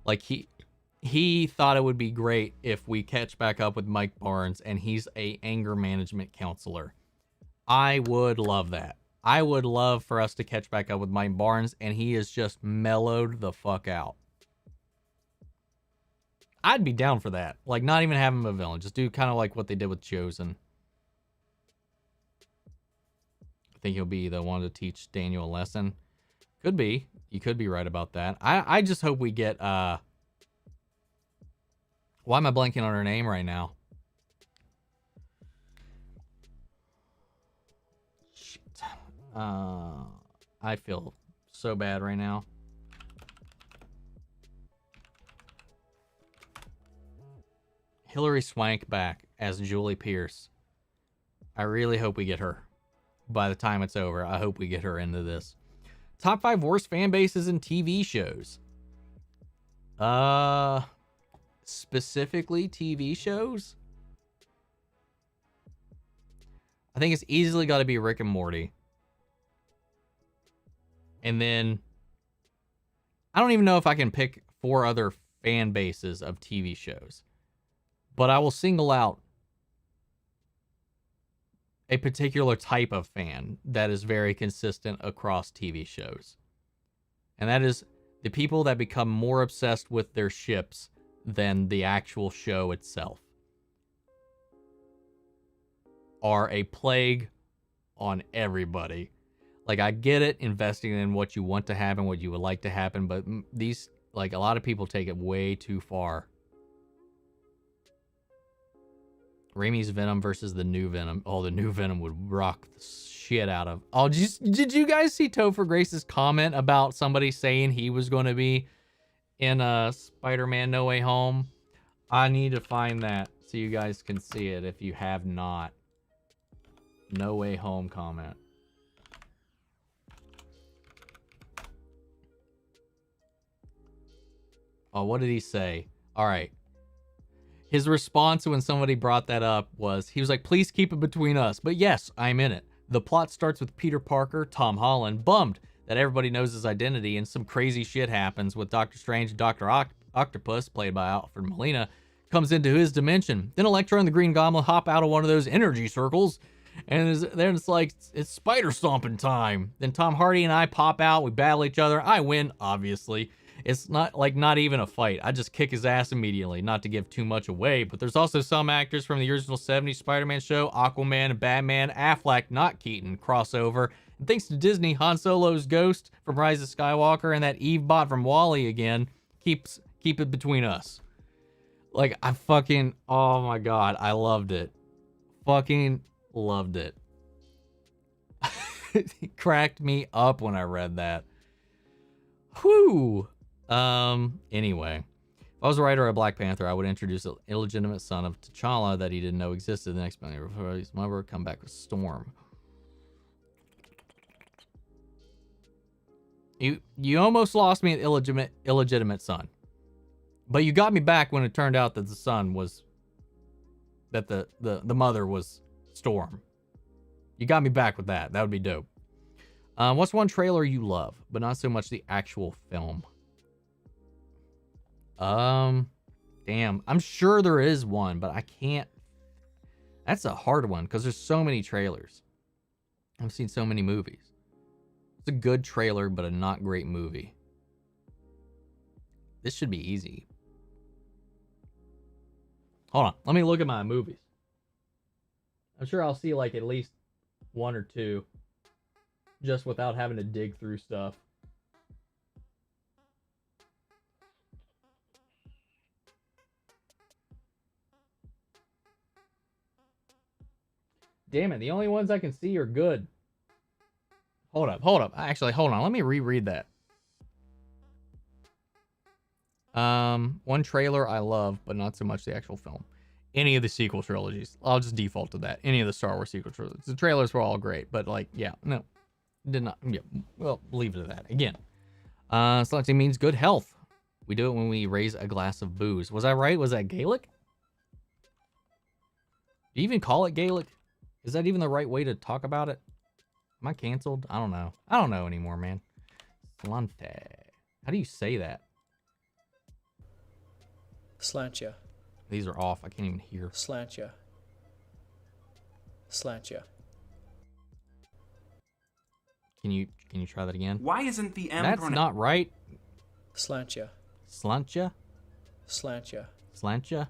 [SPEAKER 1] Like he thought it would be great if we catch back up with Mike Barnes and he's a anger management counselor. I would love that. I would love for us to catch back up with Mike Barnes and he is just mellowed the fuck out. I'd be down for that. Like, not even have him a villain. Just do kind of like what they did with Chosen. I think he'll be the one to teach Daniel a lesson. Could be. You could be right about that. I just hope we get... Why am I blanking on her name right now? Shit. I feel so bad right now. Hilary Swank back as Julie Pierce. I really hope we get her. By the time it's over, I hope we get her into this. Top 5 worst fan bases in TV shows. Specifically TV shows? I think it's easily got to be Rick and Morty. And then I don't even know if I can pick 4 other fan bases of TV shows. But I will single out a particular type of fan that is very consistent across TV shows. And that is the people that become more obsessed with their ships than the actual show itself are a plague on everybody. Like, I get it, investing in what you want to happen, what you would like to happen, but these, like, a lot of people take it way too far. Raimi's Venom versus the new Venom. Oh, the new Venom would rock the shit out of. Oh, did you guys see Topher Grace's comment about somebody saying he was going to be in Spider-Man No Way Home? I need to find that so you guys can see it if you have not. No Way Home comment. Oh, what did he say? All right. His response when somebody brought that up was, he was like, please keep it between us. But yes, I'm in it. The plot starts with Peter Parker, Tom Holland, bummed that everybody knows his identity, and some crazy shit happens with Doctor Strange. Dr. Octopus, played by Alfred Molina, comes into his dimension. Then Elektra and the Green Goblin hop out of one of those energy circles, and then it's like, it's spider stomping time. Then Tom Hardy and I pop out, we battle each other. I win, obviously. It's not even a fight. I just kick his ass immediately, not to give too much away. But there's also some actors from the original 70s Spider-Man show, Aquaman and Batman, Affleck, not Keaton, crossover. And thanks to Disney, Han Solo's ghost from Rise of Skywalker and that Eve bot from WALL-E again, keep it between us. Like, I fucking, oh my God, I loved it. Fucking loved it. It cracked me up when I read that. Whew. Anyway, if I was a writer of Black Panther, I would introduce an illegitimate son of T'Challa that he didn't know existed. The next million before his mother come back with Storm. You almost lost me at illegitimate son, but you got me back when it turned out that the son was that the mother was Storm. You got me back with that. That would be dope. What's one trailer you love, but not so much the actual film? Damn. I'm sure there is one, but I can't. That's a hard one because there's so many trailers. I've seen so many movies. It's a good trailer, but a not great movie. This should be easy. Hold on. Let me look at my movies. I'm sure I'll see like at least 1 or 2 just without having to dig through stuff. Damn it, the only ones I can see are good. Hold up. Actually, hold on. Let me reread that. One trailer I love, but not so much the actual film. Any of the sequel trilogies. I'll just default to that. Any of the Star Wars sequel trilogies. The trailers were all great, but like, yeah, no. Did not. Yeah, well, leave it at that. Again, selecting means good health. We do it when we raise a glass of booze. Was I right? Was that Gaelic? Do you even call it Gaelic? Is that even the right way to talk about it? Am I canceled? I don't know. I don't know anymore, man. Slante. How do you say that?
[SPEAKER 2] Slantia.
[SPEAKER 1] These are off. I can't even hear.
[SPEAKER 2] Slantia. Slantia.
[SPEAKER 1] Can you try that again?
[SPEAKER 3] Why isn't the M
[SPEAKER 1] That's not right.
[SPEAKER 2] Slantia.
[SPEAKER 1] Slantia?
[SPEAKER 2] Slantia.
[SPEAKER 1] Slantia?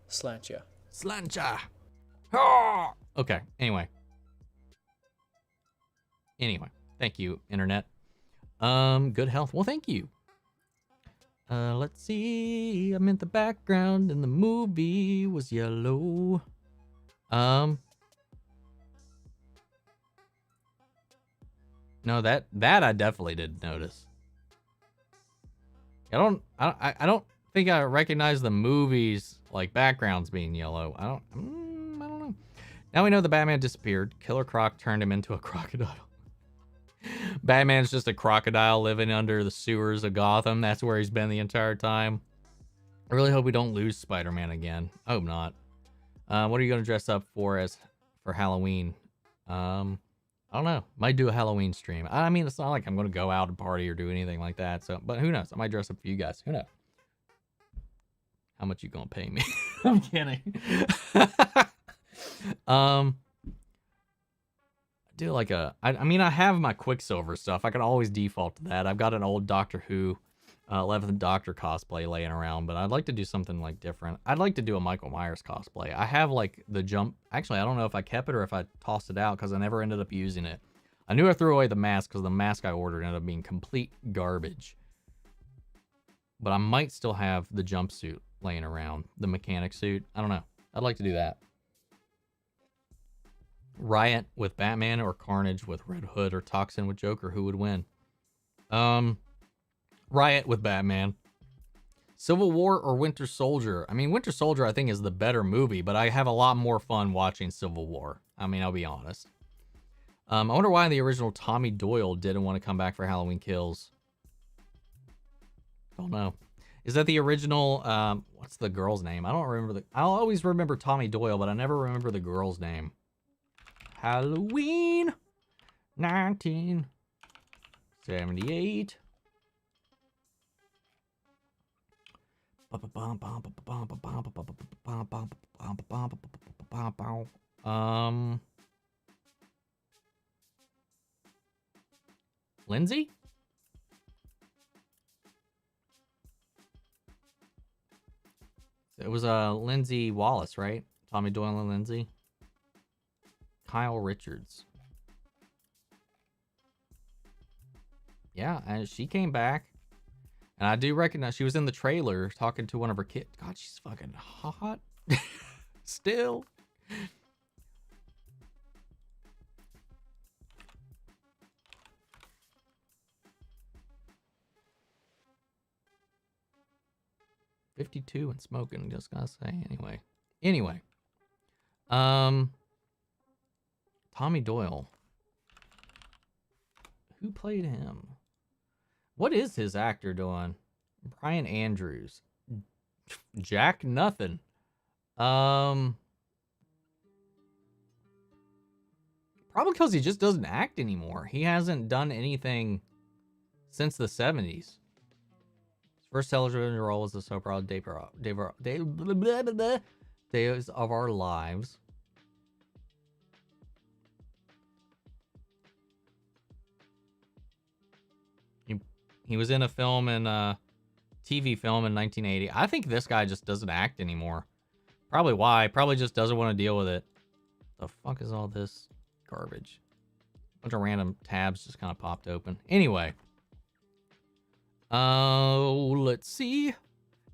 [SPEAKER 2] Slantia.
[SPEAKER 1] Slantia. Ah! Okay, anyway. Thank you, internet. Good health. Well, thank you. Let's see. I'm in the background and the movie was yellow. No, that I definitely did notice. I don't think I recognize the movies like backgrounds being yellow. I don't know. Now we know the Batman disappeared. Killer Croc turned him into a crocodile. Batman's just a crocodile living under the sewers of Gotham. That's where he's been the entire time. I really hope we don't lose Spider-Man again. I hope not. What are you going to dress up for Halloween? I don't know. Might do a Halloween stream. I mean, it's not like I'm going to go out and party or do anything like that. So, but who knows? I might dress up for you guys. Who knows? How much you going to pay me? I'm kidding. Do like I mean, I have my Quicksilver stuff. I can always default to that. I've got an old Doctor Who 11th Doctor cosplay laying around, but I'd like to do something like different. I'd like to do a Michael Myers cosplay. I have like the jump. Actually, I don't know if I kept it or if I tossed it out because I never ended up using it. I knew I threw away the mask because the mask I ordered ended up being complete garbage. But I might still have the jumpsuit laying around, the mechanic suit. I don't know. I'd like to do that. Riot with Batman or Carnage with Red Hood or Toxin with Joker, who would win? Riot with Batman. Civil War or Winter Soldier? I mean, Winter Soldier I think is the better movie, but I have a lot more fun watching Civil War. I mean, I'll be honest. I wonder why the original Tommy Doyle didn't want to come back for Halloween Kills. Don't know. Is that the original, what's the girl's name? I don't remember I'll always remember Tommy Doyle, but I never remember the girl's name. Halloween 1978. Lindsay? It was Lindsay Wallace, right? Tommy Doyle and Lindsay. Kyle Richards. Yeah, and she came back. And I do recognize she was in the trailer talking to one of her kids. God, she's fucking hot. Still. $52 and smoking, just gotta say. Anyway. Tommy Doyle. Who played him? What is his actor doing? Brian Andrews. Jack nothing. Probably because he just doesn't act anymore. He hasn't done anything since the 70s. His first television role was the soap opera Days of Our Lives. He was in a film and TV film in 1980. I think this guy just doesn't act anymore. Probably why. Probably just doesn't want to deal with it. The fuck is all this garbage? A bunch of random tabs just kind of popped open. Anyway. Let's see.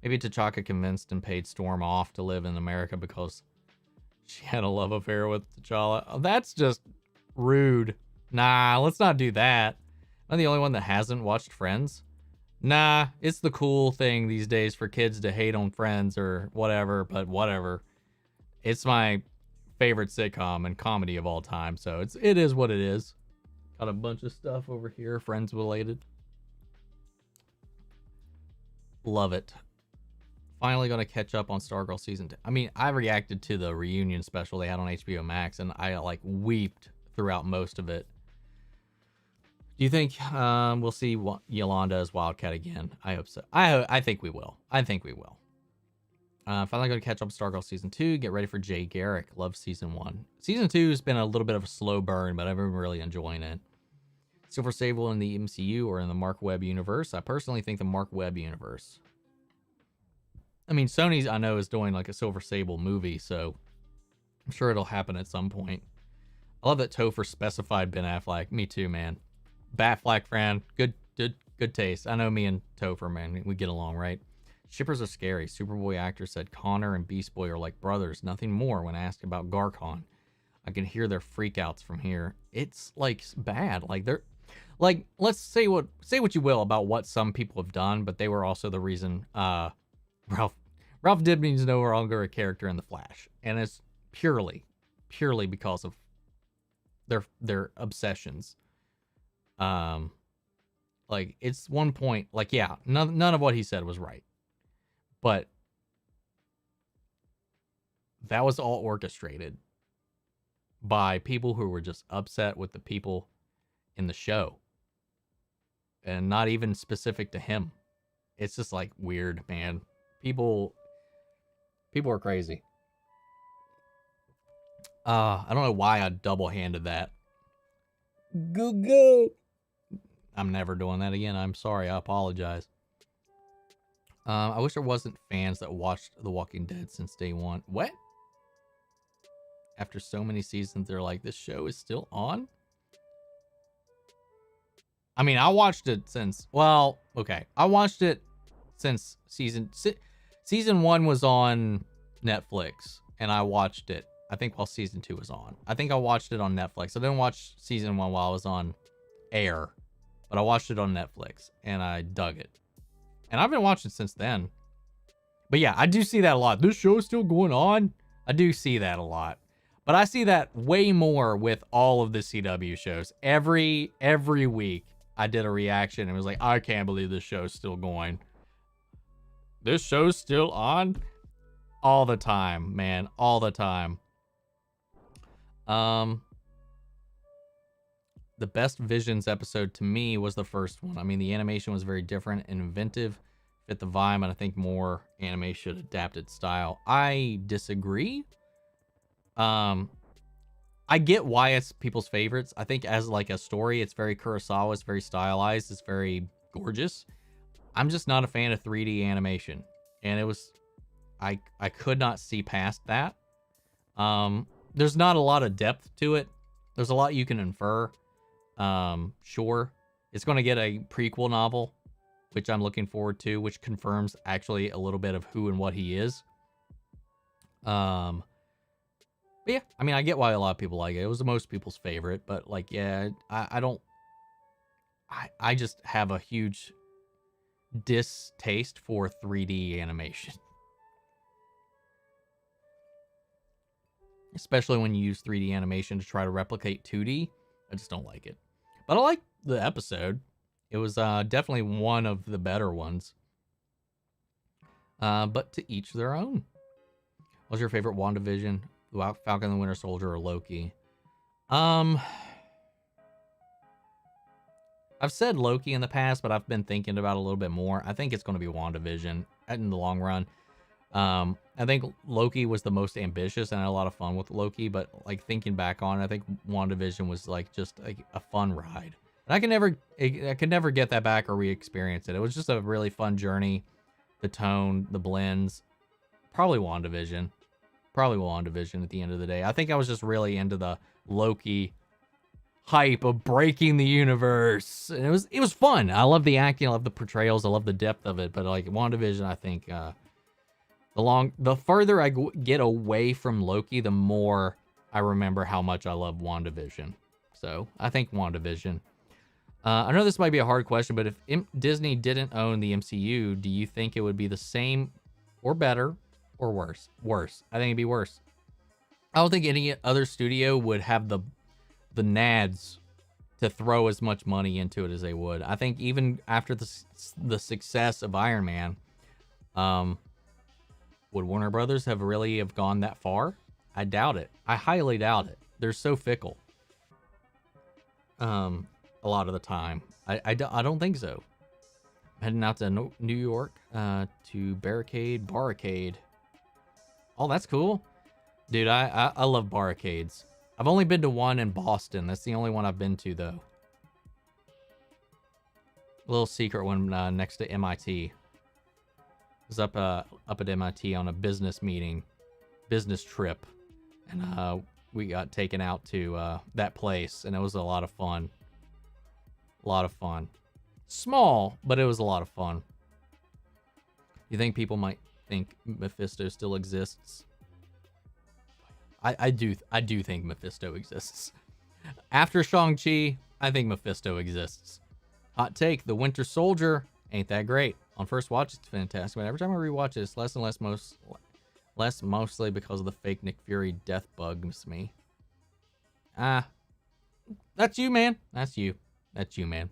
[SPEAKER 1] Maybe T'Chaka convinced and paid Storm off to live in America because she had a love affair with T'Challa. Oh, that's just rude. Nah, let's not do that. I'm the only one that hasn't watched Friends. Nah, it's the cool thing these days for kids to hate on Friends or whatever, but whatever. It's my favorite sitcom and comedy of all time, so it is what it is. Got a bunch of stuff over here, Friends related. Love it. Finally gonna catch up on Stargirl season 2. I mean, I reacted to the reunion special they had on HBO Max, and I like weeped throughout most of it. Do you think we'll see Yolanda as Wildcat again? I hope so. I think we will. Finally going to catch up with Stargirl Season 2. Get ready for Jay Garrick. Love Season 1. Season 2 has been a little bit of a slow burn, but I've been really enjoying it. Silver Sable in the MCU or in the Mark Webb universe? I personally think the Mark Webb universe. I mean, Sony's, I know, is doing like a Silver Sable movie, so I'm sure it'll happen at some point. I love that Topher specified Ben Affleck. Me too, man. Batfleck fan, good taste. I know me and Topher, man, we get along, right? Shippers are scary. Superboy actor said Connor and Beast Boy are like brothers, nothing more. When asked about Garcon, I can hear their freakouts from here. It's like bad. Like they're like, let's say what you will about what some people have done, but they were also the reason Ralph Dibny's no longer a character in the Flash, and it's purely purely because of their obsessions. Like, it's one point, like, yeah, none of what he said was right, but that was all orchestrated by people who were just upset with the people in the show, and not even specific to him. It's just like weird, man. People are crazy. I don't know why I double-handed that. Go. I'm never doing that again. I'm sorry. I apologize. I wish there wasn't fans that watched The Walking Dead since day one. What? After so many seasons, they're like, this show is still on? I mean, I watched it since, well, okay. I watched it since season 1 was on Netflix, and I watched it, I think, while season 2 was on. I think I watched it on Netflix. I didn't watch season 1 while I was on air, but I watched it on Netflix, and I dug it. And I've been watching since then. But yeah, I do see that a lot. This show's still going on? I do see that a lot. But I see that way more with all of the CW shows. Every week, I did a reaction and was like, I can't believe this show's still going. This show's still on? All the time, man. All the time. The best Visions episode to me was the first one. I mean, the animation was very different and inventive, fit the vibe, and I think more anime should adapt its style. I disagree. I get why it's people's favorites. I think as like a story, it's very Kurosawa, it's very stylized, it's very gorgeous. I'm just not a fan of 3D animation, and it was, I could not see past that. There's not a lot of depth to it. There's a lot you can infer. Sure, it's going to get a prequel novel, which I'm looking forward to, which confirms actually a little bit of who and what he is. But yeah, I mean, I get why a lot of people like it. It was most people's favorite, but like, yeah, I just have a huge distaste for 3D animation. Especially when you use 3D animation to try to replicate 2D. I just don't like it. But I like the episode. It was definitely one of the better ones. But to each their own. What was your favorite WandaVision? Falcon and the Winter Soldier or Loki? I've said Loki in the past, but I've been thinking about it a little bit more. I think it's going to be WandaVision in the long run. I think Loki was the most ambitious, and I had a lot of fun with Loki, but like thinking back on it, I think WandaVision was like just like a fun ride. And I could never get that back or re-experience it. It was just a really fun journey. The tone, the blends, probably WandaVision at the end of the day. I think I was just really into the Loki hype of breaking the universe, and it was fun. I love the acting, I love the portrayals, I love the depth of it. But like WandaVision, I think the further I get away from Loki, the more I remember how much I love WandaVision. So I think WandaVision. I know this might be a hard question, but if Disney didn't own the MCU, do you think it would be the same or better or worse? Worse. I think it'd be worse. I don't think any other studio would have the nads to throw as much money into it as they would. I think even after the success of Iron Man, would Warner Brothers have gone that far? I doubt it. I highly doubt it. They're so fickle. A lot of the time. I don't think so. I'm heading out to New York to Barricade. Oh, that's cool. Dude, I love barricades. I've only been to one in Boston. That's the only one I've been to, though. A little secret one next to MIT. I was up at MIT on a business trip, and we got taken out to that place, and it was a lot of fun. Small, but it was a lot of fun. You think people might think Mephisto still exists? I do think Mephisto exists. After Shang-Chi, I think Mephisto exists. Hot take, The Winter Soldier ain't that great. On first watch, it's fantastic, but every time I rewatch it, it's less and less, mostly because of the fake Nick Fury death bugs me. That's you, man. That's you. That's you, man.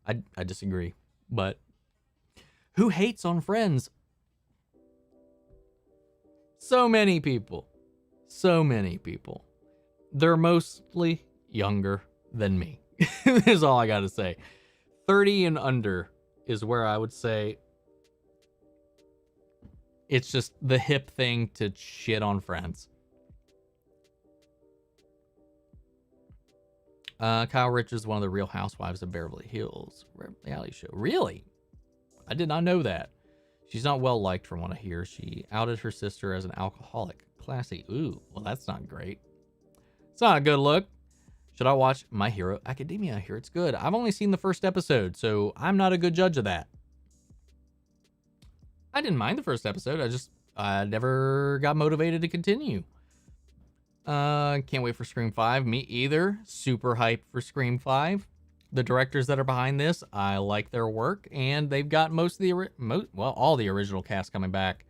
[SPEAKER 1] I disagree. But who hates on Friends? So many people. So many people. They're mostly younger than me. Is all I gotta say. 30 and under is where I would say it's just the hip thing to shit on Friends. Kyle Richards is one of the Real Housewives of Beverly Hills reality show. Really? I did not know that. She's not well liked from what I hear. She outed her sister as an alcoholic. Classy. Ooh, well, that's not great. It's not a good look. Should I watch My Hero Academia? I hear it's good. I've only seen the first episode, so I'm not a good judge of that. I didn't mind the first episode. I never got motivated to continue. Can't wait for Scream 5. Me either. Super hyped for Scream 5. The directors that are behind this, I like their work, and they've got all the original cast coming back.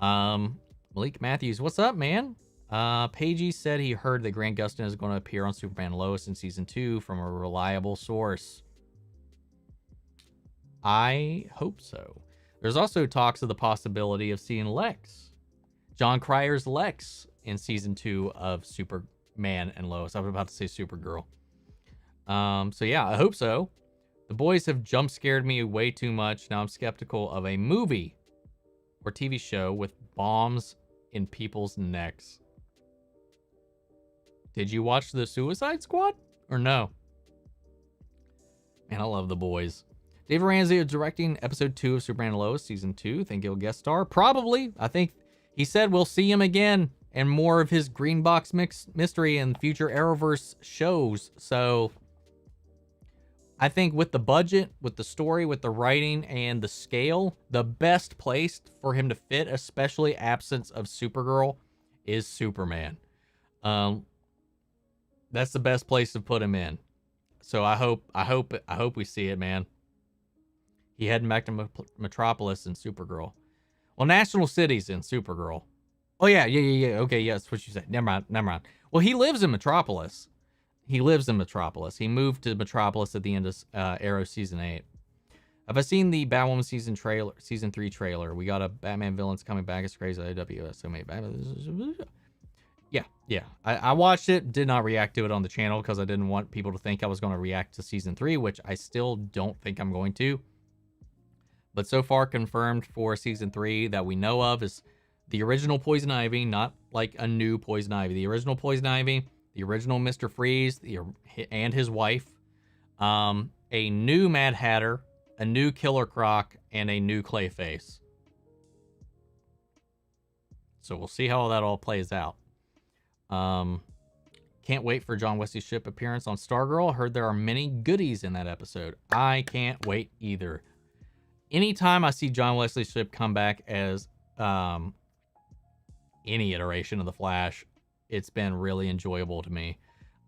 [SPEAKER 1] Malik Matthews, what's up, man? Pagey said he heard that Grant Gustin is going to appear on Superman and Lois in season 2 from a reliable source. I hope so. There's also talks of the possibility of seeing Lex, John Cryer's Lex, in season 2 of Superman and Lois. I was about to say Supergirl. So yeah, I hope so. The boys have jump scared me way too much. Now I'm skeptical of a movie or TV show with bombs in people's necks. Did you watch The Suicide Squad or no? Man, I love The Boys. Dave Ramsey is directing episode 2 of Superman and Lois season 2. Think he'll guest star? Probably. I think he said we'll see him again and more of his green box mystery in future Arrowverse shows. So I think with the budget, with the story, with the writing, and the scale, the best place for him to fit, especially absence of Supergirl, is Superman. That's the best place to put him in. So I hope we see it, man. He heading back to Metropolis in Supergirl. Well, National City's in Supergirl. Oh yeah. Okay, yeah, that's what you said. Never mind. Well, he lives in Metropolis. He moved to Metropolis at the end of Arrow season 8. Have I seen the Batwoman season 3 trailer? We got a Batman villains coming back. It's crazy. AWS. So many Batman. Yeah. I watched it. Did not react to it on the channel because I didn't want people to think I was going to react to season 3, which I still don't think I'm going to. But so far confirmed for season 3 that we know of is the original Poison Ivy, not like a new Poison Ivy. The original Poison Ivy, the original Mr. Freeze, and his wife, a new Mad Hatter, a new Killer Croc, and a new Clayface. So we'll see how that all plays out. Can't wait for John Wesley Shipp appearance on Stargirl. Heard there are many goodies in that episode. I can't wait either. Anytime I see John Wesley Shipp come back as any iteration of the Flash, it's been really enjoyable to me.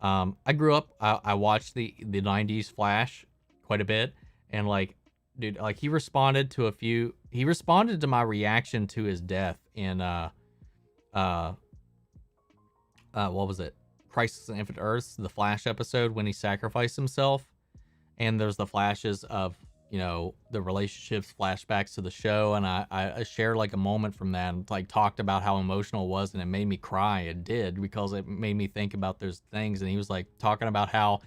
[SPEAKER 1] I grew up, I watched the 90s Flash quite a bit, and like, dude, like he responded to my reaction to his death in what was it? Crisis on Infinite Earths, the Flash episode when he sacrificed himself. And there's the flashes of, you know, the relationships, flashbacks to the show. And I shared like a moment from that and like talked about how emotional it was, and it made me cry. It did, because it made me think about those things. And he was like talking about how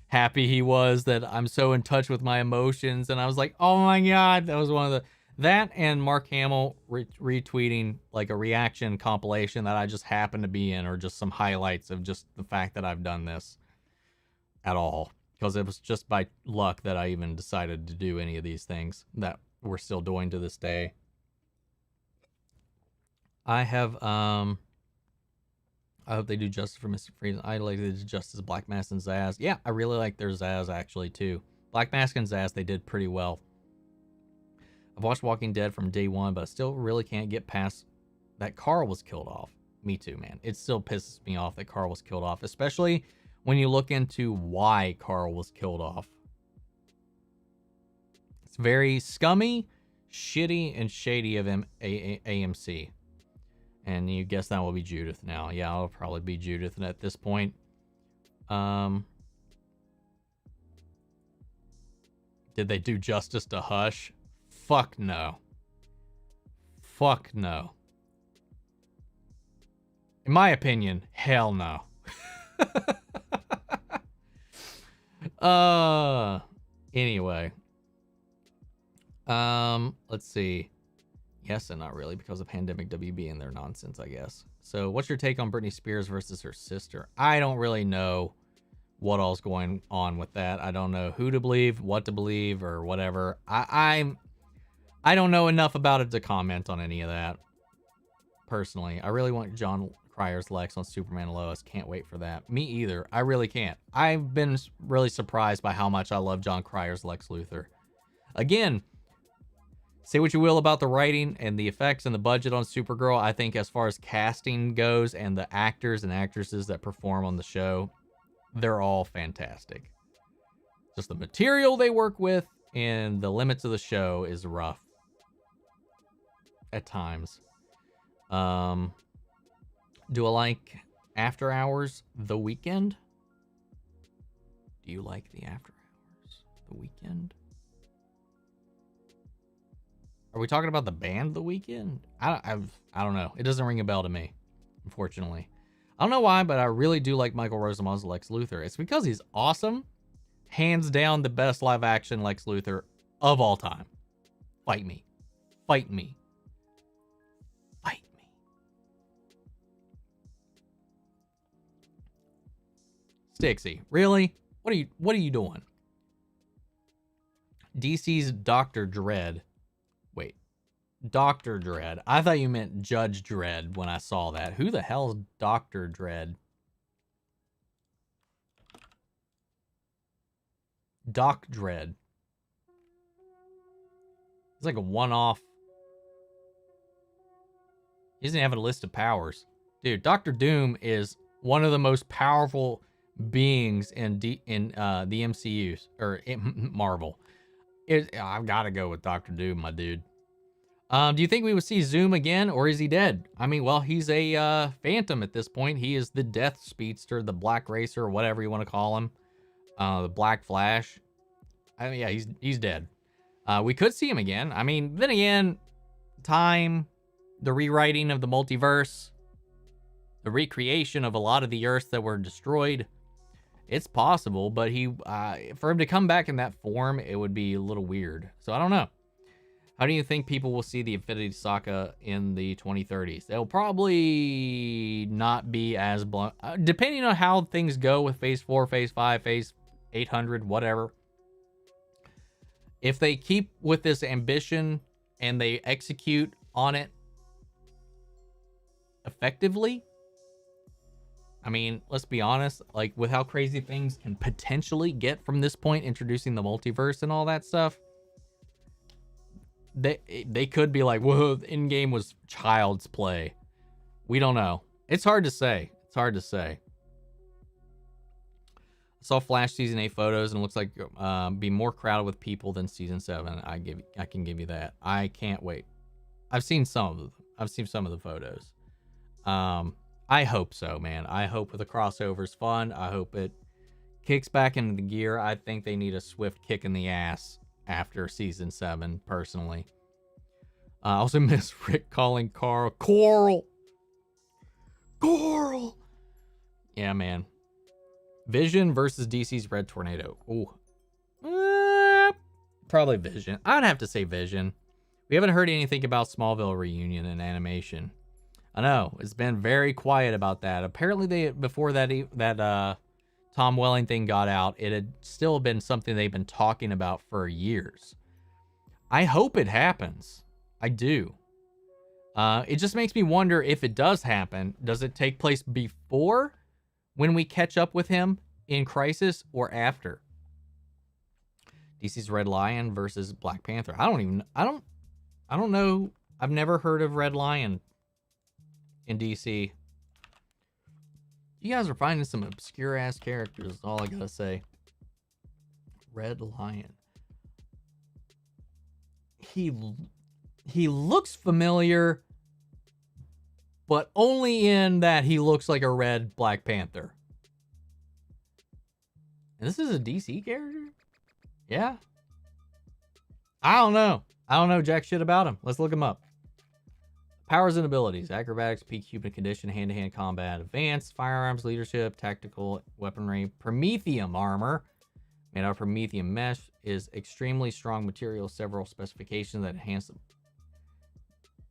[SPEAKER 1] happy he was that I'm so in touch with my emotions. And I was like, oh my God, that was one of that and Mark Hamill retweeting like a reaction compilation that I just happened to be in, or just some highlights of just the fact that I've done this at all. Because it was just by luck that I even decided to do any of these things that we're still doing to this day. I have, I hope they do justice for Mr. Freeze. I like they did justice Black Mask and Zaz. Yeah, I really like their Zaz actually too. Black Mask and Zaz, they did pretty well. I've watched Walking Dead from day one, but I still really can't get past that Carl was killed off. Me too, man. It still pisses me off that Carl was killed off, especially when you look into why Carl was killed off. It's very scummy, shitty, and shady of AMC. And you guess that will be Judith now. Yeah, it'll probably be Judith at this point. Did they do justice to Hush? Fuck no. Fuck no. In my opinion, hell no. Anyway. Let's see. Yes and not really, because of Pandemic WB and their nonsense, I guess. So what's your take on Britney Spears versus her sister? I don't really know what all's going on with that. I don't know who to believe, what to believe, or whatever. I don't know enough about it to comment on any of that. Personally, I really want John Cryer's Lex on Superman and Lois. Can't wait for that. Me either. I really can't. I've been really surprised by how much I love John Cryer's Lex Luthor. Again, say what you will about the writing and the effects and the budget on Supergirl. I think as far as casting goes and the actors and actresses that perform on the show, they're all fantastic. Just the material they work with and the limits of the show is rough at times. Do I like After Hours The Weekend? Do you like the After Hours The Weekend? Are we talking about the band The Weekend? I don't know. It doesn't ring a bell to me, unfortunately. I don't know why, but I really do like Michael Rosenbaum's Lex Luthor. It's because he's awesome. Hands down the best live action Lex Luthor of all time. Fight me. Fight me. Fight me. Stixie, really? What are you doing? DC's Dr. Dredd. Wait. Dr. Dredd. I thought you meant Judge Dredd when I saw that. Who the hell's Dr. Dredd? Doc Dredd. It's like a one-off. He doesn't have a list of powers. Dude, Doctor Doom is one of the most powerful beings in the MCU, or in Marvel. I've got to go with Doctor Doom, my dude. Do you think we would see Zoom again, or is he dead? I mean, well, he's a Phantom at this point. He is the Death Speedster, the Black Racer, or whatever you want to call him. The Black Flash. I mean, yeah, he's dead. We could see him again. I mean, then again, time, the rewriting of the multiverse, the recreation of a lot of the Earths that were destroyed. It's possible, but for him to come back in that form, it would be a little weird. So I don't know. How do you think people will see the Infinity Saga in the 2030s? They'll probably not be as blunt. Depending on how things go with Phase 4, Phase 5, Phase 800, whatever. If they keep with this ambition and they execute on it effectively, I mean, let's be honest, like with how crazy things can potentially get from this point, introducing the multiverse and all that stuff, they could be like, whoa, Endgame was child's play. We don't know. It's hard to say. It's hard to say. I saw Flash season 8 photos and it looks like be more crowded with people than season 7. I can give you that. I can't wait. I've seen some of them. I've seen some of the photos. I hope so, man. I hope the crossover's fun. I hope it kicks back into the gear. I think they need a swift kick in the ass after season 7, personally. I also miss Rick calling Carl Coral. Yeah, man. Vision versus DC's Red Tornado. Ooh. Probably Vision. I'd have to say Vision. We haven't heard anything about Smallville reunion and animation. I know it's been very quiet about that. Apparently, before that Tom Welling thing got out, it had still been something they've been talking about for years. I hope it happens. I do. It just makes me wonder if it does happen. Does it take place before, when we catch up with him in Crisis, or after? DC's Red Lion versus Black Panther. I don't know. I've never heard of Red Lion in DC. You guys are finding some obscure ass characters, is all I gotta say. Red Lion. He looks familiar, but only in that he looks like a red Black Panther. And this is a DC character? Yeah. I don't know. I don't know jack shit about him. Let's look him up. Powers and abilities. Acrobatics, peak human condition, hand-to-hand combat, advanced, firearms, leadership, tactical weaponry, promethium armor. Made out of promethium mesh. Is extremely strong material. Several specifications that enhance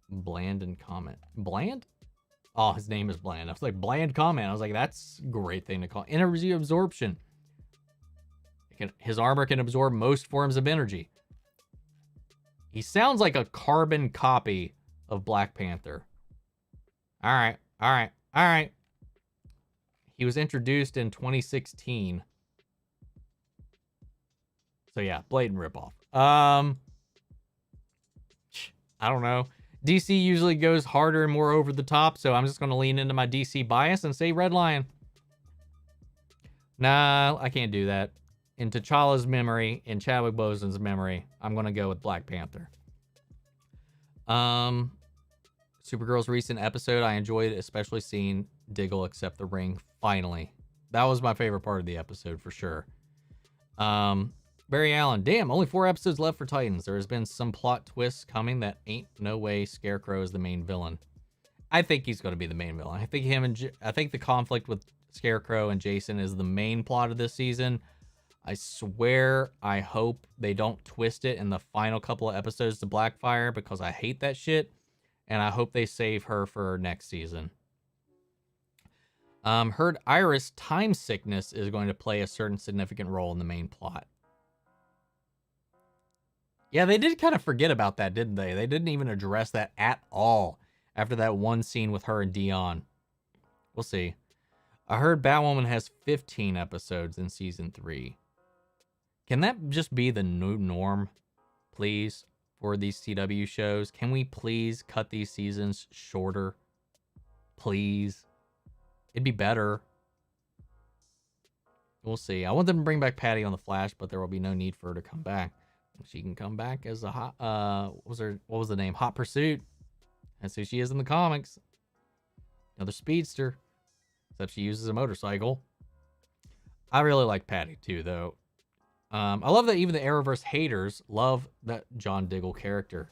[SPEAKER 1] bland and comment. Bland? Oh, his name is Bland. I was like, bland comment. I was like, that's a great thing to call. Energy absorption. His armor can absorb most forms of energy. He sounds like a carbon copy of Black Panther. All right. All right. All right. He was introduced in 2016. So yeah, blatant ripoff. I don't know. DC usually goes harder and more over the top, so I'm just going to lean into my DC bias and say Red Lion. Nah, I can't do that. In T'Challa's memory, in Chadwick Boseman's memory, I'm going to go with Black Panther. Supergirl's recent episode, I enjoyed, especially seeing Diggle accept the ring, finally. That was my favorite part of the episode, for sure. Barry Allen, damn, only 4 episodes left for Titans. There has been some plot twists coming that ain't no way Scarecrow is the main villain. I think he's going to be the main villain. I think the conflict with Scarecrow and Jason is the main plot of this season. I swear, I hope they don't twist it in the final couple of episodes to Blackfire, because I hate that shit, and I hope they save her for next season. Heard Iris' time sickness is going to play a certain significant role in the main plot. Yeah, they did kind of forget about that, didn't they? They didn't even address that at all after that one scene with her and Dion. We'll see. I heard Batwoman has 15 episodes in season 3. Can that just be the new norm, please, for these CW shows? Can we please cut these seasons shorter? Please. It'd be better. We'll see. I want them to bring back Patty on The Flash, but there will be no need for her to come back. She can come back as a hot, what was the name? Hot Pursuit. That's who she is in the comics. Another speedster. Except she uses a motorcycle. I really like Patty too, though. I love that even the Arrowverse haters love that John Diggle character.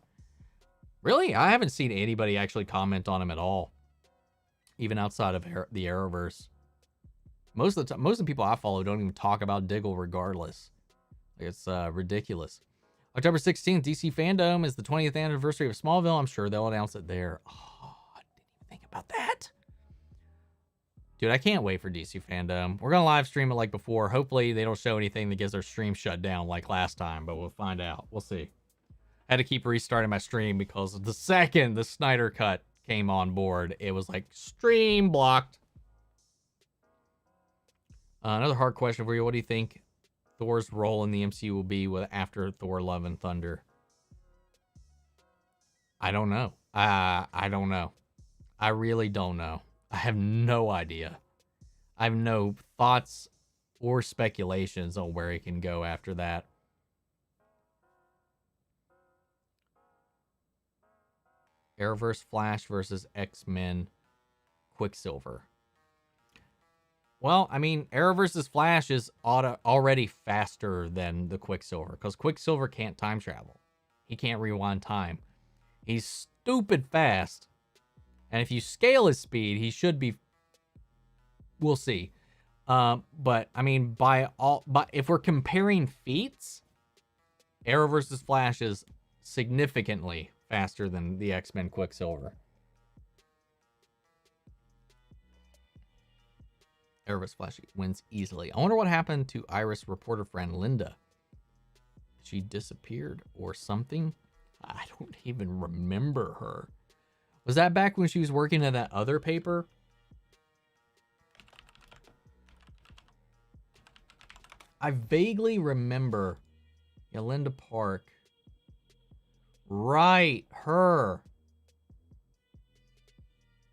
[SPEAKER 1] Really? I haven't seen anybody actually comment on him at all. Even outside of the Arrowverse. Most of the people I follow don't even talk about Diggle regardless. It's ridiculous. October 16th, DC Fandom is the 20th anniversary of Smallville. I'm sure they'll announce it there. Oh, I didn't even think about that. Dude, I can't wait for DC Fandom. We're going to live stream it like before. Hopefully they don't show anything that gets our stream shut down like last time, but we'll find out. We'll see. I had to keep restarting my stream because the second the Snyder Cut came on board, it was like stream blocked. Another hard question for you. What do you think Thor's role in the MCU will be after Thor: Love and Thunder? I don't know. I don't know. I really don't know. I have no idea. I have no thoughts or speculations on where he can go after that. Arrowverse Flash versus X-Men Quicksilver. Well, I mean, Arrowverse's Flash is already faster than the Quicksilver, because Quicksilver can't time travel. He can't rewind time. He's stupid fast. And if you scale his speed, he should be... We'll see. But, I mean, but if we're comparing feats, Arrowverse's Flash is significantly faster than the X-Men Quicksilver. Arrowverse Flash wins easily. I wonder what happened to Iris' reporter friend Linda. She disappeared or something? I don't even remember her. Was that back when she was working at that other paper? I vaguely remember. Yeah, Linda Park. Right, her.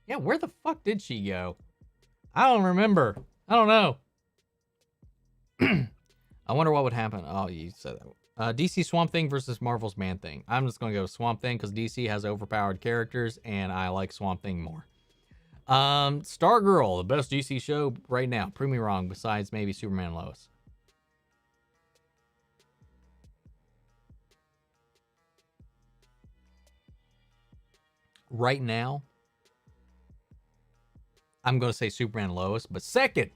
[SPEAKER 1] Yeah, where the fuck did she go? I don't remember. I don't know. I wonder what would happen. Oh, you said that. DC Swamp Thing versus Marvel's Man Thing. I'm just going to go Swamp Thing because DC has overpowered characters and I like Swamp Thing more. Stargirl, the best DC show right now. Prove me wrong, besides maybe Superman and Lois. right now, I'm going to say Superman and Lois. But second,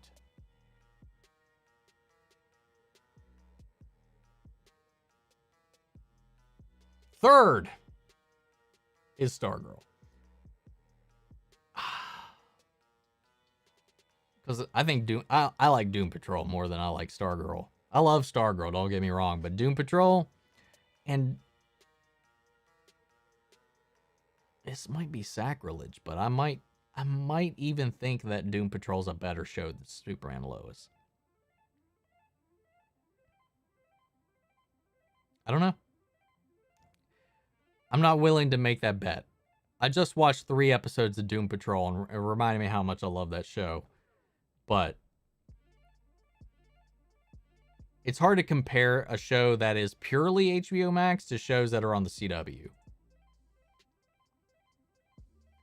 [SPEAKER 1] third is Stargirl. Because I think I like Doom Patrol more than I like Stargirl. I love Stargirl, don't get me wrong, but Doom Patrol, and this might be sacrilege, but I might even think that Doom Patrol's a better show than Superman and Lois. I don't know. I'm not willing to make that bet. I just watched 3 episodes of Doom Patrol and it reminded me how much I love that show. But it's hard to compare a show that is purely HBO Max to shows that are on the CW.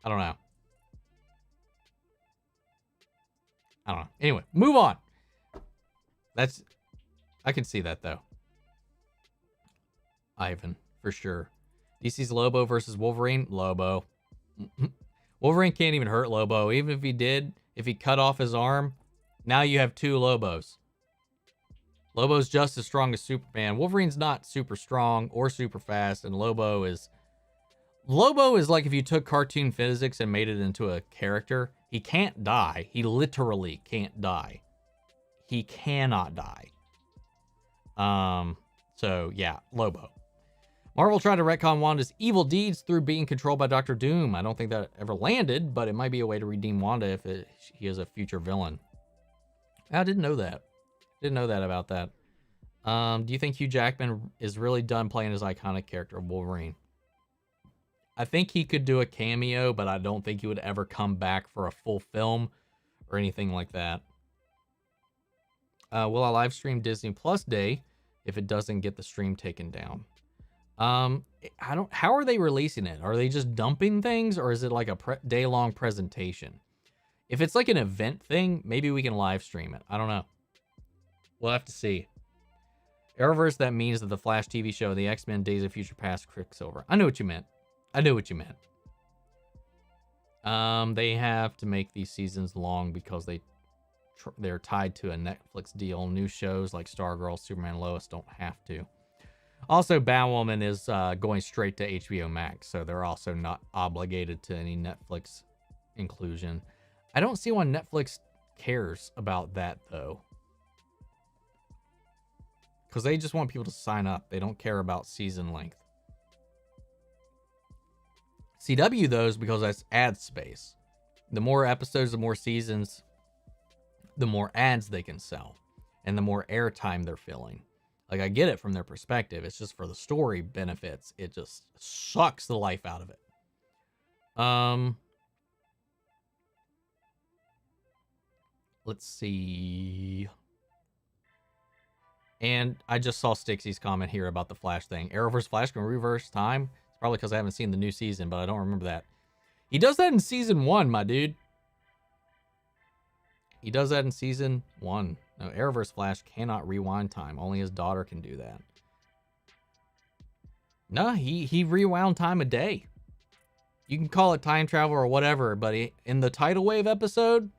[SPEAKER 1] I don't know. Anyway, move on. I can see that though. Ivan, for sure. DC's Lobo versus Wolverine. Lobo. Wolverine can't even hurt Lobo. Even if he did, if he cut off his arm, now you have 2 Lobos. Lobo's just as strong as Superman. Wolverine's not super strong or super fast, and Lobo is like if you took cartoon physics and made it into a character. He can't die. He literally can't die. He cannot die. So yeah, Lobo. Marvel tried to retcon Wanda's evil deeds through being controlled by Dr. Doom. I don't think that ever landed, but it might be a way to redeem Wanda if he is a future villain. I didn't know that. Didn't know that about that. Do you think Hugh Jackman is really done playing his iconic character of Wolverine? I think he could do a cameo, but I don't think he would ever come back for a full film or anything like that. Will I live stream Disney Plus Day if it doesn't get the stream taken down? How are they releasing it? Are they just dumping things, or is it like a day-long presentation? If it's like an event thing, maybe we can live stream it. I don't know. We'll have to see. Arrowverse, that means that the Flash TV show, the X-Men Days of Future Past, Quicksilver. I know what you meant. They have to make these seasons long because they're tied to a Netflix deal. New shows like Stargirl, Superman, Lois don't have to. Also, Batwoman is going straight to HBO Max, so they're also not obligated to any Netflix inclusion. I don't see why Netflix cares about that, though. Because they just want people to sign up. They don't care about season length. CW, though, is because that's ad space. The more episodes, the more seasons, the more ads they can sell. And the more airtime they're filling. Like, I get it from their perspective. It's just for the story benefits. It just sucks the life out of it. Let's see. And I just saw Stixie's comment here about the Flash thing. Arrowverse Flash can reverse time. It's probably because I haven't seen the new season, but I don't remember that. He does that in season 1, my dude. He does that in season 1. No, Arrowverse Flash cannot rewind time. Only his daughter can do that. No, he rewound time a day. You can call it time travel or whatever, but in the tidal wave episode,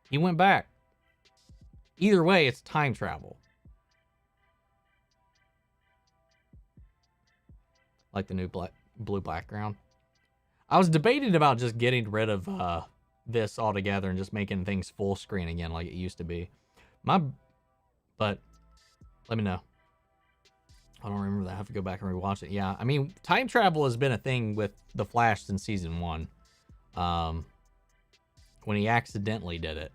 [SPEAKER 1] he went back. Either way, it's time travel. Like the new blue background. I was debating about just getting rid of this altogether and just making things full screen again like it used to be. But let me know. I don't remember that. I have to go back and rewatch it. Yeah, I mean, time travel has been a thing with The Flash since season 1. When he accidentally did it.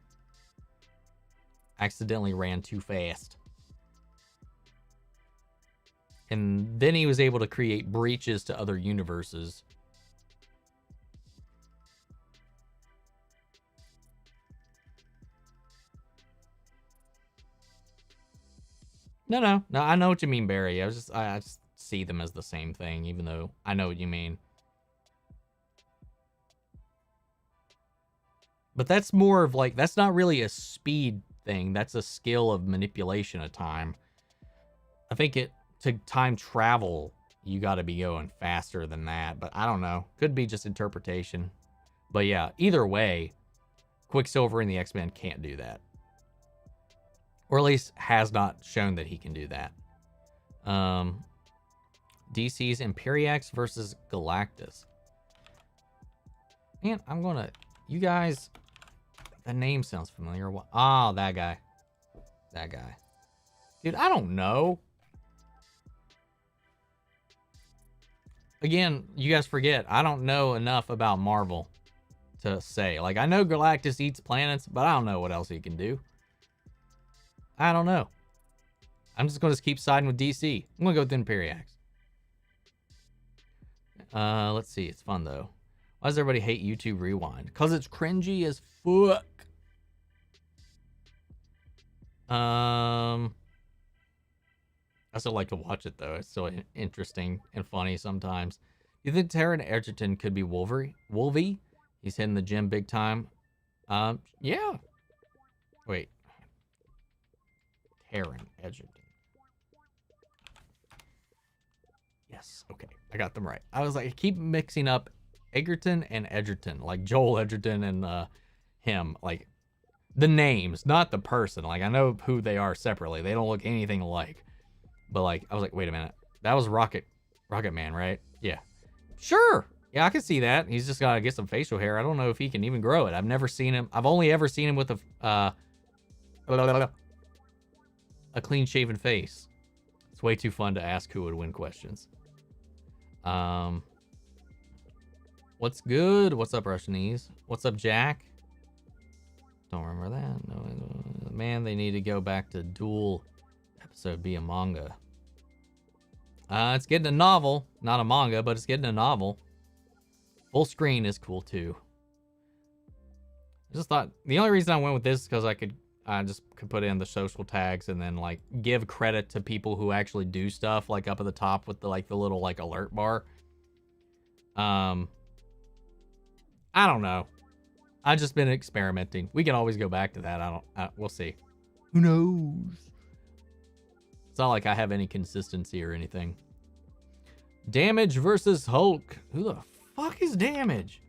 [SPEAKER 1] Accidentally ran too fast. And then he was able to create breaches to other universes. No, I know what you mean, Barry. I just see them as the same thing, even though I know what you mean. But that's more of like, that's not really a speed thing. That's a skill of manipulation of time. I think to time travel, you got to be going faster than that. But I don't know. Could be just interpretation. But yeah, either way, Quicksilver in the X-Men can't do that. Or at least has not shown that he can do that. DC's Imperiax versus Galactus. Man, I'm gonna... You guys... That name sounds familiar. Oh, that guy. That guy. Dude, I don't know. Again, you guys forget, I don't know enough about Marvel to say. Like, I know Galactus eats planets, but I don't know what else he can do. I don't know. I'm just going to keep siding with DC. I'm going to go with Imperiax. Let's see. It's fun, though. Why does everybody hate YouTube Rewind? Because it's cringy as fuck. I still like to watch it, though. It's still interesting and funny sometimes. You think Taron Egerton could be Wolvie? He's hitting the gym big time. Yeah. Wait. Taron Egerton. Yes, okay. I got them right. I was like, I keep mixing up Egerton and Edgerton. Like Joel Edgerton and him. Like, the names, not the person. Like, I know who they are separately. They don't look anything alike. But, like, I was like, wait a minute. That was Rocket Man, right? Yeah. Sure. Yeah, I can see that. He's just got to get some facial hair. I don't know if he can even grow it. I've never seen him. I've only ever seen him with a clean-shaven face. It's way too fun to ask who would win questions. What's good? What's up, Russianese? What's up, Jack? Don't remember that. No, man, they need to go back to Duel episode be a manga. It's getting a novel. Not a manga, but it's getting a novel. Full screen is cool, too. I just thought, the only reason I went with this is because I just could put in the social tags and then, like, give credit to people who actually do stuff, like, up at the top with the, like, the little, like, alert bar. I don't know. I've just been experimenting. We can always go back to that. We'll see. Who knows? It's not like I have any consistency or anything. Damage versus Hulk. Who the fuck is Damage?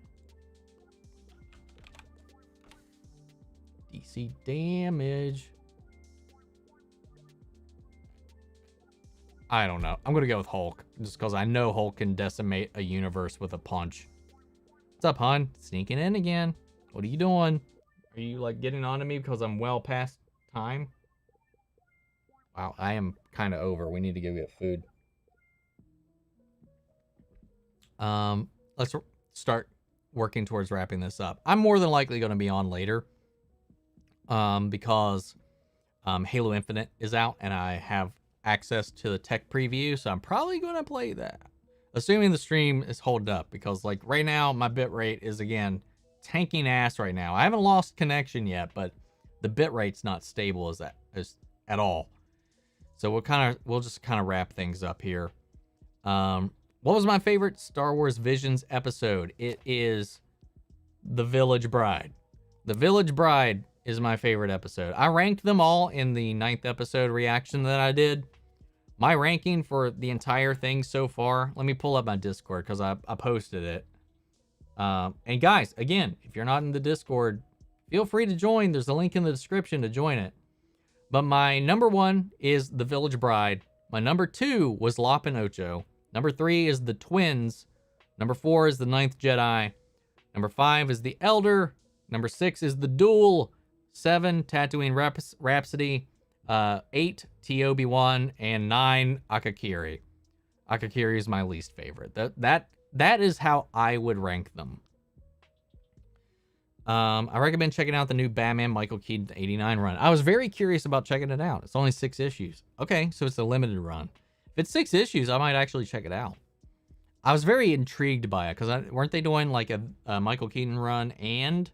[SPEAKER 1] DC Damage. I don't know. I'm going to go with Hulk. Just because I know Hulk can decimate a universe with a punch. What's up, hon? Sneaking in again. What are you doing? Are you, like, getting on to me because I'm well past time? Wow, I am kind of over. We need to go get food. Let's start working towards wrapping this up. I'm more than likely going to be on later. Because Halo Infinite is out and I have access to the tech preview, so I'm probably going to play that. Assuming the stream is holding up, because, like, right now my bitrate is, again, tanking ass right now. I haven't lost connection yet, but the bitrate's not stable as at all. So we'll just kind of wrap things up here. What was my favorite Star Wars Visions episode? It is The Village Bride. The Village Bride is my favorite episode. I ranked them all in the 9th episode reaction that I did. My ranking for the entire thing so far, let me pull up my Discord because I posted it. And guys, again, if you're not in the Discord, feel free to join. There's a link in the description to join it. But my number 1 is The Village Bride. My number 2 was Lop and Ocho. Number 3 is The Twins. Number 4 is The Ninth Jedi. Number 5 is The Elder. Number 6 is The Duel. 7, Tatooine Rhapsody. 8, Obi-Wan. And 9, Akakiri. Akakiri is my least favorite. That is how I would rank them. I recommend checking out the new Batman Michael Keaton 89 run. I was very curious about checking it out. It's only 6 issues. Okay, so it's a limited run. If it's 6 issues, I might actually check it out. I was very intrigued by it because weren't they doing like a Michael Keaton run and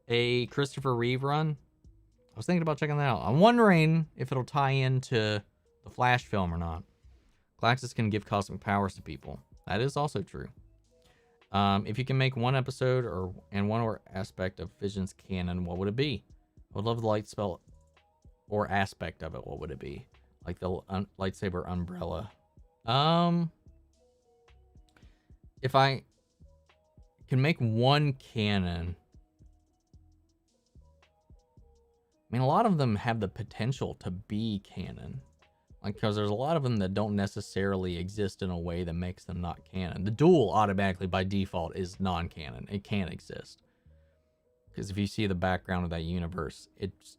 [SPEAKER 1] a Christopher Reeve run? I was thinking about checking that out. I'm wondering if it'll tie into the Flash film or not. Galactus can give cosmic powers to people. That is also true. If you can make one episode and one or aspect of Vision's canon, what would it be? I would love the light spell or aspect of it. What would it be? Like the lightsaber umbrella. if I can make one canon, I mean, a lot of them have the potential to be canon. Like, because there's a lot of them that don't necessarily exist in a way that makes them not canon. The duel automatically by default is non-canon. It can't exist. Because if you see the background of that universe, it's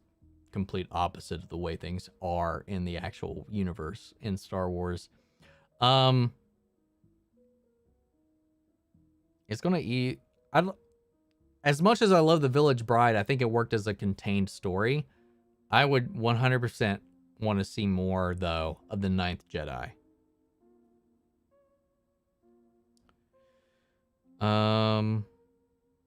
[SPEAKER 1] complete opposite of the way things are in the actual universe in Star Wars. It's gonna eat. As much as I love The Village Bride, I think it worked as a contained story. I would 100% want to see more, though, of the Ninth Jedi.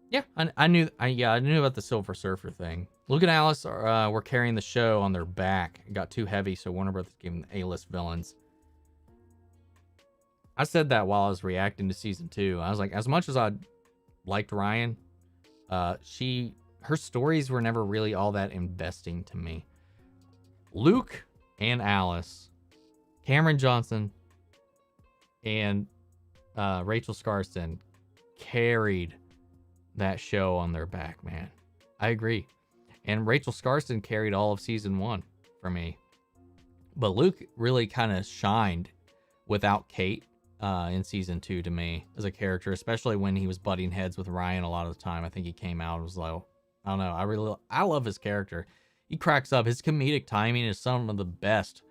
[SPEAKER 1] Yeah, I knew about the Silver Surfer thing. Luke and Alice were carrying the show on their back. It got too heavy, so Warner Brothers gave them A-list villains. I said that while I was reacting to season 2. I was like, as much as I liked Ryan, her stories were never really all that investing to me. Luke and Alice, Cameron Johnson, and Rachel Skarsten carried that show on their back, man. I agree. And Rachel Skarsten carried all of season 1 for me. But Luke really kind of shined without Kate in season 2 to me as a character, especially when he was butting heads with Ryan a lot of the time. I think he came out and was like, I don't know. I love his character. He cracks up. His comedic timing is some of the best,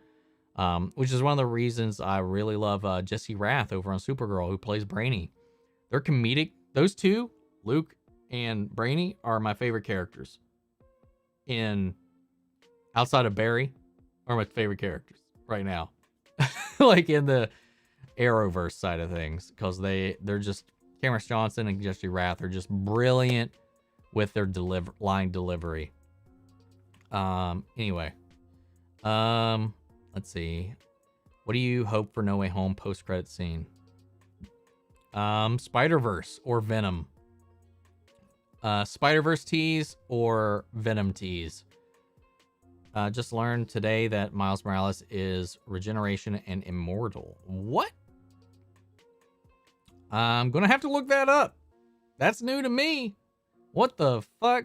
[SPEAKER 1] which is one of the reasons I really love Jesse Rath over on Supergirl, who plays Brainy. They're comedic. Those two, Luke and Brainy, are my favorite characters. Outside of Barry, are my favorite characters right now. Like in the Arrowverse side of things, because they're just, Cameron Johnson and Jesse Rath are just brilliant with their line delivery. Anyway, let's see. What do you hope for No Way Home post-credit scene? Spider-Verse or Venom. Spider-Verse tease or Venom tease. Just learned today that Miles Morales is regeneration and immortal. What? I'm gonna have to look that up. That's new to me. What the fuck?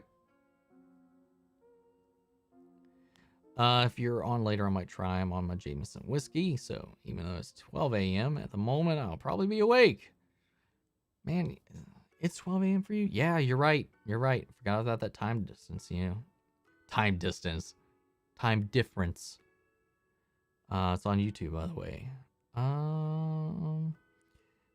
[SPEAKER 1] If you're on later, I might try. I'm on my Jameson whiskey, so even though it's 12 a.m. at the moment, I'll probably be awake. Man, it's 12 a.m. for you? Yeah, you're right. You're right. Forgot about that time distance, Time distance. Time difference. It's on YouTube, by the way.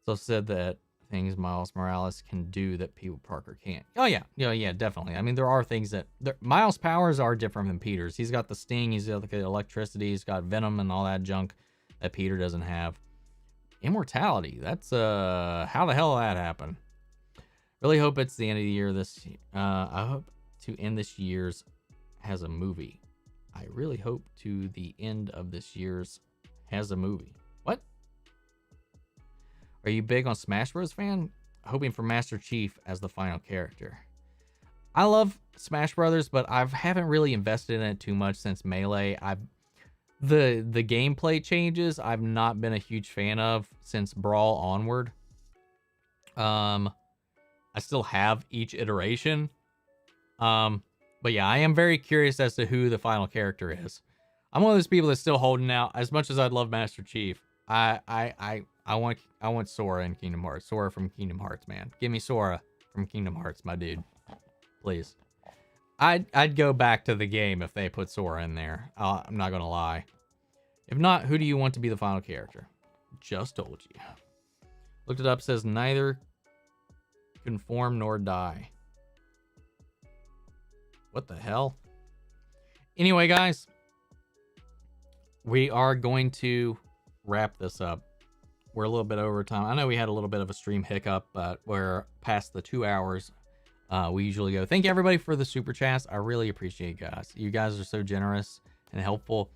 [SPEAKER 1] So said that things Miles Morales can do that Peter Parker can't. Oh yeah, definitely. I mean, there are things that Miles' powers are different than Peter's. He's got the sting, he's got the electricity, he's got venom and all that junk that Peter doesn't have. Immortality. That's how the hell that happened. Really hope it's the end of the year. I hope to end this year's has a movie. I really hope to the end of this year's has a movie. What? Are you big on Smash Bros. Fan? Hoping for Master Chief as the final character. I love Smash Brothers, but I haven't really invested in it too much since Melee. The gameplay changes I've not been a huge fan of since Brawl onward. I still have each iteration. But yeah, I am very curious as to who the final character is. I'm one of those people that's still holding out. As much as I'd love Master Chief, I want Sora in Kingdom Hearts. Sora from Kingdom Hearts, man. Give me Sora from Kingdom Hearts, my dude. Please. I'd go back to the game if they put Sora in there. I'm not gonna lie. If not, who do you want to be the final character? Just told you. Looked it up, says neither conform nor die. What the hell? Anyway, guys, we are going to wrap this up. We're a little bit over time. I know we had a little bit of a stream hiccup, but we're past the 2 hours we usually go. Thank you, everybody, for the super chats. I really appreciate you guys. You guys are so generous and helpful.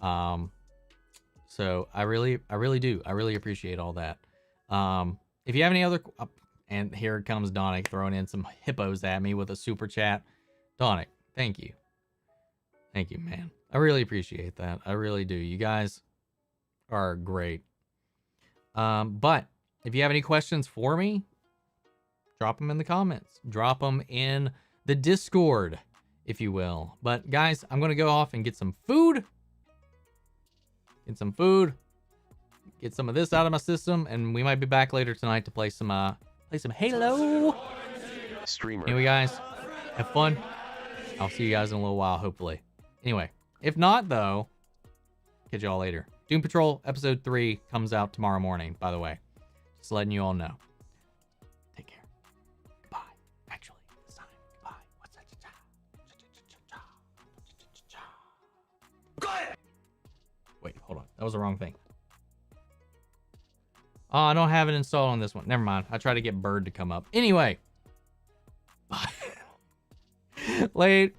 [SPEAKER 1] So I really do. I really appreciate all that. If you have any other... and here comes Donick throwing in some hippos at me with a super chat. Donick, thank you. Thank you, man. I really appreciate that. I really do. You guys are great. But if you have any questions for me, drop them in the comments. Drop them in the Discord, if you will. But guys, I'm going to go off and get some food. Get some food. Get some of this out of my system, and we might be back later tonight to play some Halo.
[SPEAKER 3] Streamer.
[SPEAKER 1] Anyway, guys, have fun. I'll see you guys in a little while, hopefully. Anyway, if not, though, catch y'all later. Doom Patrol Episode 3 comes out tomorrow morning, by the way. Just letting you all know. Take care. Goodbye. Actually, this time, goodbye. What's that? Wait, hold on. That was the wrong thing. Oh, I don't have it installed on this one. Never mind. I tried to get Bird to come up. Anyway. Bye. Later.